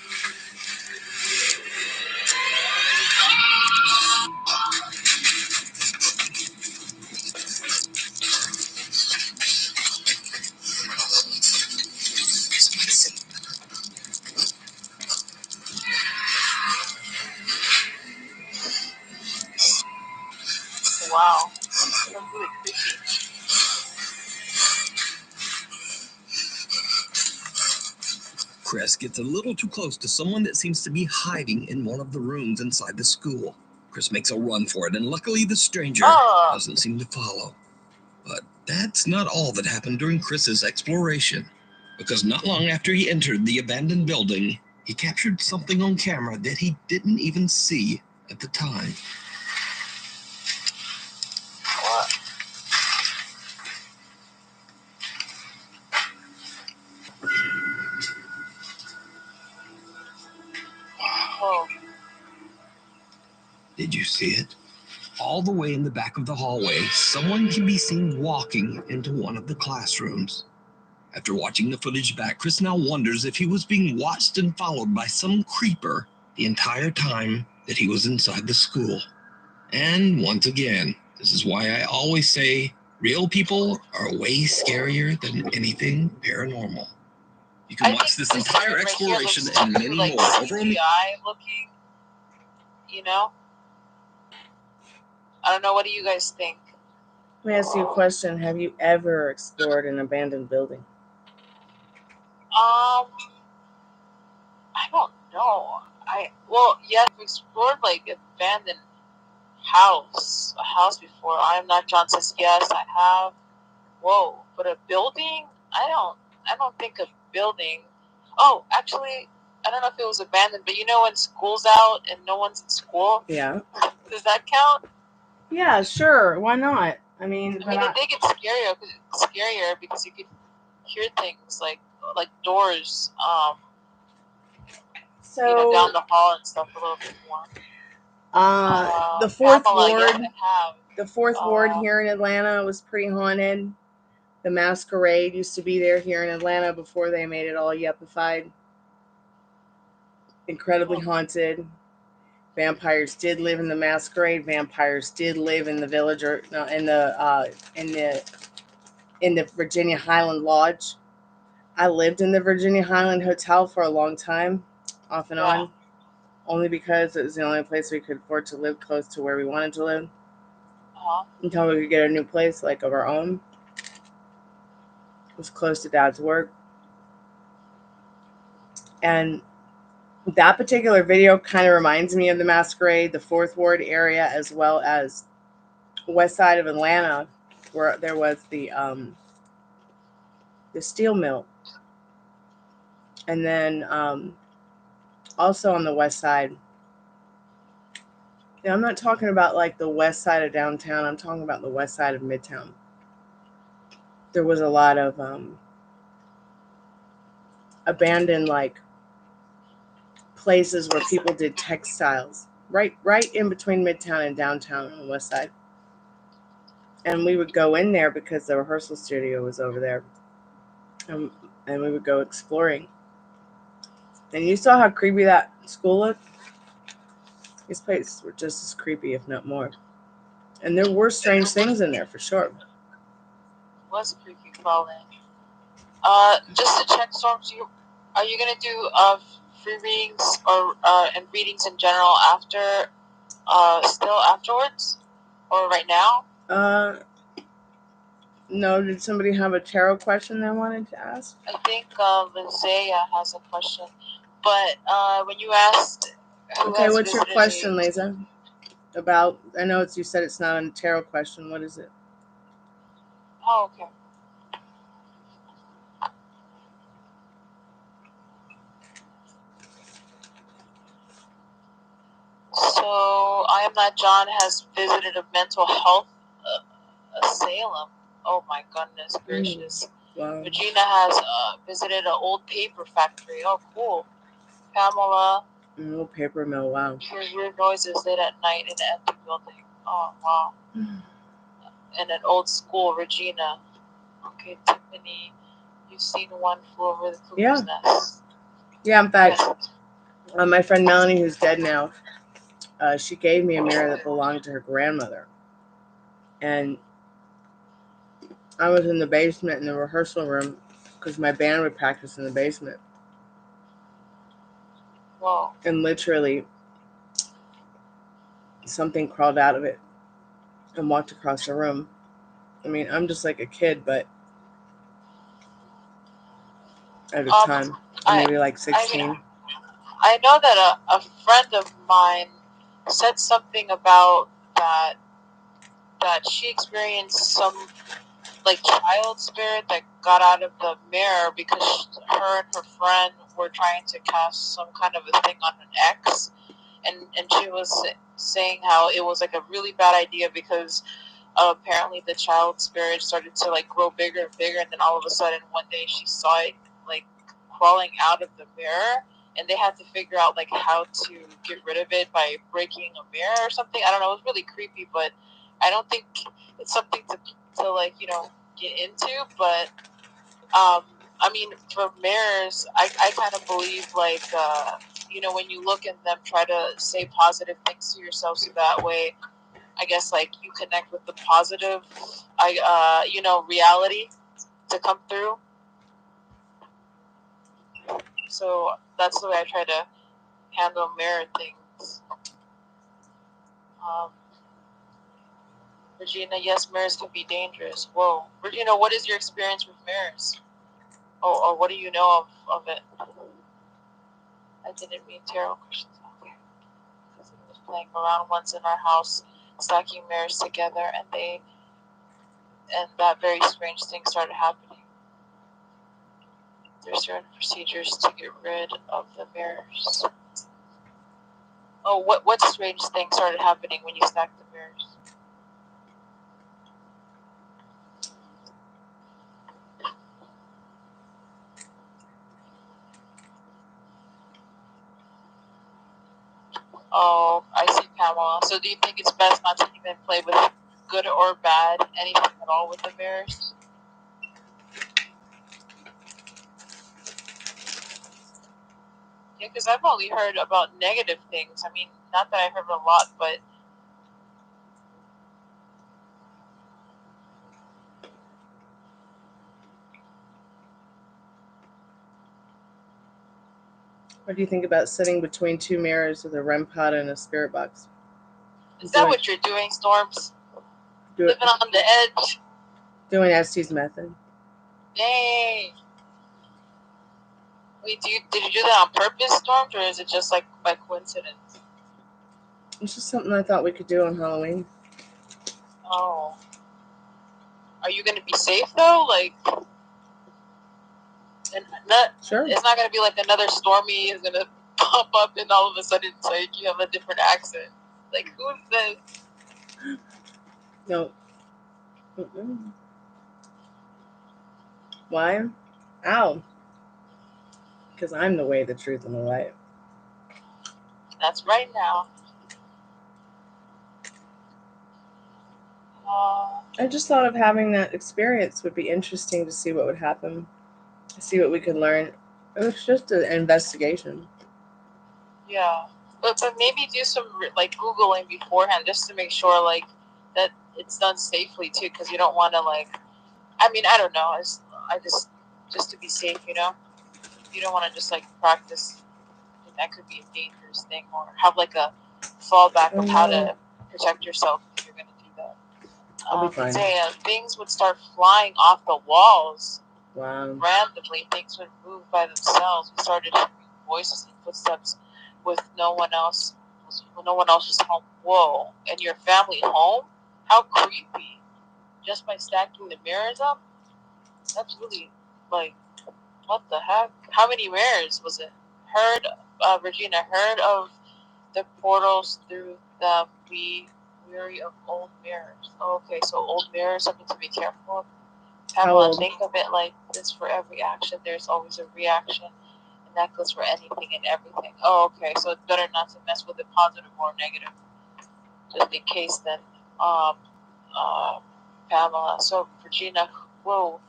[SPEAKER 2] Wow. That's really creepy.
[SPEAKER 3] Chris gets a little too close to someone that seems to be hiding in one of the rooms inside the school. Chris makes a run for it, and luckily the stranger doesn't seem to follow. But that's not all that happened during Chris's exploration, because not long after he entered the abandoned building, he captured something on camera that he didn't even see at the time.
[SPEAKER 2] What? Oh.
[SPEAKER 3] Did you see it? All the way in the back of the hallway, someone can be seen walking into one of the classrooms. After watching the footage back, Chris now wonders if he was being watched and followed by some creeper the entire time that he was inside the school. And once again, this is why I always say real people are way scarier than anything paranormal. You can watch this entire exploration and many more over on the
[SPEAKER 2] looking, you know? I don't know. What do you guys think?
[SPEAKER 1] Let me ask you a question. Have you ever explored an abandoned building?
[SPEAKER 2] I don't know. Yes, we explored like abandoned a house before. I am not John says yes, I have. Whoa, but a building? I don't think a building. Oh, actually, I don't know if it was abandoned, but you know when school's out and no one's in school?
[SPEAKER 1] Yeah.
[SPEAKER 2] Does that count?
[SPEAKER 1] Yeah, sure. Why not? I mean,
[SPEAKER 2] it did get scarier because you could hear things like doors,
[SPEAKER 1] So
[SPEAKER 2] you know, down the hall and stuff a little bit more.
[SPEAKER 1] The fourth
[SPEAKER 2] Pamela,
[SPEAKER 1] ward,
[SPEAKER 2] yes, I have.
[SPEAKER 1] the fourth ward here in Atlanta was pretty haunted. The Masquerade used to be there here in Atlanta before they made it all yuppified. Incredibly haunted. Vampires did live in the Masquerade. Vampires did live in the village, or no, in the Virginia Highland Lodge. I lived in the Virginia Highland Hotel for a long time, off and on, only because it was the only place we could afford to live close to where we wanted to live. Until we could get a new place, like of our own. It was close to Dad's work. And that particular video kind of reminds me of the Masquerade, the Fourth Ward area, as well as west side of Atlanta, where there was the steel mill. And then also on the west side. Now, I'm not talking about like the west side of downtown. I'm talking about the west side of Midtown. There was a lot of abandoned like places where people did textiles, right in between Midtown and downtown on the west side. And we would go in there because the rehearsal studio was over there, and we would go exploring. And you saw how creepy that school looked. These places were just as creepy, if not more. And there were strange things in there for sure.
[SPEAKER 2] It was creepy crawling. Just to check, Storms, are you gonna do free readings or and readings in general after still afterwards, or right now?
[SPEAKER 1] No. Did somebody have a tarot question they wanted to ask?
[SPEAKER 2] I think Lizea has a question, but when you asked,
[SPEAKER 1] okay, what's your question, Liza? About, I know you said it's not a tarot question. What is it?
[SPEAKER 2] Oh, okay. So, I am not John has visited a mental health asylum. Oh my goodness gracious. Wow. Regina has visited an old paper factory. Oh, cool. Pamela.
[SPEAKER 1] Old paper mill, wow.
[SPEAKER 2] Hears weird noises late at night in the empty building. Oh, wow. And an old school, Regina. Okay, Tiffany, you've seen one flew over the cuckoo's nest.
[SPEAKER 1] Yeah, in fact, my friend Melanie, who's dead now, she gave me a mirror that belonged to her grandmother. And I was in the basement in the rehearsal room because my band would practice in the basement.
[SPEAKER 2] Whoa.
[SPEAKER 1] And literally, something crawled out of it and walked across the room. I mean, I'm just like a kid, but at the time, maybe like 16.
[SPEAKER 2] I know that a friend of mine said something about that she experienced some like child spirit that got out of the mirror because her and her friend were trying to cast some kind of a thing on an ex, and she was saying how it was like a really bad idea because apparently the child spirit started to like grow bigger and bigger, and then all of a sudden one day she saw it like crawling out of the mirror, and they had to figure out like how to get rid of it by breaking a mirror or something. I don't know, it was really creepy, but I don't think it's something to like, you know, get into. But I mean, for mirrors, I kind of believe like you know, when you look in them, try to say positive things to yourself, so that way I guess like you connect with the positive you know, reality to come through. So that's the way I try to handle mirror things. Regina, yes, mirrors can be dangerous. Whoa. Regina, what is your experience with mirrors? Or what do you know of it? I didn't mean tarot questions. Okay. Because I was playing around once in our house, stacking mirrors together, and that very strange thing started happening. There's certain procedures to get rid of the mirrors. Oh, what strange thing started happening when you stacked the mirrors? Oh, I see, Pamela. So do you think it's best not to even play with good or bad, anything at all with the mirrors? Yeah, because I've only heard about negative things. I mean, not that I've heard a lot, but
[SPEAKER 1] What do you think about sitting between two mirrors with a REM pod and a spirit box?
[SPEAKER 2] is that what you're doing, Storms? Living on the edge?
[SPEAKER 1] Doing Estes method.
[SPEAKER 2] Dang. Wait, did you do that on purpose, Storms, or is it just like by coincidence?
[SPEAKER 1] It's just something I thought we could do on Halloween.
[SPEAKER 2] Oh. Are you going to be safe, though? Like,
[SPEAKER 1] sure.
[SPEAKER 2] It's not going to be like another Stormy is going to pop up and all of a sudden it's like you have a different accent. Like, who's this?
[SPEAKER 1] No. Mm-mm. Why? Ow. Because I'm the way, the truth, and the light.
[SPEAKER 2] That's right now.
[SPEAKER 1] I just thought of having that experience would be interesting to see what would happen, to see what we could learn. It was just an investigation.
[SPEAKER 2] Yeah, but maybe do some like Googling beforehand just to make sure like that it's done safely too, because you don't want to like. I mean, I don't know. I just to be safe, you know. You don't want to just like practice. That could be a dangerous thing, or have like a fallback of how to protect yourself if you're gonna do that.
[SPEAKER 1] I'll be fine.
[SPEAKER 2] Things would start flying off the walls.
[SPEAKER 1] Wow.
[SPEAKER 2] Randomly, things would move by themselves. We started hearing voices and footsteps with no one else. No one else was home. Whoa! And your family home? How creepy! Just by stacking the mirrors up? That's really like, what the heck? How many mirrors was it? Regina heard of the portals through the weary of old mirrors. Oh, okay, so old mirrors, something to be careful of. Pamela, think of it like this: for every action, there's always a reaction, and that goes for anything and everything. Oh, okay, so it's better not to mess with it, positive or negative, just in case. Then, Pamela. So, Regina, whoa,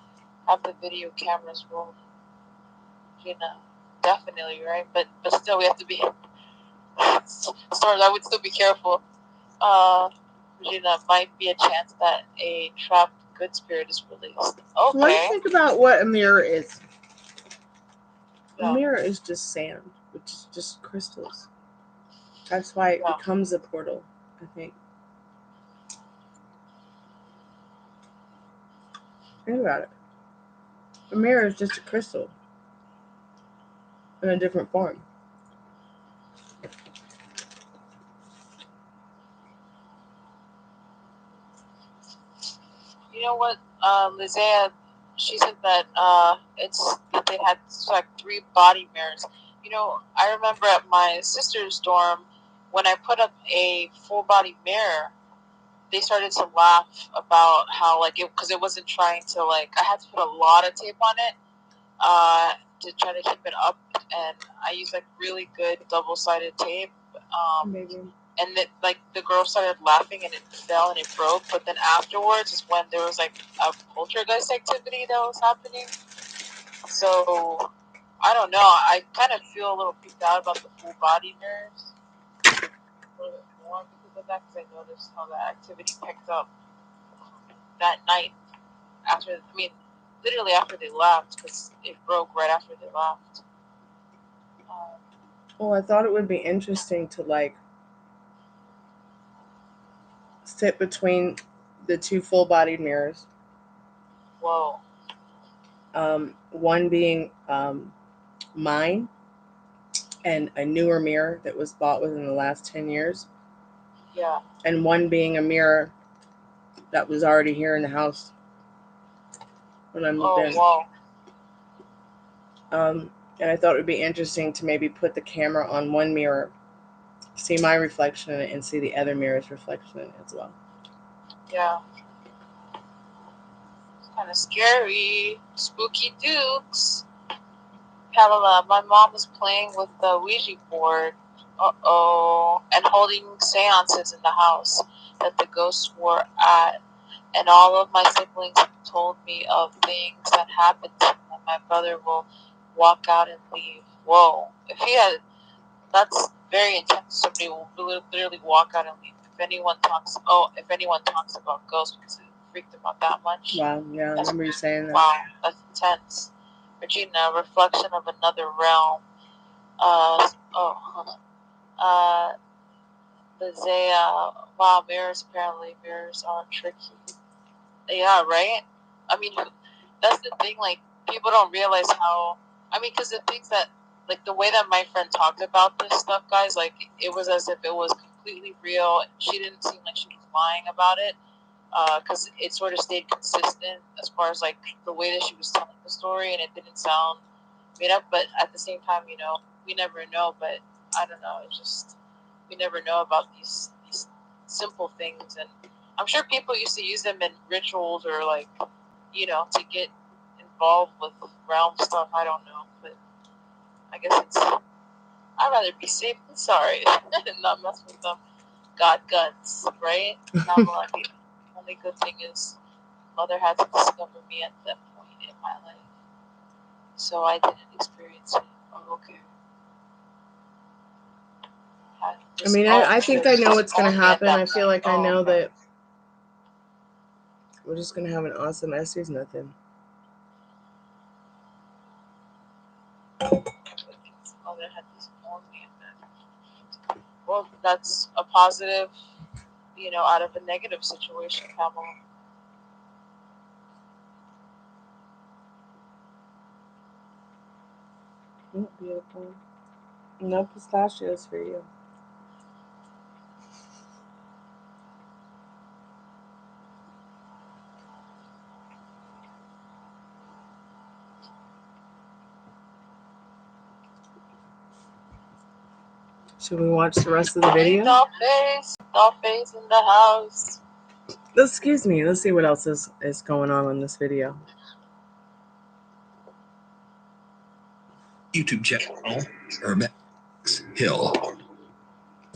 [SPEAKER 2] have the video cameras roll. Regina, definitely right, but still, we have to be. Sorry, I would still be careful. Regina, might be a chance that a trapped good spirit is released. Okay.
[SPEAKER 1] What do you think about what a mirror is? Yeah. A mirror is just sand, which is just crystals. That's why it becomes a portal, I think. Think about it. A mirror is just a crystal in a different form.
[SPEAKER 2] You know what, Lizea, she said that they had like 3 body mirrors. You know, I remember at my sister's dorm when I put up a full body mirror, they started to laugh about how like because it wasn't trying to like I had to put a lot of tape on it to try to keep it up, and I used like really good double-sided tape.
[SPEAKER 1] Maybe.
[SPEAKER 2] And it, like the girl started laughing and it fell and it broke, but then afterwards is when there was like a poltergeist activity that was happening. So I don't know. I kind of feel a little freaked out about the full body mirrors a little bit more because of that, because I noticed how that activity picked up that night after. I mean, literally after they left, because it broke right after they left.
[SPEAKER 1] Well, I thought it would be interesting to like sit between the 2 full-bodied mirrors.
[SPEAKER 2] Whoa.
[SPEAKER 1] One being mine and a newer mirror that was bought within the last 10 years.
[SPEAKER 2] Yeah.
[SPEAKER 1] And one being a mirror that was already here in the house when I moved in.
[SPEAKER 2] Wow.
[SPEAKER 1] And I thought it would be interesting to maybe put the camera on one mirror, see my reflection in it, and see the other mirror's reflection in it as well.
[SPEAKER 2] Yeah. It's kind of scary. Spooky Dukes. Pamela, my mom was playing with the Ouija board and holding seances in the house that the ghosts were at. And all of my siblings told me of things that happened to them. My brother will walk out and leave. Whoa. If he had, that's very intense. Somebody will literally walk out and leave. If anyone talks about ghosts because it freaked them out that much.
[SPEAKER 1] Wow, yeah, I remember you saying that.
[SPEAKER 2] Wow, that's intense. Regina, reflection of another realm. Lizea, wow, mirrors are tricky. Yeah, right? I mean, that's the thing, like, people don't realize how, because the things that, like, the way that my friend talked about this stuff, guys, like, it was as if it was completely real. She didn't seem like she was lying about it, because it sort of stayed consistent as far as, like, the way that she was telling the story, and it didn't sound made up, but at the same time, we never know, but I don't know, it's just, we never know about these simple things, and I'm sure people used to use them in rituals or, like, to get involved with realm stuff. I don't know, but I guess I'd rather be safe than sorry and not mess with them. God guts, right? Not lucky. The only good thing is mother had to discover me at that point in my life, so I didn't experience it. Oh, okay.
[SPEAKER 1] I think I know what's going to happen. I feel like I know that we're just going to have an awesome Esther's nothing.
[SPEAKER 2] Well, that's a positive, out of a negative situation, Pamela.
[SPEAKER 1] Oh, beautiful. No pistachios for you. Should we watch the rest of the video?
[SPEAKER 2] Dollface in the house.
[SPEAKER 1] Excuse me. Let's see what else is going on in this video.
[SPEAKER 3] YouTube channel, Urbex Hill.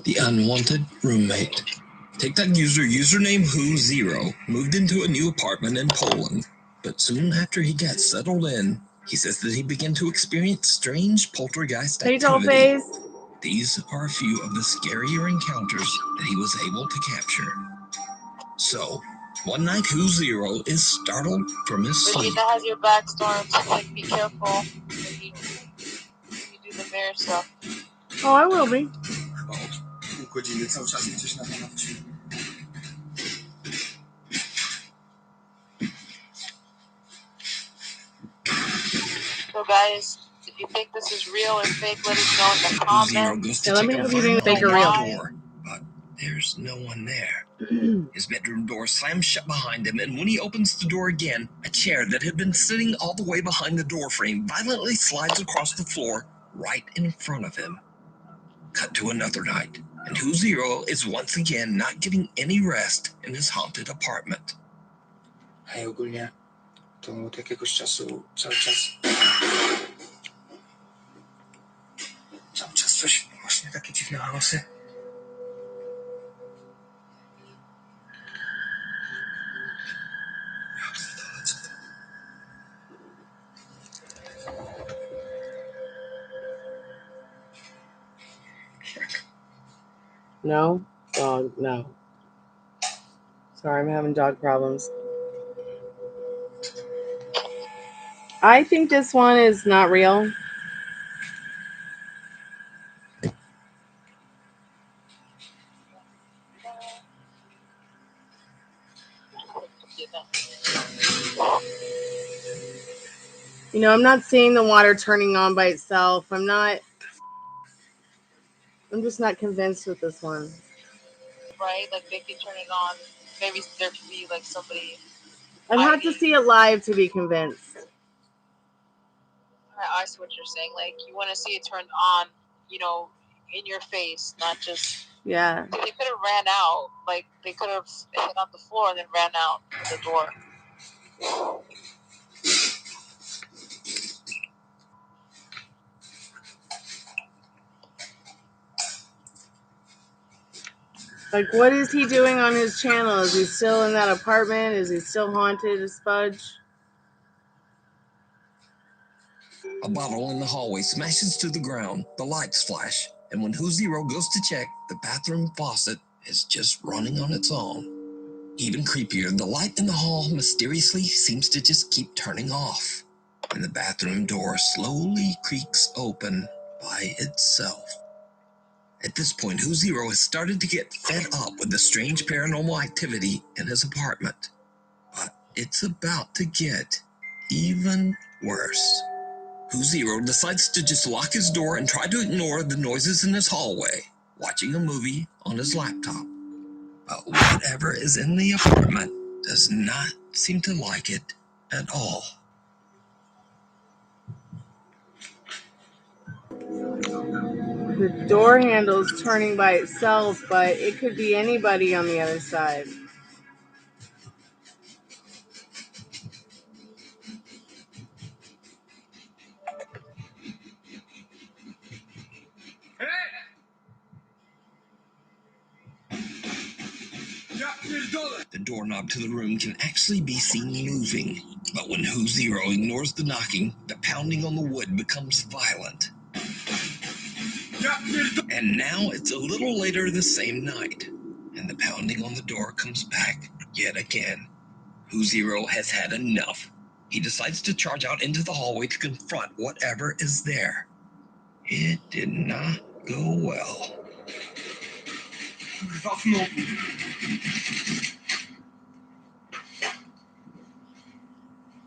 [SPEAKER 3] The unwanted roommate. Take that username Who0 moved into a new apartment in Poland. But soon after he got settled in, he says that he began to experience strange poltergeist activity.
[SPEAKER 1] Hey, Dollface.
[SPEAKER 3] These are a few of the scarier encounters that he was able to capture. So, one night Who0 is startled from his sleep.
[SPEAKER 2] Regina has your back, Storms. Like, be careful when you do the mirror stuff.
[SPEAKER 1] Oh, I will be.
[SPEAKER 2] So, guys, if you think this is real or fake, let us know in the comments.
[SPEAKER 1] Let me know if you think it's fake or real.
[SPEAKER 3] But there's no one there. His bedroom door slams shut behind him, and when he opens the door again, a chair that had been sitting all the way behind the door frame violently slides across the floor right in front of him. Cut to another night, and Who0 is once again not getting any rest in his haunted apartment.
[SPEAKER 5] Hej ogólnie, to od jakiegoś czasu cały czas coś, właśnie takie dziwne hałasy.
[SPEAKER 1] No? Dog, no. Sorry, I'm having dog problems. I think this one is not real. I'm not seeing the water turning on by itself. I'm just not convinced with this one.
[SPEAKER 2] Right? Like, they can turn it on. Maybe there could be, like, somebody.
[SPEAKER 1] I'd have to see it live to be convinced.
[SPEAKER 2] I see what you're saying. Like, you want to see it turned on, in your face, not just.
[SPEAKER 1] Yeah.
[SPEAKER 2] They could have ran out. Like, they could have hit on the floor and then ran out the door.
[SPEAKER 1] Like, what is he doing on his channel? Is he still in that apartment? Is he still haunted as fudge?
[SPEAKER 3] A bottle in the hallway smashes to the ground, the lights flash, and when Who Zero goes to check, the bathroom faucet is just running on its own. Even creepier, the light in the hall mysteriously seems to just keep turning off, and the bathroom door slowly creaks open by itself. At this point, Who Zero has started to get fed up with the strange paranormal activity in his apartment. But it's about to get even worse. Who Zero decides to just lock his door and try to ignore the noises in his hallway, watching a movie on his laptop. But whatever is in the apartment does not seem to like it at all.
[SPEAKER 1] The door handle's turning by itself, but it could be anybody on the other side.
[SPEAKER 3] The doorknob to the room can actually be seen moving, but when Who Zero ignores the knocking, the pounding on the wood becomes violent. And now it's a little later the same night, and the pounding on the door comes back yet again. Who Zero has had enough. He decides to charge out into the hallway to confront whatever is there. It did not go well.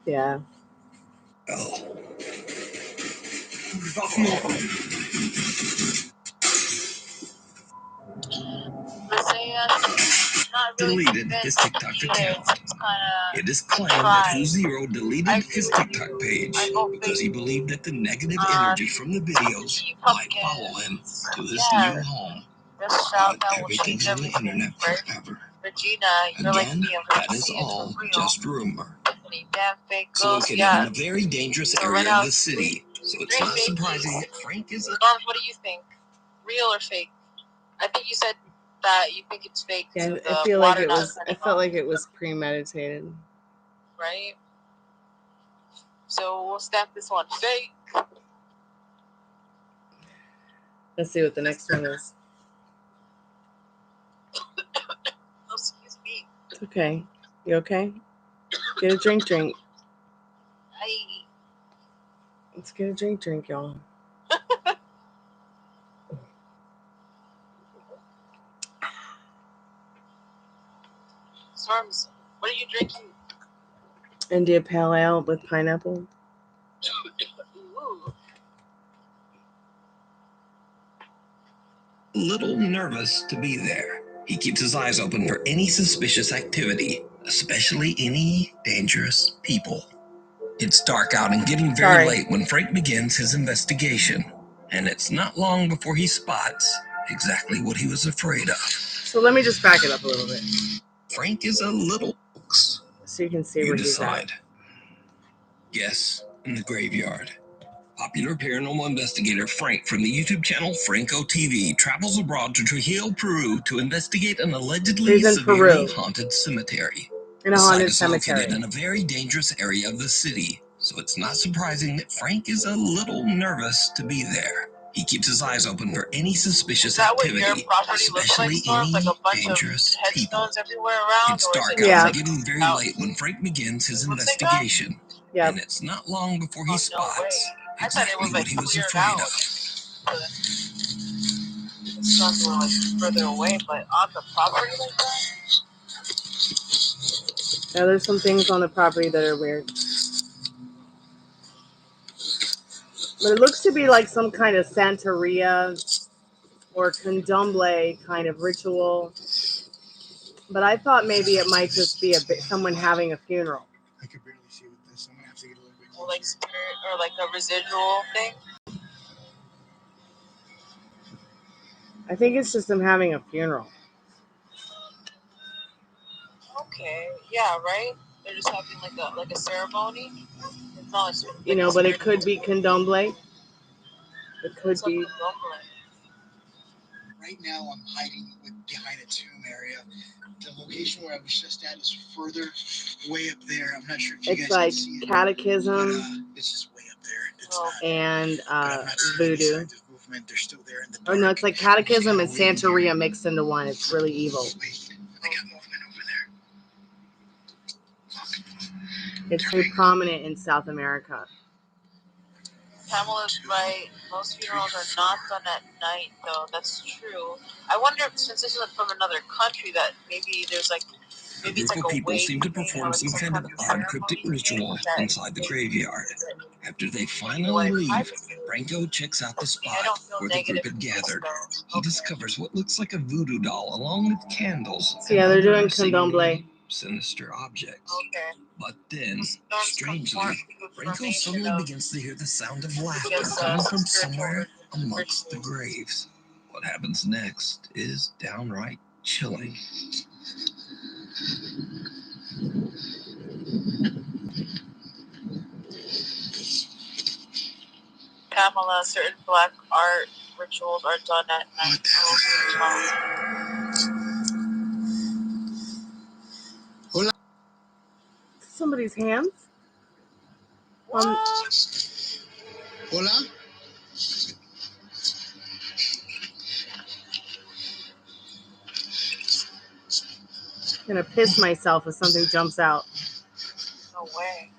[SPEAKER 1] Yeah.
[SPEAKER 3] Oh. Deleted his TikTok account. It is claimed that Who Zero deleted his TikTok page because he believed that the negative energy from the videos might follow him to his new home. But everything's on the internet forever. Again, that is all just rumor. It's located in a very dangerous area of the city, so it's not surprising that Frank is a...
[SPEAKER 2] What do you think? Real or fake? I think you said that you think it's fake.
[SPEAKER 1] Yeah, I feel like it was. I felt like it was premeditated.
[SPEAKER 2] Right. So we'll stamp this one fake.
[SPEAKER 1] Let's see what the next one is.
[SPEAKER 2] Oh, excuse me.
[SPEAKER 1] It's okay. You okay? Get a drink.
[SPEAKER 2] Hi.
[SPEAKER 1] Let's get a drink, y'all.
[SPEAKER 2] Storms, what are you drinking?
[SPEAKER 1] India Pale Ale with pineapple.
[SPEAKER 2] Ooh.
[SPEAKER 3] A little nervous to be there. He keeps his eyes open for any suspicious activity, especially any dangerous people. It's dark out and getting very late when Frank begins his investigation, and it's not long before he spots exactly what he was afraid of.
[SPEAKER 1] So let me just back it up a little bit.
[SPEAKER 3] Frank is a little...
[SPEAKER 1] So you can see where he's at.
[SPEAKER 3] Yes, in the graveyard. Popular paranormal investigator Frank from the YouTube channel Franco TV travels abroad to Trujillo, Peru to investigate an allegedly severely haunted cemetery.
[SPEAKER 1] In a haunted cemetery.
[SPEAKER 3] Located in a very dangerous area of the city, so it's not surprising that Frank is a little nervous to be there. He keeps his eyes open for any suspicious activity, especially any dangerous people. It's dark out and getting very late when Frank begins his investigation. And it's not long before he spots exactly what he was afraid of.
[SPEAKER 2] The sun's a little further away, but on the property like that?
[SPEAKER 1] Yeah, there's some things on the property that are weird. But it looks to be like some kind of Santeria or Candomblé kind of ritual. But I thought maybe it might just be someone having a funeral.
[SPEAKER 5] I could barely see with this. I'm gonna have to get a little bit
[SPEAKER 2] closer. Like spirit or like a residual thing?
[SPEAKER 1] I think it's just them having a funeral.
[SPEAKER 2] Okay, yeah, right? They're just having like a ceremony. It's not like
[SPEAKER 1] but it could be Candomblé. It could be.
[SPEAKER 6] Right now, I'm hiding behind a tomb area. The location where I was just at is further way up there. I'm not sure if you guys can see it.
[SPEAKER 1] Catechism.
[SPEAKER 6] But, it's just way up there. It's not.
[SPEAKER 1] And
[SPEAKER 6] I'm not seeing any
[SPEAKER 1] voodoo.
[SPEAKER 6] signs of movement. They're still there in the dark.
[SPEAKER 1] Oh no, it's like Catechism and Santeria mixed into one. It's really evil.
[SPEAKER 6] Wait, I got movement over there. Look.
[SPEAKER 1] It's very prominent in South America.
[SPEAKER 2] Pamela's right. Most funerals are not done at night, though. That's true. I wonder if, since this is from another country, that maybe there's like, maybe it's like a
[SPEAKER 3] People
[SPEAKER 2] way
[SPEAKER 3] seem to perform some kind of odd cryptic ritual inside the graveyard. After they finally leave, Franco checks out the spot where the group had gathered. He discovers what looks like a voodoo doll along with candles.
[SPEAKER 1] So yeah, they're doing candomblé.
[SPEAKER 3] Sinister objects.
[SPEAKER 2] Okay.
[SPEAKER 3] But then, strangely, Franco suddenly begins to hear the sound of laughter coming from somewhere amongst the graves. What happens next is downright chilling.
[SPEAKER 2] Pamela, certain black art rituals are done at night.
[SPEAKER 1] Somebody's hands?
[SPEAKER 2] What?
[SPEAKER 6] Hola?
[SPEAKER 1] I'm gonna piss myself if something jumps out.
[SPEAKER 2] No way.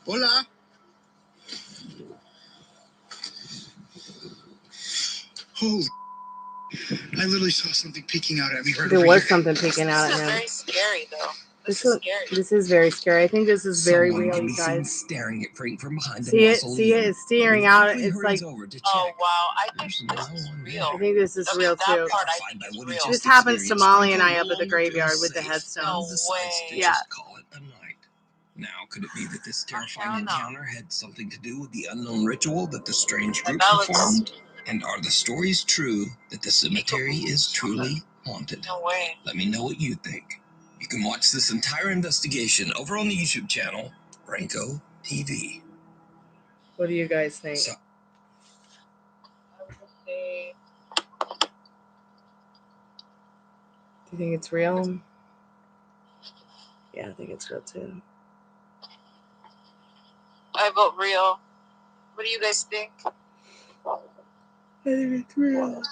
[SPEAKER 6] Hola? Holy, I literally saw something peeking out at me right
[SPEAKER 1] There
[SPEAKER 6] over
[SPEAKER 1] was
[SPEAKER 6] here.
[SPEAKER 1] something peeking out
[SPEAKER 2] This
[SPEAKER 1] at
[SPEAKER 2] is
[SPEAKER 1] him.
[SPEAKER 2] very scary, though.
[SPEAKER 1] This
[SPEAKER 2] is scary.
[SPEAKER 1] This is very scary. I think this is very
[SPEAKER 3] Someone
[SPEAKER 1] real,
[SPEAKER 3] can be
[SPEAKER 1] you
[SPEAKER 3] seen
[SPEAKER 1] guys.
[SPEAKER 3] staring at Frank from behind the
[SPEAKER 1] See it?
[SPEAKER 3] mausoleum.
[SPEAKER 1] See it? It's staring out. It's like,
[SPEAKER 3] over to
[SPEAKER 2] Oh,
[SPEAKER 3] check.
[SPEAKER 2] wow. I think
[SPEAKER 3] There's
[SPEAKER 2] this
[SPEAKER 3] no
[SPEAKER 2] is
[SPEAKER 3] one
[SPEAKER 2] real.
[SPEAKER 1] I think this is real
[SPEAKER 2] that
[SPEAKER 1] too.
[SPEAKER 2] part I think is real.
[SPEAKER 1] This happens to Molly and I
[SPEAKER 3] Franco
[SPEAKER 1] up at the
[SPEAKER 3] no longer
[SPEAKER 1] graveyard
[SPEAKER 3] feels
[SPEAKER 1] with the
[SPEAKER 3] safe
[SPEAKER 1] headstones.
[SPEAKER 3] and decides to
[SPEAKER 1] Yeah.
[SPEAKER 3] just call it a night. Now, could it be that this terrifying encounter had something to do with the unknown ritual that the strange group performed? And are the stories true that the cemetery is truly haunted?
[SPEAKER 2] No way.
[SPEAKER 3] Let me know what you think. You can watch this entire investigation over on the YouTube channel, Franco TV.
[SPEAKER 1] What do you guys think?
[SPEAKER 3] So,
[SPEAKER 2] I would say,
[SPEAKER 1] Do you think it's real? Yeah, I think it's real too.
[SPEAKER 2] I vote real. What do you guys think?
[SPEAKER 1] I think it's real.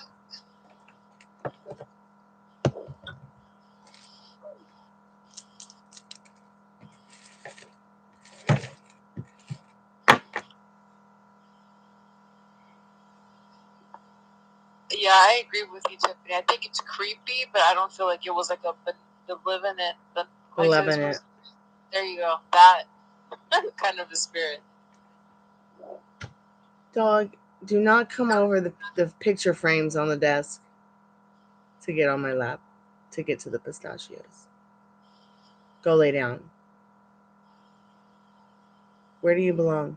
[SPEAKER 2] Yeah, I agree with you, Tiffany. I think it's creepy, but I don't feel like it was like the living it. There you go. That kind of a spirit.
[SPEAKER 1] Dog, do not come over the picture frames on the desk to get on my lap, to get to the pistachios. Go lay down. Where do you belong?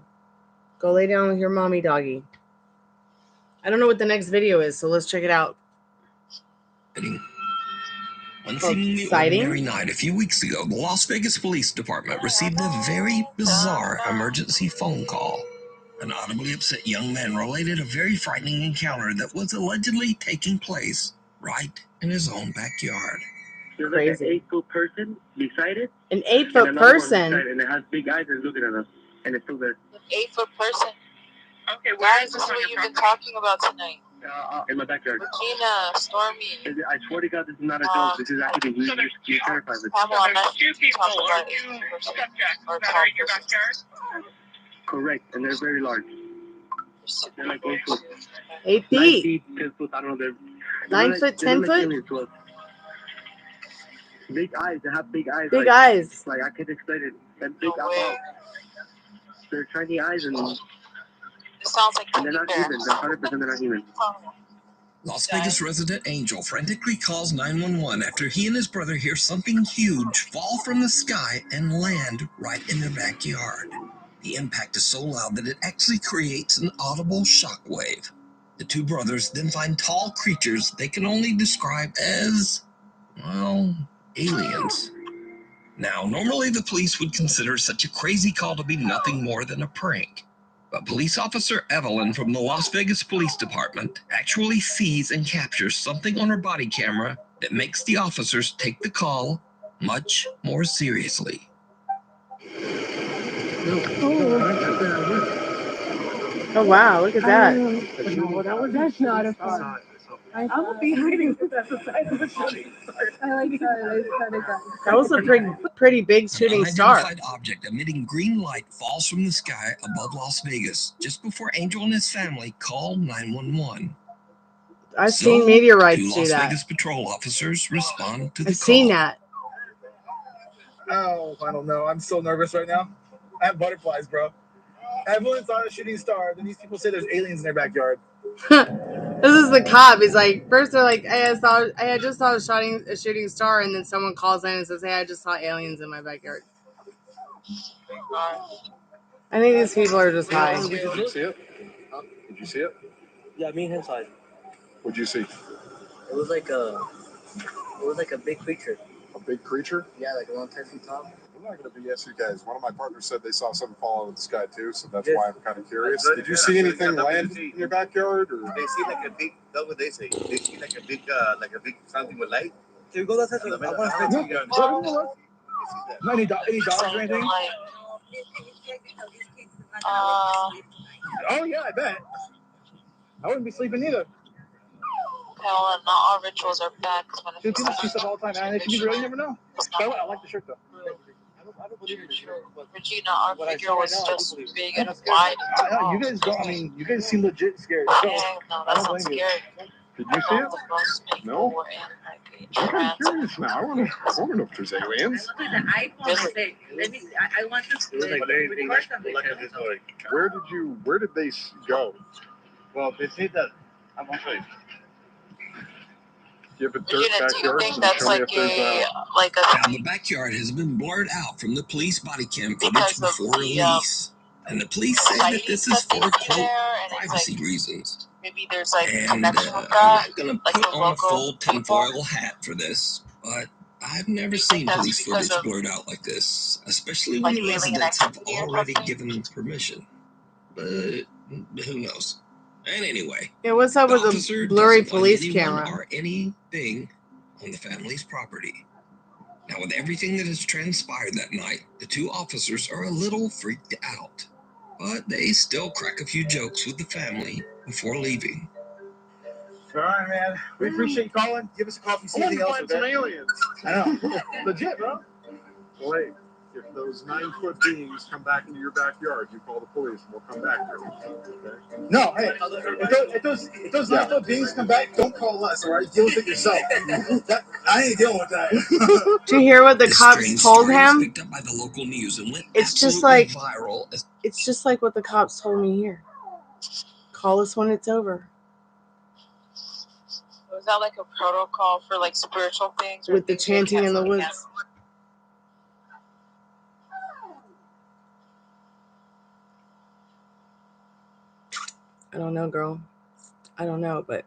[SPEAKER 1] Go lay down with your mommy doggy. I don't know what the next video is, so let's check it out.
[SPEAKER 3] One seemingly ordinary night a few weeks ago, the Las Vegas Police Department received a very bizarre emergency phone call. An audibly upset young man related a very frightening encounter that was allegedly taking place right in his own backyard.
[SPEAKER 7] There's like an 8-foot person beside it.
[SPEAKER 1] An 8-foot person?
[SPEAKER 7] And it has big eyes and looking at us. And it's still there.
[SPEAKER 2] An 8-foot person?
[SPEAKER 8] Okay,
[SPEAKER 2] guys, this is what you've been talking about tonight.
[SPEAKER 7] In my backyard.
[SPEAKER 2] Regina, Stormy.
[SPEAKER 7] I swear to God, this is not a joke. This is actually you're terrified.
[SPEAKER 2] Pamela, I'm not
[SPEAKER 8] two people or two subjects that are in your backyard?
[SPEAKER 7] Correct, and they're very large. They're like 8 foot.
[SPEAKER 1] 8 feet.
[SPEAKER 7] 9 feet, 10 foot, I don't know.
[SPEAKER 1] 9 foot, 10 foot?
[SPEAKER 7] Big eyes, they have big eyes.
[SPEAKER 1] Big eyes.
[SPEAKER 7] Like, I can't explain it. That big eyes. They're shiny eyes and...
[SPEAKER 2] It sounds like
[SPEAKER 7] and they're not human. They're 100% they're not human.
[SPEAKER 3] Las Vegas resident Angel frantically calls 911 after he and his brother hear something huge fall from the sky and land right in their backyard. The impact is so loud that it actually creates an audible shockwave. The two brothers then find tall creatures they can only describe as, well, aliens. Now, normally the police would consider such a crazy call to be nothing more than a prank. But police officer Evelyn from the Las Vegas Police Department actually sees and captures something on her body camera that makes the officers take the call much more seriously.
[SPEAKER 1] Oh wow, look at that.
[SPEAKER 5] That's not a phone. I'm gonna be hiding because that's the size of a shooting star. I like that.
[SPEAKER 1] That was a pretty big shooting star.
[SPEAKER 3] An unidentified object emitting green light falls from the sky above Las Vegas just before Angel and his family call 911.
[SPEAKER 1] I've seen meteorites do
[SPEAKER 3] Las
[SPEAKER 1] that.
[SPEAKER 3] Vegas patrol officers respond to the
[SPEAKER 1] I've seen
[SPEAKER 3] call.
[SPEAKER 1] that.
[SPEAKER 5] Oh, I don't know. I'm so nervous right now. I have butterflies, bro. Everyone saw a shooting star. Then these people say there's aliens in their backyard.
[SPEAKER 1] This is the cop. He's like, first they're like, I just saw a shooting star, and then someone calls in and says, hey, I just saw aliens in my backyard. I think these people are just high.
[SPEAKER 9] Did you see it? Huh? Did you see it?
[SPEAKER 10] Yeah, me and him saw it.
[SPEAKER 9] What'd you see?
[SPEAKER 10] It was like a big creature.
[SPEAKER 9] A big creature?
[SPEAKER 10] Yeah, like around 10 feet tall.
[SPEAKER 9] I'm not going to BS you guys. One of my partners said they saw something fall out of the sky too, so that's why I'm kind of curious. Did you see anything land in your backyard? Or?
[SPEAKER 11] They see like a big. That's what they say. They see like a big something with light.
[SPEAKER 10] Should we go outside? I want to stay together.
[SPEAKER 5] Any dogs or anything? Oh yeah, I bet. I wouldn't be sleeping either.
[SPEAKER 2] Well, not all rituals are bad.
[SPEAKER 5] Dude, people see stuff all the time, man. It can be real. You never know. I like the shirt though.
[SPEAKER 10] I don't believe in the shirt.
[SPEAKER 2] Regina, our figure was just big and wide.
[SPEAKER 5] You guys don't. I mean, you guys seem legit scared.
[SPEAKER 2] No, that's not scary.
[SPEAKER 9] Did you see it? No. I'm kind of curious now. I want to know if there's aliens.
[SPEAKER 4] The iPhone. Let me. I want to.
[SPEAKER 9] Where did they go?
[SPEAKER 11] Well, they say that. I'm gonna show you.
[SPEAKER 9] Do you have a dirt
[SPEAKER 2] Regina, do you
[SPEAKER 9] backyard?
[SPEAKER 2] think that's like a
[SPEAKER 3] Now, the backyard has been blurred out from the police body cam footage before release. And the police say that this is for, quote, privacy reasons.
[SPEAKER 2] Maybe there's like
[SPEAKER 3] And
[SPEAKER 2] connection with
[SPEAKER 3] I'm
[SPEAKER 2] that.
[SPEAKER 3] not going to
[SPEAKER 2] Like
[SPEAKER 3] put
[SPEAKER 2] the
[SPEAKER 3] on a full
[SPEAKER 2] local
[SPEAKER 3] tinfoil hat for this, but I've never seen police footage blurred out like this, especially when the residents have already given permission. But who knows? And anyway,
[SPEAKER 1] Yeah, what's up with the blurry police camera?
[SPEAKER 3] Or anything on the family's property. Now, with everything that has transpired that night, the two officers are a little freaked out, but they still crack a few jokes with the family before leaving.
[SPEAKER 5] All right, man. We appreciate you calling. Give us a call if you see anything else.
[SPEAKER 9] Some aliens.
[SPEAKER 5] I know. Legit, bro.
[SPEAKER 9] Wait, if those 9-foot beings come back into your backyard, you call the police and we'll come back here. Okay?
[SPEAKER 5] No, hey, if those 9-foot beings come back, don't call us, all right? Deal with it yourself. I ain't dealing with that.
[SPEAKER 1] Did you hear what the cops told him?
[SPEAKER 3] Picked up by the local news and went
[SPEAKER 1] It's just like
[SPEAKER 3] viral.
[SPEAKER 1] It's just like what the cops told me here. Call us when it's over.
[SPEAKER 2] Was that like a protocol for like spiritual things?
[SPEAKER 1] With the chanting in the woods. I don't know, girl. I don't know, but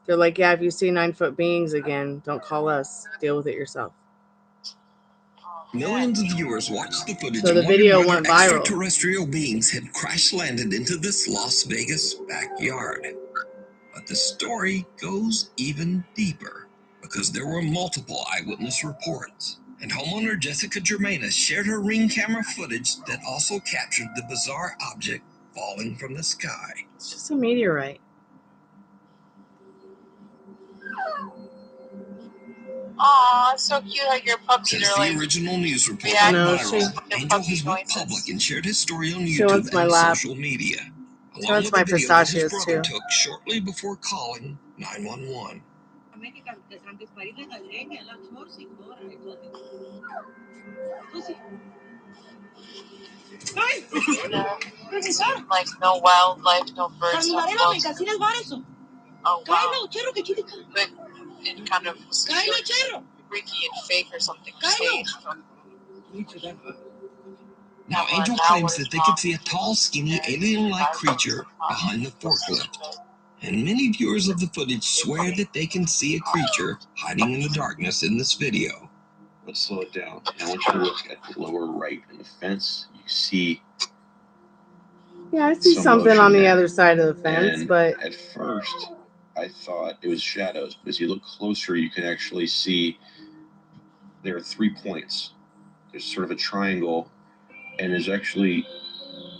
[SPEAKER 1] they're like, yeah, if you see 9-foot beings again, don't call us. Deal with it yourself.
[SPEAKER 3] Millions of viewers watched the footage.
[SPEAKER 1] So the video went viral.
[SPEAKER 3] Extraterrestrial beings had crash landed into this Las Vegas backyard. But the story goes even deeper because there were multiple eyewitness reports. And homeowner Jessica Germaina shared her Ring camera footage that also captured the bizarre object falling from the sky.
[SPEAKER 1] It's just a meteorite.
[SPEAKER 2] Aw, so cute how your puppies
[SPEAKER 3] Since
[SPEAKER 2] are
[SPEAKER 3] the
[SPEAKER 2] like
[SPEAKER 3] original news report
[SPEAKER 2] reacting
[SPEAKER 3] went
[SPEAKER 2] to
[SPEAKER 3] viral,
[SPEAKER 2] your
[SPEAKER 3] Angel
[SPEAKER 2] puppy
[SPEAKER 3] has went
[SPEAKER 2] noises.
[SPEAKER 3] public and shared his story on
[SPEAKER 1] She
[SPEAKER 3] YouTube
[SPEAKER 1] wants my
[SPEAKER 3] and
[SPEAKER 1] lap.
[SPEAKER 3] social media.
[SPEAKER 1] She wants my pistachios too.
[SPEAKER 3] Took shortly before calling 911.
[SPEAKER 2] Like no wildlife, no birds, no dogs. Oh wow. But it kind of was freaky and fake or something. Staged.
[SPEAKER 3] Now, Angel claims that they could see a tall, skinny, alien-like creature behind the forklift. And many viewers of the footage swear that they can see a creature hiding in the darkness in this video.
[SPEAKER 12] Let's slow it down. And I want you to look at the lower right in the fence. You see.
[SPEAKER 1] Yeah, I see something on the other side of the fence, but
[SPEAKER 12] at first I thought it was shadows, but as you look closer, you can actually see there are 3 points. There's sort of a triangle, and there's actually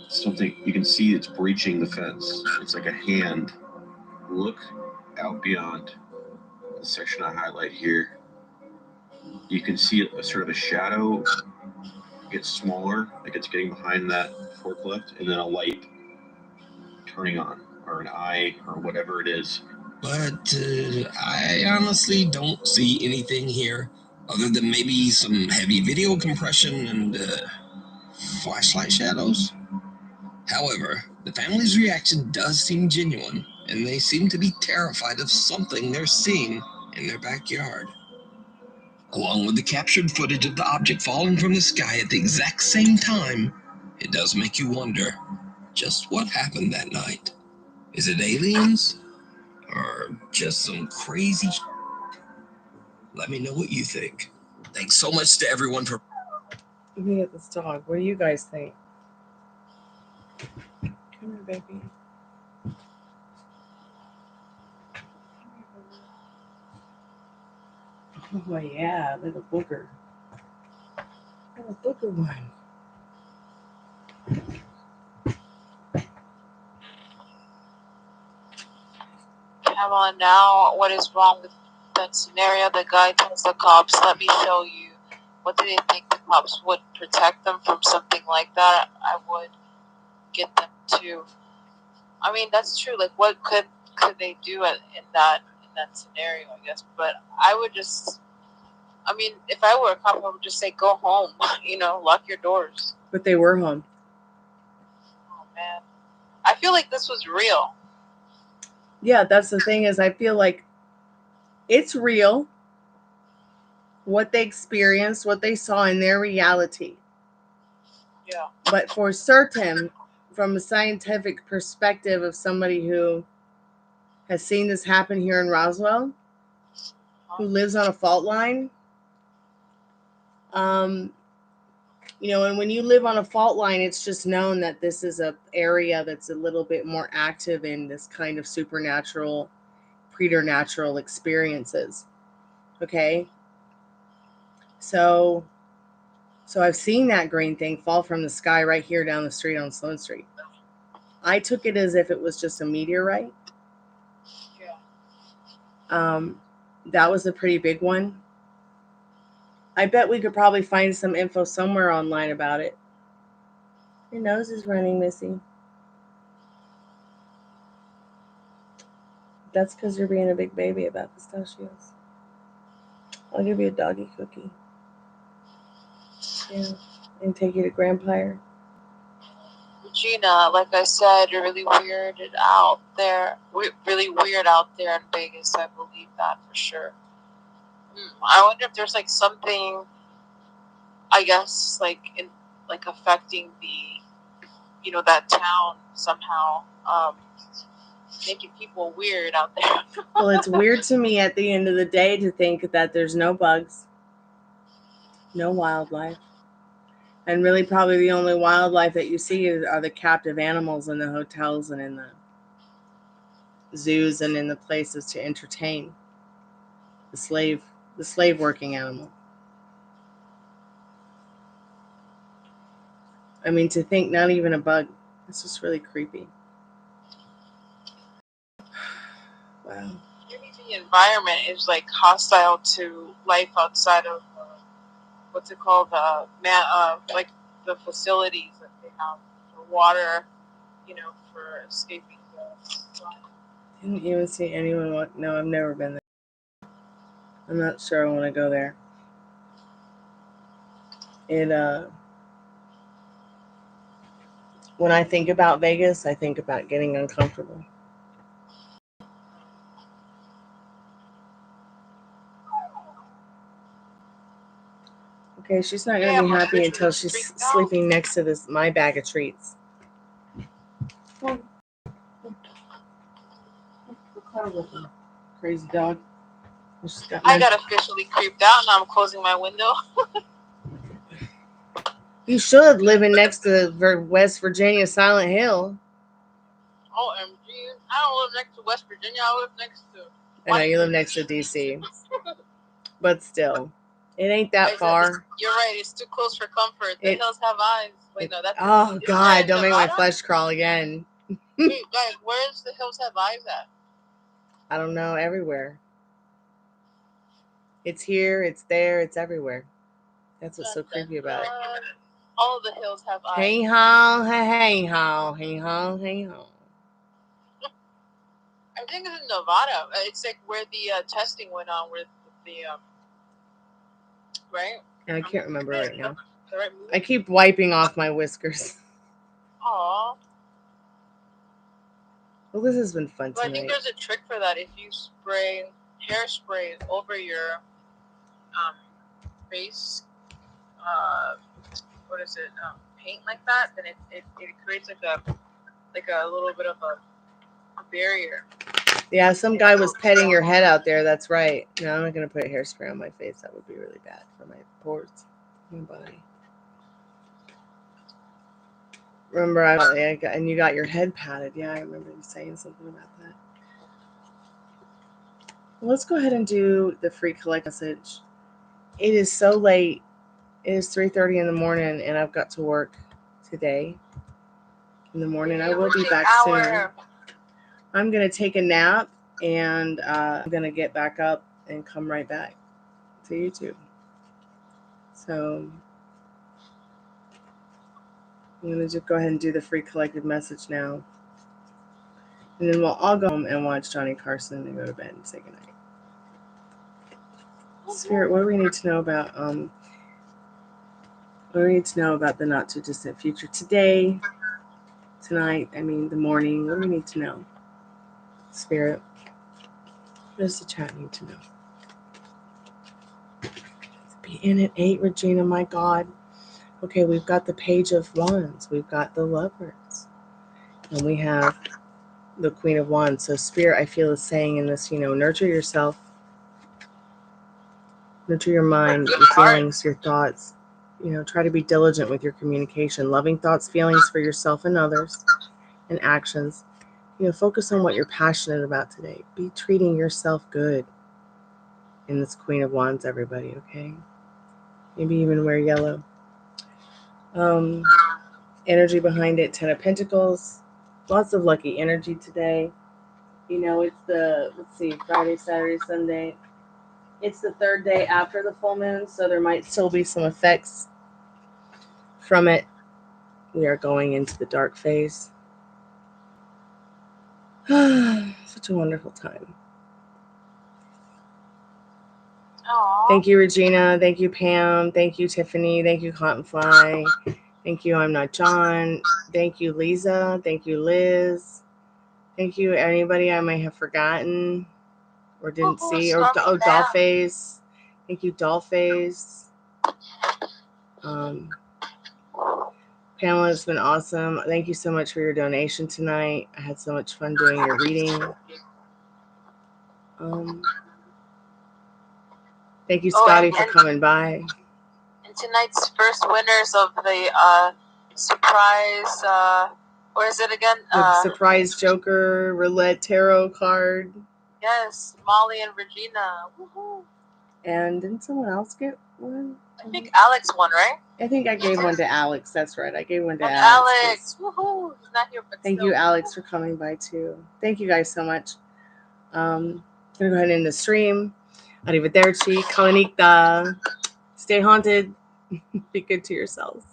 [SPEAKER 12] something you can see it's breaching the fence. It's like a hand. Look out beyond the section I highlight here. You can see a sort of a shadow get smaller, like it's getting behind that forklift, and then a light turning on, or an eye, or whatever it is.
[SPEAKER 3] But I honestly don't see anything here other than maybe some heavy video compression and flashlight shadows. However, the family's reaction does seem genuine, and they seem to be terrified of something they're seeing in their backyard. Along with the captured footage of the object falling from the sky at the exact same time, it does make you wonder just what happened that night. Is it aliens? Or just some crazy Let me know what you think. Thanks so much to everyone for...
[SPEAKER 1] Let me get this dog. What do you guys think? Come here, baby. Oh, yeah, little booger. Little booger one.
[SPEAKER 2] Come on now, what is wrong with that scenario? The guy tells the cops, let me show you. What do they think the cops would protect them from something like that? I would get them to. I mean, that's true. Like, what could they do in that scenario, I guess? But I would just, I mean, if I were a cop, I would just say, go home, lock your doors.
[SPEAKER 1] But they were home.
[SPEAKER 2] Oh, man. I feel like this was real.
[SPEAKER 1] Yeah, that's the thing is I feel like it's real. What they experienced, what they saw in their reality.
[SPEAKER 2] Yeah.
[SPEAKER 1] But for certain, from a scientific perspective of somebody who has seen this happen here in Roswell, who lives on a fault line, and when you live on a fault line, it's just known that this is an area that's a little bit more active in this kind of supernatural, preternatural experiences. Okay? So I've seen that green thing fall from the sky right here down the street on Sloan Street. I took it as if it was just a meteorite.
[SPEAKER 2] Yeah.
[SPEAKER 1] That was a pretty big one. I bet we could probably find some info somewhere online about it. Your nose is running, Missy. That's because you're being a big baby about pistachios. I'll give you a doggy cookie. Yeah, and take you to Grandpire.
[SPEAKER 2] Regina, like I said, you're really weirded out there. Really weird out there in Vegas. I believe that for sure. I wonder if there's like something, I guess, like affecting the, that town somehow, making people weird out there.
[SPEAKER 1] Well, it's weird to me at the end of the day to think that there's no bugs, no wildlife. And really probably the only wildlife that you see are the captive animals in the hotels and in the zoos and in the places to entertain the slave working animal. I mean, to think not even a bug. It's just really creepy. Wow.
[SPEAKER 2] Maybe the environment is like hostile to life outside of what's it called? Like the facilities that they have for water, for escaping the sun.
[SPEAKER 1] Didn't even see anyone. No, I've never been there. I'm not sure I want to go there. When I think about Vegas, I think about getting uncomfortable. Okay, she's not going to be happy until she's sleeping next to my bag of treats. Crazy dog.
[SPEAKER 2] I got officially creeped out. Now I'm closing my window.
[SPEAKER 1] You should living next to West Virginia Silent Hill.
[SPEAKER 2] OMG. I don't live next to West Virginia. I live next to...
[SPEAKER 1] I know, you live next to D.C. But still, it ain't that far.
[SPEAKER 2] You're right. It's too close for comfort. The hills have eyes. Wait, no, that's...
[SPEAKER 1] Oh, God, don't make my flesh crawl again.
[SPEAKER 2] Wait, guys, where's the hills have eyes at?
[SPEAKER 1] I don't know. Everywhere. It's here. It's there. It's everywhere. That's what's so creepy about it.
[SPEAKER 2] All of the hills have eyes.
[SPEAKER 1] Hey ho, hey ho, hey ho, hey ho.
[SPEAKER 2] I think it's in Nevada. It's like where the testing went on with the right?
[SPEAKER 1] I can't remember right now. I keep wiping off my whiskers.
[SPEAKER 2] Aww.
[SPEAKER 1] Well, this has been fun tonight.
[SPEAKER 2] I think there's a trick for that. If you spray hairspray over your face, what is it? Paint like that, then it creates like a little bit of a barrier.
[SPEAKER 1] Yeah, some guy was petting your head out there. That's right. No, I'm not gonna put hairspray on my face. That would be really bad for my pores, my body. Remember, and you got your head patted. Yeah, I remember you saying something about that. Well, let's go ahead and do the free collect message. It is so late. It is 3:30 in the morning, and I've got to work today. In the morning, I will be back soon. I'm gonna take a nap, and I'm gonna get back up and come right back to YouTube. So I'm gonna just go ahead and do the free collected message now, and then we'll all go home and watch Johnny Carson and go to bed and say goodnight. Spirit, what do we need to know about what do we need to know about the not too distant future today, tonight? I mean, the morning. What do we need to know? Spirit, what does the chat need to know? Be in at 8, Regina. My God. Okay, we've got the Page of Wands. We've got the Lovers, and we have the Queen of Wands. So Spirit, I feel, is saying in this, nurture yourself. Nurture your mind, your feelings, your thoughts. Try to be diligent with your communication. Loving thoughts, feelings for yourself and others, and actions. Focus on what you're passionate about today. Be treating yourself good in this Queen of Wands, everybody, okay? Maybe even wear yellow. Energy behind it, 10 of Pentacles. Lots of lucky energy today. It's the, Friday, Saturday, Sunday. It's the 3rd day after the full moon, so there might still be some effects from it. We are going into the dark phase. Such a wonderful time.
[SPEAKER 2] Aww.
[SPEAKER 1] Thank you, Regina. Thank you, Pam. Thank you, Tiffany. Thank you, Cottonfly. Thank you, I'm Not John. Thank you, Lisa. Thank you, Liz. Thank you, anybody I might have forgotten or didn't see. Or Dollface. Thank you, Dollface. Pamela, it's been awesome. Thank you so much for your donation tonight. I had so much fun doing your reading. Thank you, Scotty, for coming by.
[SPEAKER 2] And tonight's first winners of the surprise, where is it again?
[SPEAKER 1] The surprise Joker Roulette Tarot card.
[SPEAKER 2] Yes, Molly and Regina. Woohoo!
[SPEAKER 1] And didn't someone else get one?
[SPEAKER 2] I think Alex won, right?
[SPEAKER 1] I think I gave one to Alex. That's right. I gave one to
[SPEAKER 2] Alex. Woohoo! He's not here, but
[SPEAKER 1] thank you, Alex, for coming by too. Thank you guys so much. I'm gonna go ahead and end the stream. Arrivederci, Kalanita. Stay haunted. Be good to yourselves.